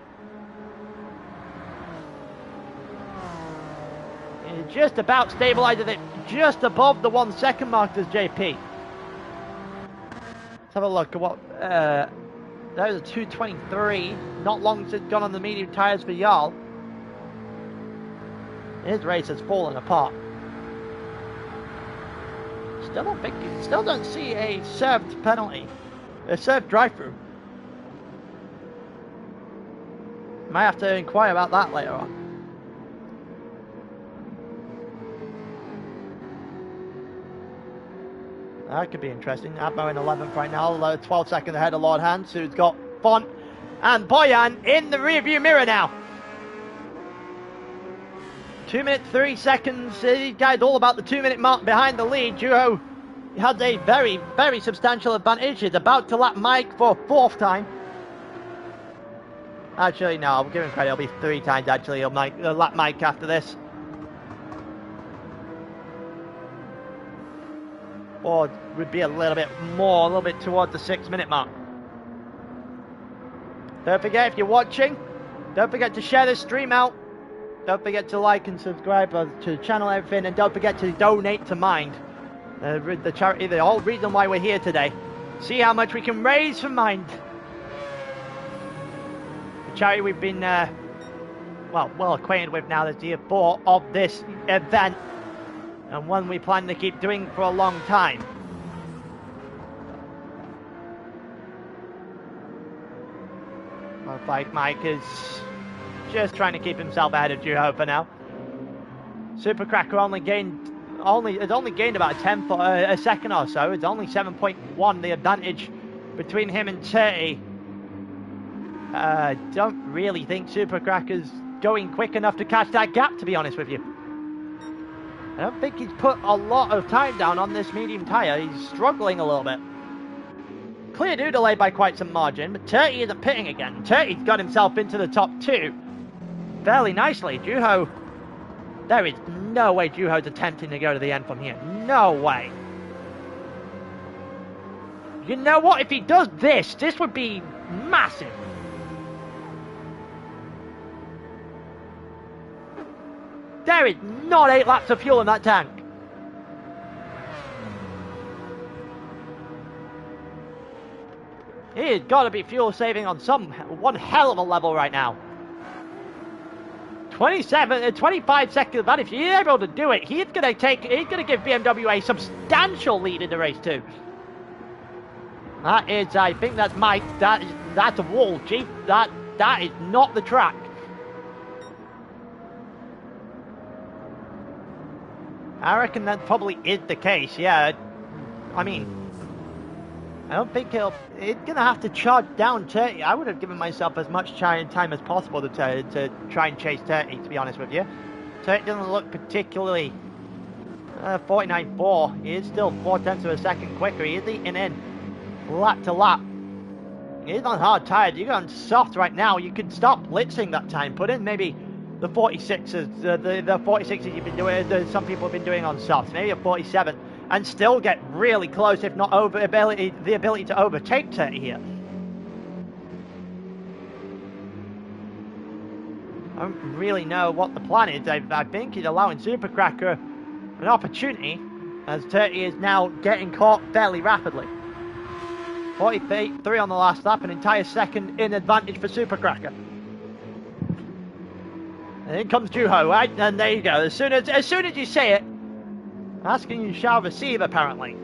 Speaker 1: He just about stabilizes it just above the 1 second mark as JP. Let's have a look at what, that was a 2:23, not long since gone on the medium tyres for Jarl. His race has fallen apart. Still don't see a served penalty, a served drive-through. Might have to inquire about that later on. That could be interesting. Admo in 11th right now, 12 seconds ahead of Lord Hans, who's got Font and Boyan in the rearview mirror now. 2 minutes 3 seconds. These guys all about the 2 minute mark behind the lead. Juho has a very, very substantial advantage. He's about to lap Mike for a 4th time. Actually, no, I'll give him credit. It'll be 3 times actually. He'll lap Mike after this. Or would be a little bit more, a little bit towards the 6 minute mark. Don't forget, if you're watching, don't forget to share this stream out. Don't forget to like and subscribe to the channel and everything, and don't forget to donate to Mind, the charity, the whole reason why we're here today. See how much we can raise for Mind. The charity we've been, well acquainted with now this year 4 of this event, and one we plan to keep doing for a long time. Looks like Mike is just trying to keep himself ahead of Juho for now. Supercracker has only gained about a second or so. It's only 7.1 the advantage between him and Turty. Don't really think Supercracker's going quick enough to catch that gap, to be honest with you. I don't think he's put a lot of time down on this medium tyre. He's struggling a little bit. Clear do delayed by quite some margin, but Turty isn't pitting again. Turty's got himself into the top 2 fairly nicely. Juho, there is no way Juho's attempting to go to the end from here. No way. You know what? If he does this, this would be massive. There is not 8 laps of fuel in that tank. He's got to be fuel saving on one hell of a level right now. 25 seconds advantage. If he's able to do it, he's going to give BMW a substantial lead in the race too. That is, I think that's Mike. That's a wall, Chief. That is not the track. I reckon that probably is the case. Yeah, I mean, I don't think he's going to have to charge down 30. I would have given myself as much time as possible to try and chase 30, to be honest with you. 30 doesn't look particularly 49.4. He is still 0.4 of a second quicker. He is eating in lap to lap. He's on hard tires. You're on soft right now. You could stop blitzing that time. Put in maybe the 46s, the 46s you've been doing, some people have been doing on softs, maybe a 47, and still get really close, if not the ability to overtake 30 here. I don't really know what the plan is. I think he's allowing Supercracker an opportunity, as 30 is now getting caught fairly rapidly. 43 on the last lap, an entire second in advantage for Supercracker. And in comes Juho, right? And there you go. As soon as you say it, asking you shall receive, apparently.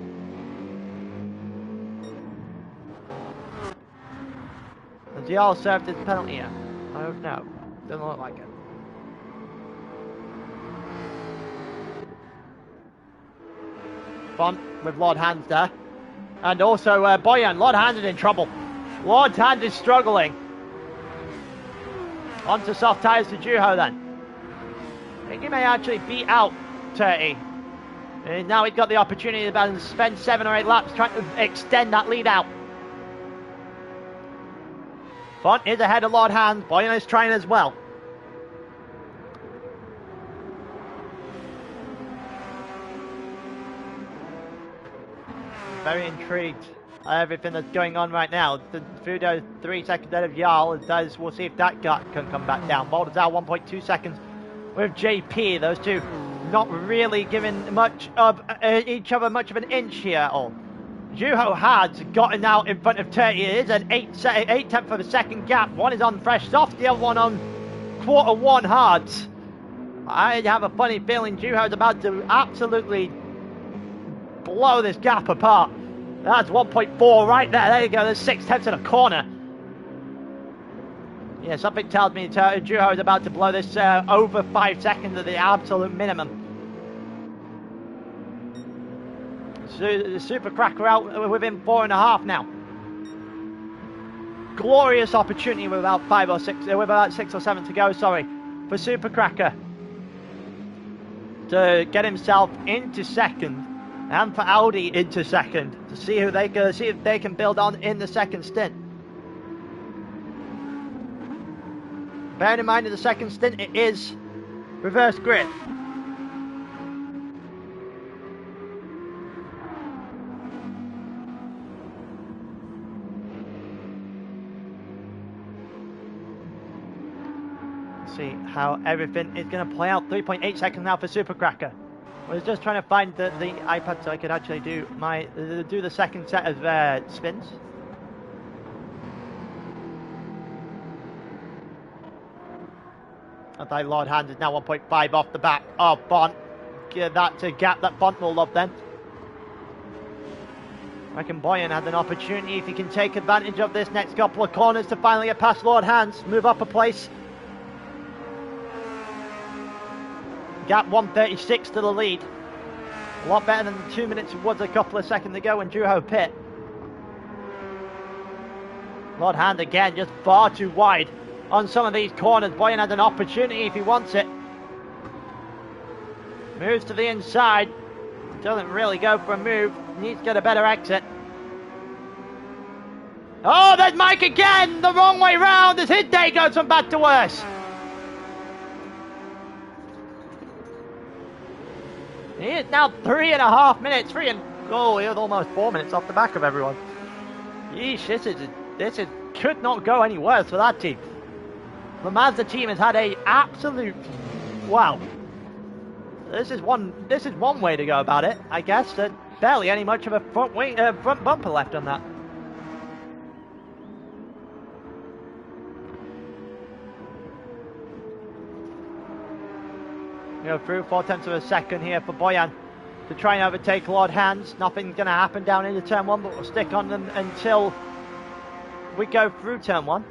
Speaker 1: Has he all served his penalty yet? I don't know. Doesn't look like it. Fun with Lord Hands there. And also Boyan. Lord Hands is in trouble. Lord Hands is struggling. Onto soft tyres to Juho then. I think he may actually beat out 30. And now he's got the opportunity to spend 7 or 8 laps trying to extend that lead out. Font is ahead of Lord Hands. Boyan is trying as well. Very intrigued at everything that's going on right now. The Fudo 3 seconds ahead of Jarl. We'll see if that gap can come back down. Baldazar 1.2 seconds with JP. Those two not really giving much of each other much of an inch here at all. Juho has gotten out in front of 30. It is an 8/10 of a second gap. One is on fresh soft, the other one on quarter 1 hards. I have a funny feeling Juho is about to absolutely blow this gap apart. That's 1.4 right there. There you go. There's 6/10 in a corner. Yeah, something tells me Juho is about to blow this over 5 seconds at the absolute minimum. So the Supercracker out within 4.5 now. Glorious opportunity with about 6 or 7 to go. Sorry, for Supercracker to get himself into second. And for Audi into second, to see if they can build on in the second stint. Bearing in mind in the second stint it is reverse grip. Let's see how everything is going to play out. 3.8 seconds now for Supercracker. I was just trying to find the iPad so I could actually do the second set of spins. I think Lord Hands is now 1.5 off the back of Font. That's a gap that Font will love then. I reckon Boyan has an opportunity if he can take advantage of this next couple of corners to finally get past Lord Hands, move up a place. Gap 1:36 to the lead. A lot better than 2 minutes was a couple of seconds ago when Juho pit. Lord Hand again, just far too wide on some of these corners. Boyan has an opportunity if he wants it. Moves to the inside. Doesn't really go for a move. Needs to get a better exit. Oh, there's Mike again! The wrong way round as his day goes from bad to worse. He is now 3.5 minutes, he was almost 4 minutes off the back of everyone. Yeesh, this could not go any worse for that team. The Mazda team has had a absolute, wow. This is one way to go about it, I guess. Barely any much of a front bumper left on that. Go through 4/10 of a second here for Boyan to try and overtake Lord Hans. Nothing's going to happen down into turn 1, but we'll stick on them until we go through turn 1.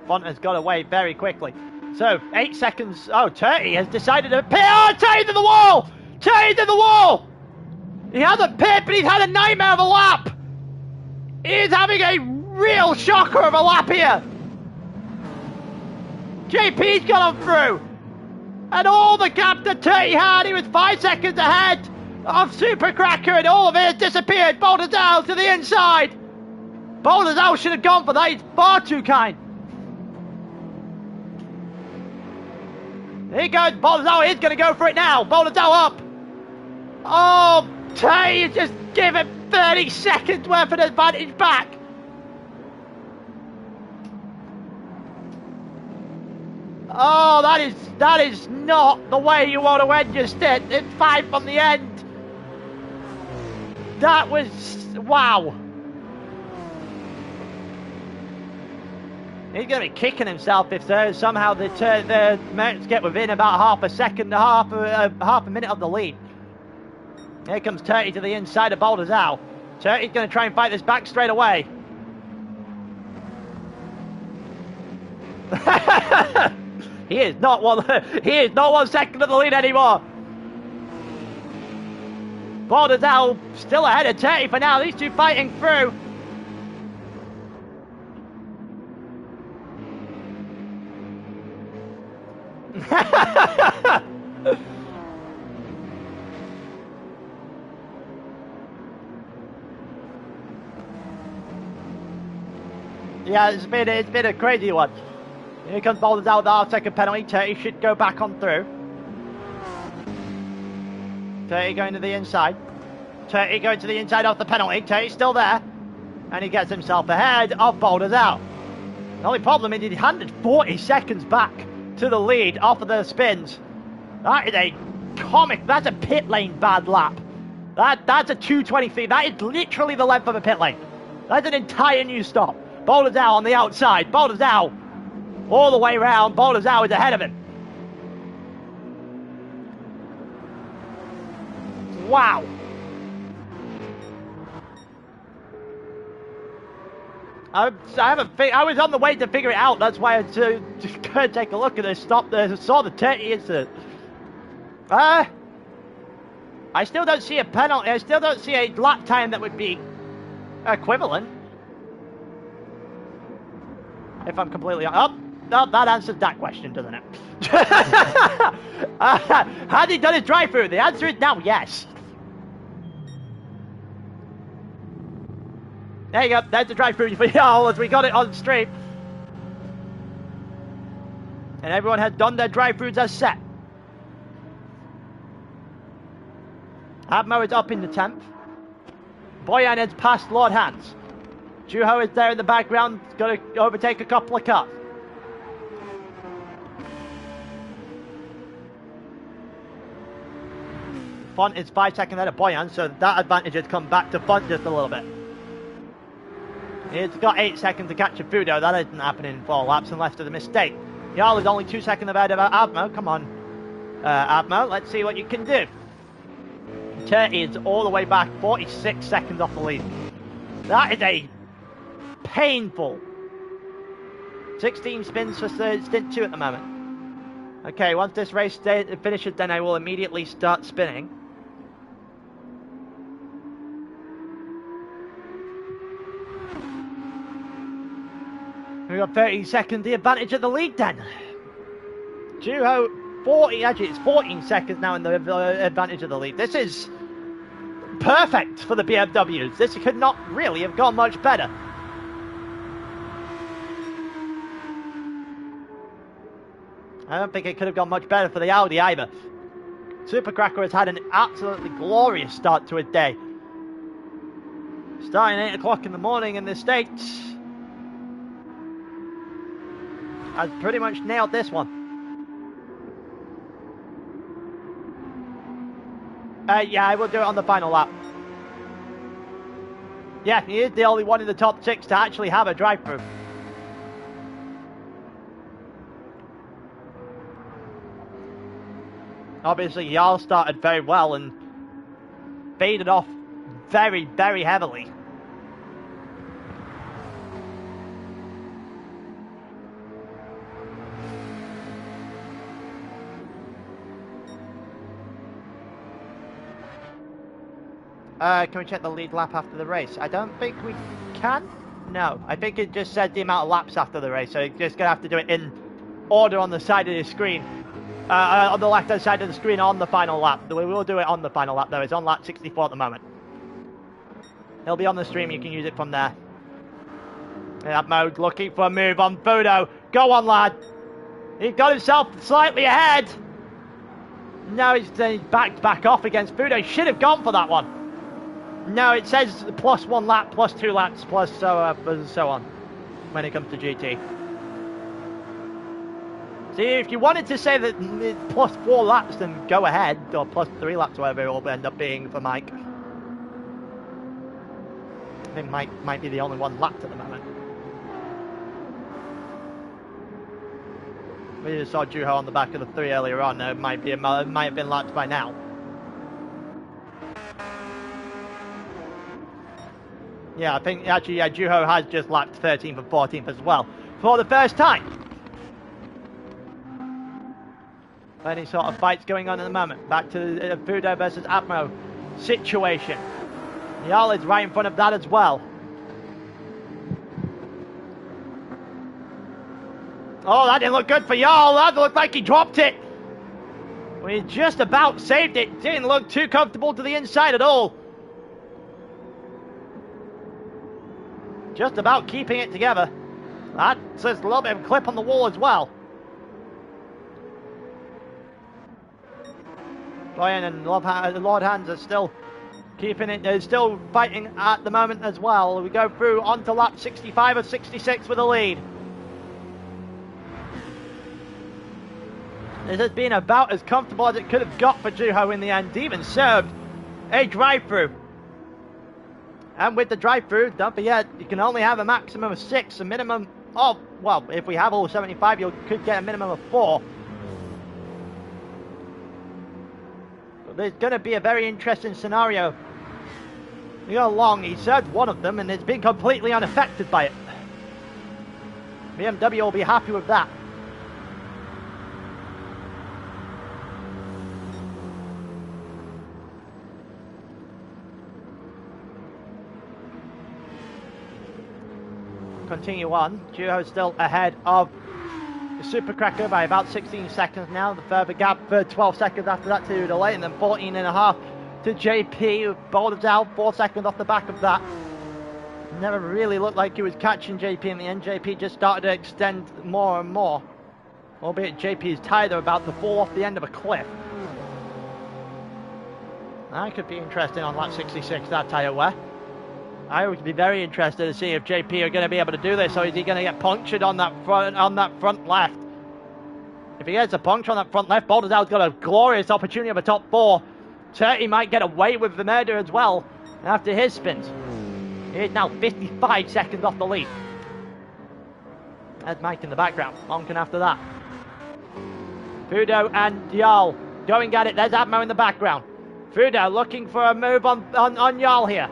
Speaker 1: Font has got away very quickly. So, 8 seconds. Oh, Turty has decided to pit. Oh, Turty's in the wall! Turty's in the wall! He hasn't pit, but he's had a nightmare of a lap! He is having a real shocker of a lap here! JP's got him through! And all the gap that Turty had, he was 5 seconds ahead of Super Cracker, and all of it has disappeared. Baldassare to the inside! Baldassare should have gone for that, he's far too kind. Here goes Baldassare, he's going to go for it now. Baldassare up. Oh, Tay has just given 30 seconds worth of advantage back. Oh, that is not the way you want to end your stint. It's 5 from the end. That was, wow. He's going to be kicking himself if somehow the Mercs get within about half a second, half a minute of the lead. Here comes Turty to the inside of Baldassare. Turty's going to try and fight this back straight away. He is not 1 second of the lead anymore. Baldassare still ahead of Turty for now. These two fighting through. Yeah, it's been a crazy one. Here comes Baldassare with the half-second penalty. Turty should go back on through. Turty going to the inside. Turty going to the inside off the penalty. Turty's still there. And he gets himself ahead of Baldassare. The only problem is he handed 40 seconds back to the lead off of the spins. That is a that's a pit lane bad lap. That's a 223. That is literally the length of a pit lane. That's an entire new stop. Baldassare on the outside. Baldassare all the way around. Baldassare is ahead of him. Wow. I was on the way to figure it out. That's why I just go and take a look at this. Stop there. Saw the 30 incident. I still don't see a penalty. I still don't see a lap time that would be equivalent. If I'm completely honest. Oh, that answers that question, doesn't it? Has he done his drive-through? The answer is now yes. There you go. There's the drive-through for y'all as we got it on stream. And everyone has done their drive-throughs as set. Abmo is up in the 10th. Boyan has passed Lord Hans. Juho is there in the background, going to overtake a couple of cars. Font is 5 seconds ahead of Boyan, so that advantage has come back to Font just a little bit. He's got 8 seconds to catch a Fudo. That isn't happening in 4 laps unless there's a mistake. Jarl is only 2 seconds ahead of Abmo. Come on, Abmo, let's see what you can do. Turty is all the way back, 46 seconds off the lead. That is a painful 16 spins for stint 2 at the moment. Okay, once this race finishes, then I will immediately start spinning. We've got 30 seconds, the advantage of the lead then. Juho, 40, actually it's 14 seconds now in the advantage of the lead. This is perfect for the BMWs. This could not really have gone much better. I don't think it could have gone much better for the Audi either. Super Cracker has had an absolutely glorious start to his day. Starting at 8 o'clock in the morning in the States. Has pretty much nailed this one. Yeah, I will do it on the final lap. Yeah, he is the only one in the top 6 to actually have a drive-through. Obviously, Jarl started very well and faded off very, very heavily. Can we check the lead lap after the race? I don't think we can. No, I think it just said the amount of laps after the race, so you're just going to have to do it in order on the side of the screen. On the left-hand side of the screen on the final lap. We will do it on the final lap, though. It's on lap 64 at the moment. It'll be on the stream. You can use it from there. That mode looking for a move on Fudo. Go on, lad. He got himself slightly ahead. Now he's backed back off against Fudo. He should have gone for that one. No, it says plus 1 lap, plus 2 laps, plus so on when it comes to GT. See, if you wanted to say that plus 4 laps, then go ahead, or plus 3 laps, whatever it will end up being for Mike. I think Mike might be the only one lapped at the moment. We just saw Juho on the back of the 3 earlier on. It might have been lapped by now. Yeah, I think actually, yeah, Juho has just lapped 13th and 14th as well for the first time. Any sort of fights going on at the moment. Back to the Fudo versus Atmo situation. Jarl is right in front of that as well. Oh, that didn't look good for Jarl. That looked like he dropped it. We just about saved it. Didn't look too comfortable to the inside at all. Just about keeping it together. That says a little bit of a clip on the wall as well. Brian and Lord Hands are still keeping it. They're still fighting at the moment as well. We go through onto lap 65 or 66 with a lead. This has been about as comfortable as it could have got for Juho in the end. Even served a drive-through. And with the drive-through, don't forget, you can only have a maximum of 6, a minimum of, well, if we have all 75, you could get a minimum of 4. But there's going to be a very interesting scenario. You go along, he served one of them, and it's been completely unaffected by it. BMW will be happy with that. Continue on. Juho still ahead of the Super Cracker by about 16 seconds now. The further gap for 12 seconds after that to delay, and then 14 and a half to JP, who boulders out 4 seconds off the back of that. Never really looked like he was catching JP in the end. JP just started to extend more and more. Albeit JP's tyre about to fall off the end of a cliff. That could be interesting on lap 66, that tyre wear. I would be very interested to see if JP are going to be able to do this, or is he going to get punctured on that front left? If he gets a puncture on that front left, Baldassarre's got a glorious opportunity of a top 4. He might get away with the murder as well after his spins. He is now 55 seconds off the lead. There's Mike in the background, honking after that. Fudo and Jarl going at it. There's Atmo in the background. Fudo looking for a move on Jarl here.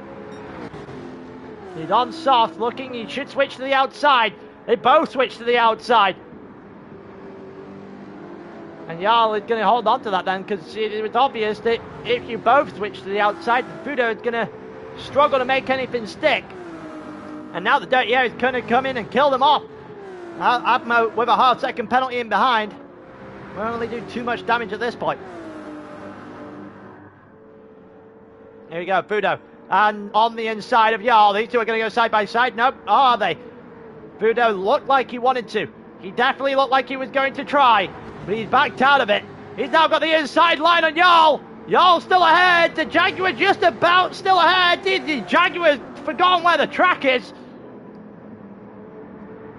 Speaker 1: He's on soft, looking, he should switch to the outside. They both switch to the outside. And Jarl is going to hold on to that then, because it was obvious that if you both switch to the outside, Fudo is going to struggle to make anything stick. And now the Dirty Air is going to come in and kill them off. Atmo with a half-second penalty in behind. Won't really do too much damage at this point. Here we go, Fudo. And on the inside of Jarl, these two are going to go side by side. Nope, are they? Fudo looked like he wanted to. He definitely looked like he was going to try, but he's backed out of it. He's now got the inside line on Jarl. Jarl still ahead. The Jaguar just about still ahead. The Jaguar's forgotten where the track is.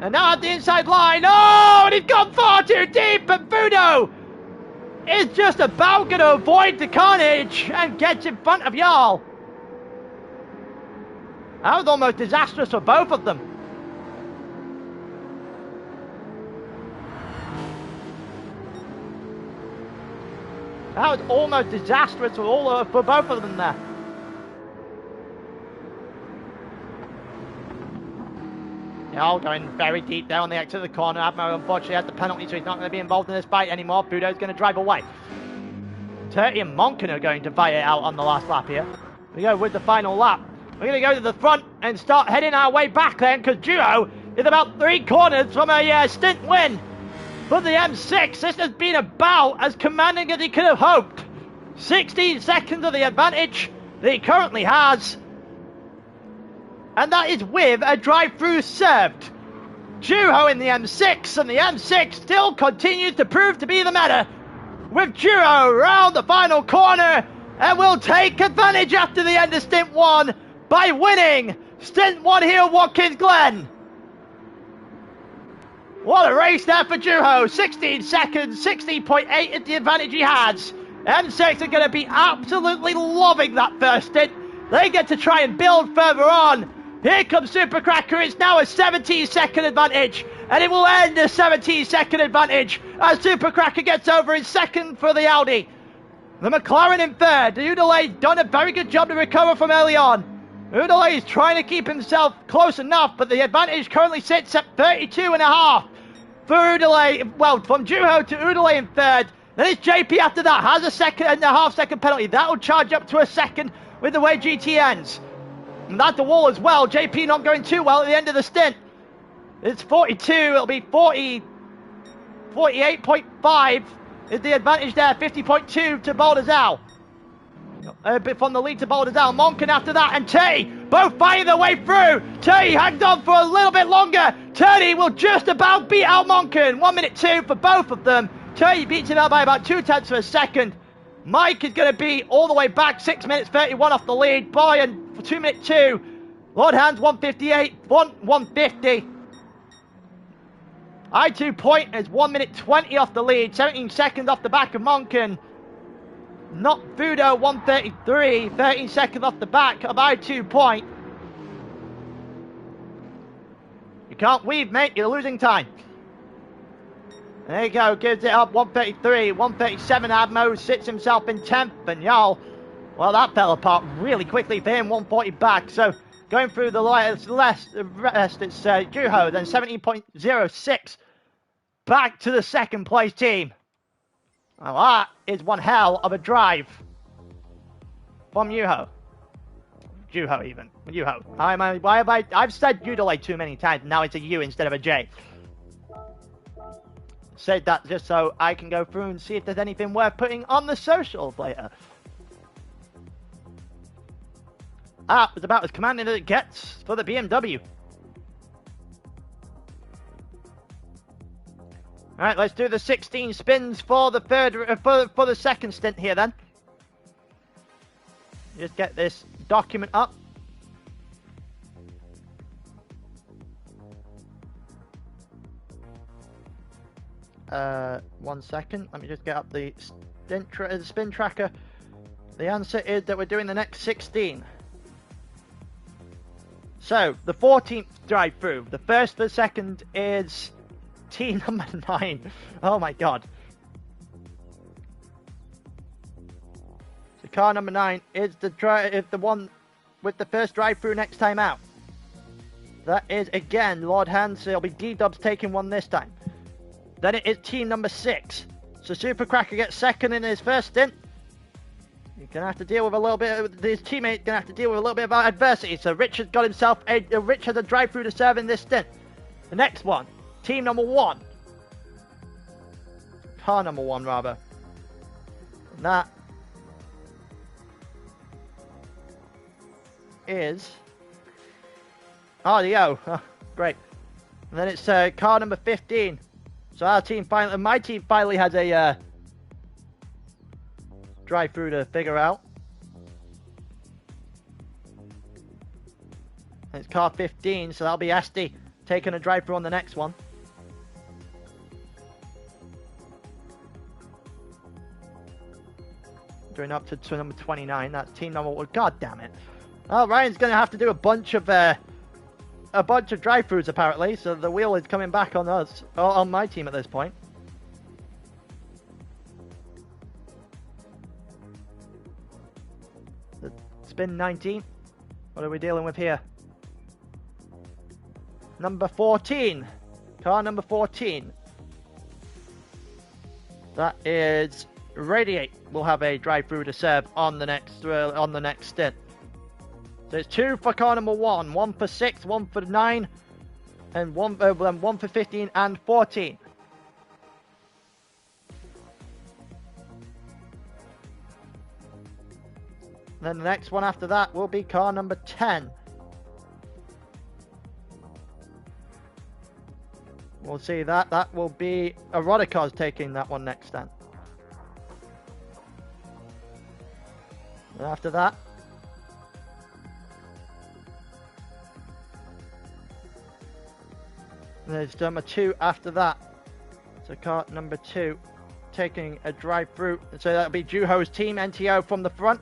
Speaker 1: And now at the inside line. Oh, and he's gone far too deep. But Fudo is just about going to avoid the carnage and gets in front of Jarl. That was almost disastrous for both of them. That was almost disastrous for both of them there. They're all going very deep there on the exit of the corner. Admo unfortunately has the penalty, so he's not going to be involved in this fight anymore. Budo's going to drive away. Turty and Monken are going to fight it out on the last lap here. We go with the final lap. We're going to go to the front and start heading our way back then, because Duo is about 3 corners from a stint win. But the M6, this has been about as commanding as he could have hoped. 16 seconds of the advantage that he currently has. And that is with a drive-through served. Juho in the M6, and the M6 still continues to prove to be the matter. With Juho round the final corner, and will take advantage after the end of Stint 1 by winning Stint 1 here at Watkins Glen. What a race there for Juho. 16 seconds, 16.8 is the advantage he has. M6 are going to be absolutely loving that first stint. They get to try and build further on. Here comes Supercracker. It's now a 17-second advantage, and it will end a 17-second advantage as Supercracker gets over in second for the Audi. The McLaren in third. Udelay's done a very good job to recover from early on. Udelay is trying to keep himself close enough, but the advantage currently sits at 32.5 for Udelay. Well, from Juho to Udelay in third. Then it's JP after that. Has a 1.5 second penalty. That will charge up to a second with the way GT ends. And that's the wall as well. JP not going too well at the end of the stint. It's 42. It'll be 40. 48.5 is the advantage there. 50.2 to Baldazal. A bit from the lead to Baldazal. Monken after that, and Turty both fighting their way through. Turty hangs on for a little bit longer. Turty will just about beat out Monken. 1 minute 2 for both of them. Turty beats him out by about 0.2 of a second. Mike is going to be all the way back, 6 minutes 31 off the lead. Brian for 2 minute 2. Lord Hands 158, 150. I2 Point is 1 minute 20 off the lead, 17 seconds off the back of Monken. Not Fudo 133, 13 seconds off the back of I2 Point. You can't weave, mate, you're losing time. There you go, gives it up, 133, 137, Admo sits himself in 10th, and y'all, well, that fell apart really quickly for him, 140 back, so going through the rest, it's Juho, then 17.06, back to the second place team. Well, that is one hell of a drive from Juho even. Juho. Why have I've said Udelay too many times, now it's a U instead of a J. Said that just so I can go through and see if there's anything worth putting on the socials later. That was about as commanding as it gets for the BMW. Alright, let's do the 16 spins for the for the second stint here then. Just get this document up. One second, let me just get up the spin tracker. The answer is that we're doing the next 16. So, the 14th drive through. The first for the second is team number 9. Oh my god. So car number 9 is the one with the first drive through next time out. That is again Lord Hands, so it'll be D-Dubs taking one this time. Then it is team number 6. So Supercracker gets second in his first stint. He's going to have to deal with a little bit, his teammate going to have to deal with a little bit of adversity. So Richard's got himself, Rich has a drive through to serve in this stint. The next one, team number 1. Car number 1 rather. And that is RDO. Oh, great. And then it's car number 15. So our team finally, my team finally has a drive through to figure out. And it's car 15, so that'll be Asti taking a drive through on the next one. Going up to number 29. That's team number 1. God damn it! Oh, Ryan's going to have to do a bunch of drive-throughs apparently, so the wheel is coming back on us, on my team at this point. Spin 19. What are we dealing with here? Number 14. Car number 14. That is Radiate. We'll have a drive-through to serve on the next stint. So it's 2 for car number 1, 1 for 6, 1 for 9, and 1 for 15 and 14. Then the next one after that will be car number 10. We'll see that. That will be Erotica's taking that one next then. And after that, there's number 2 after that. So car number 2 taking a drive through. So that'll be Juho's team, NTO from the front.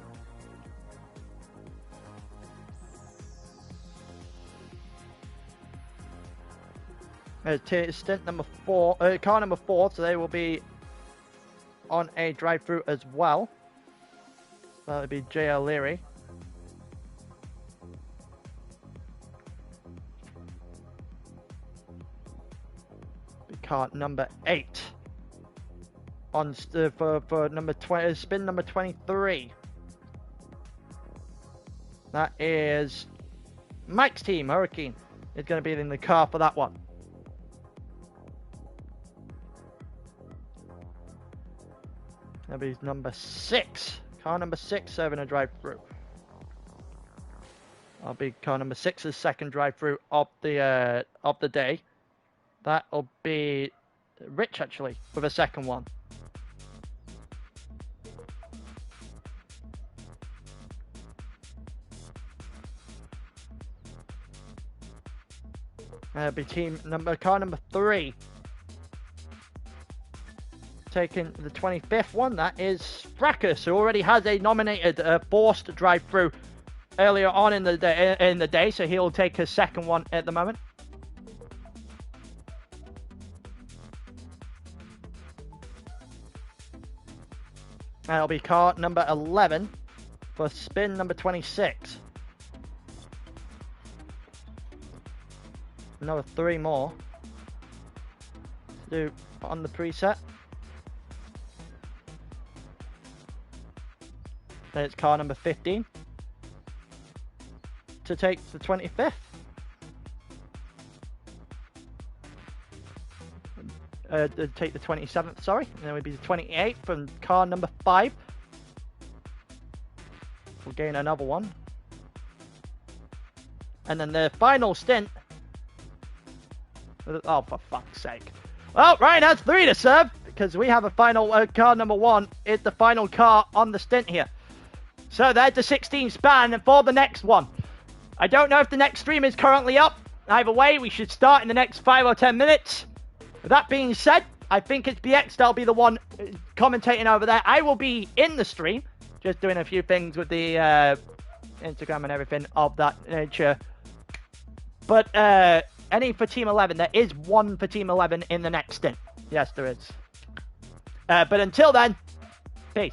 Speaker 1: Stint number 4, car number 4, so they will be on a drive-through as well. That would be ALR. Car number 8 on for number 20, spin number 23. That is Mike's team. Hurricane is going to be in the car for that one. That'll be number 6. Car number 6 serving a drive-through. That'll be car number 6's second drive-through of the day. That'll be Rich actually with a second one. That'll be car number 3. Taking the 25th one, that is Fracas, who already has a nominated forced drive-through earlier on in the day, so he'll take his second one at the moment. That'll be car number 11 for spin number 26. Another 3 more to do on the preset. Then it's car number 15 to take the 25th. Take the 27th, sorry. And then it would be the 28th from car number 5. We'll gain another one. And then the final stint. Oh, for fuck's sake. Well, Ryan has 3 to serve because we have a final car number 1 is the final car on the stint here. So there's the 16 span for the next one. I don't know if the next stream is currently up. Either way, we should start in the next 5 or 10 minutes. With that being said, I think it's BX that'll be the one commentating over there. I will be in the stream, just doing a few things with the Instagram and everything of that nature. But any for Team 11, there is 1 for Team 11 in the next stint. Yes, there is. But until then, peace.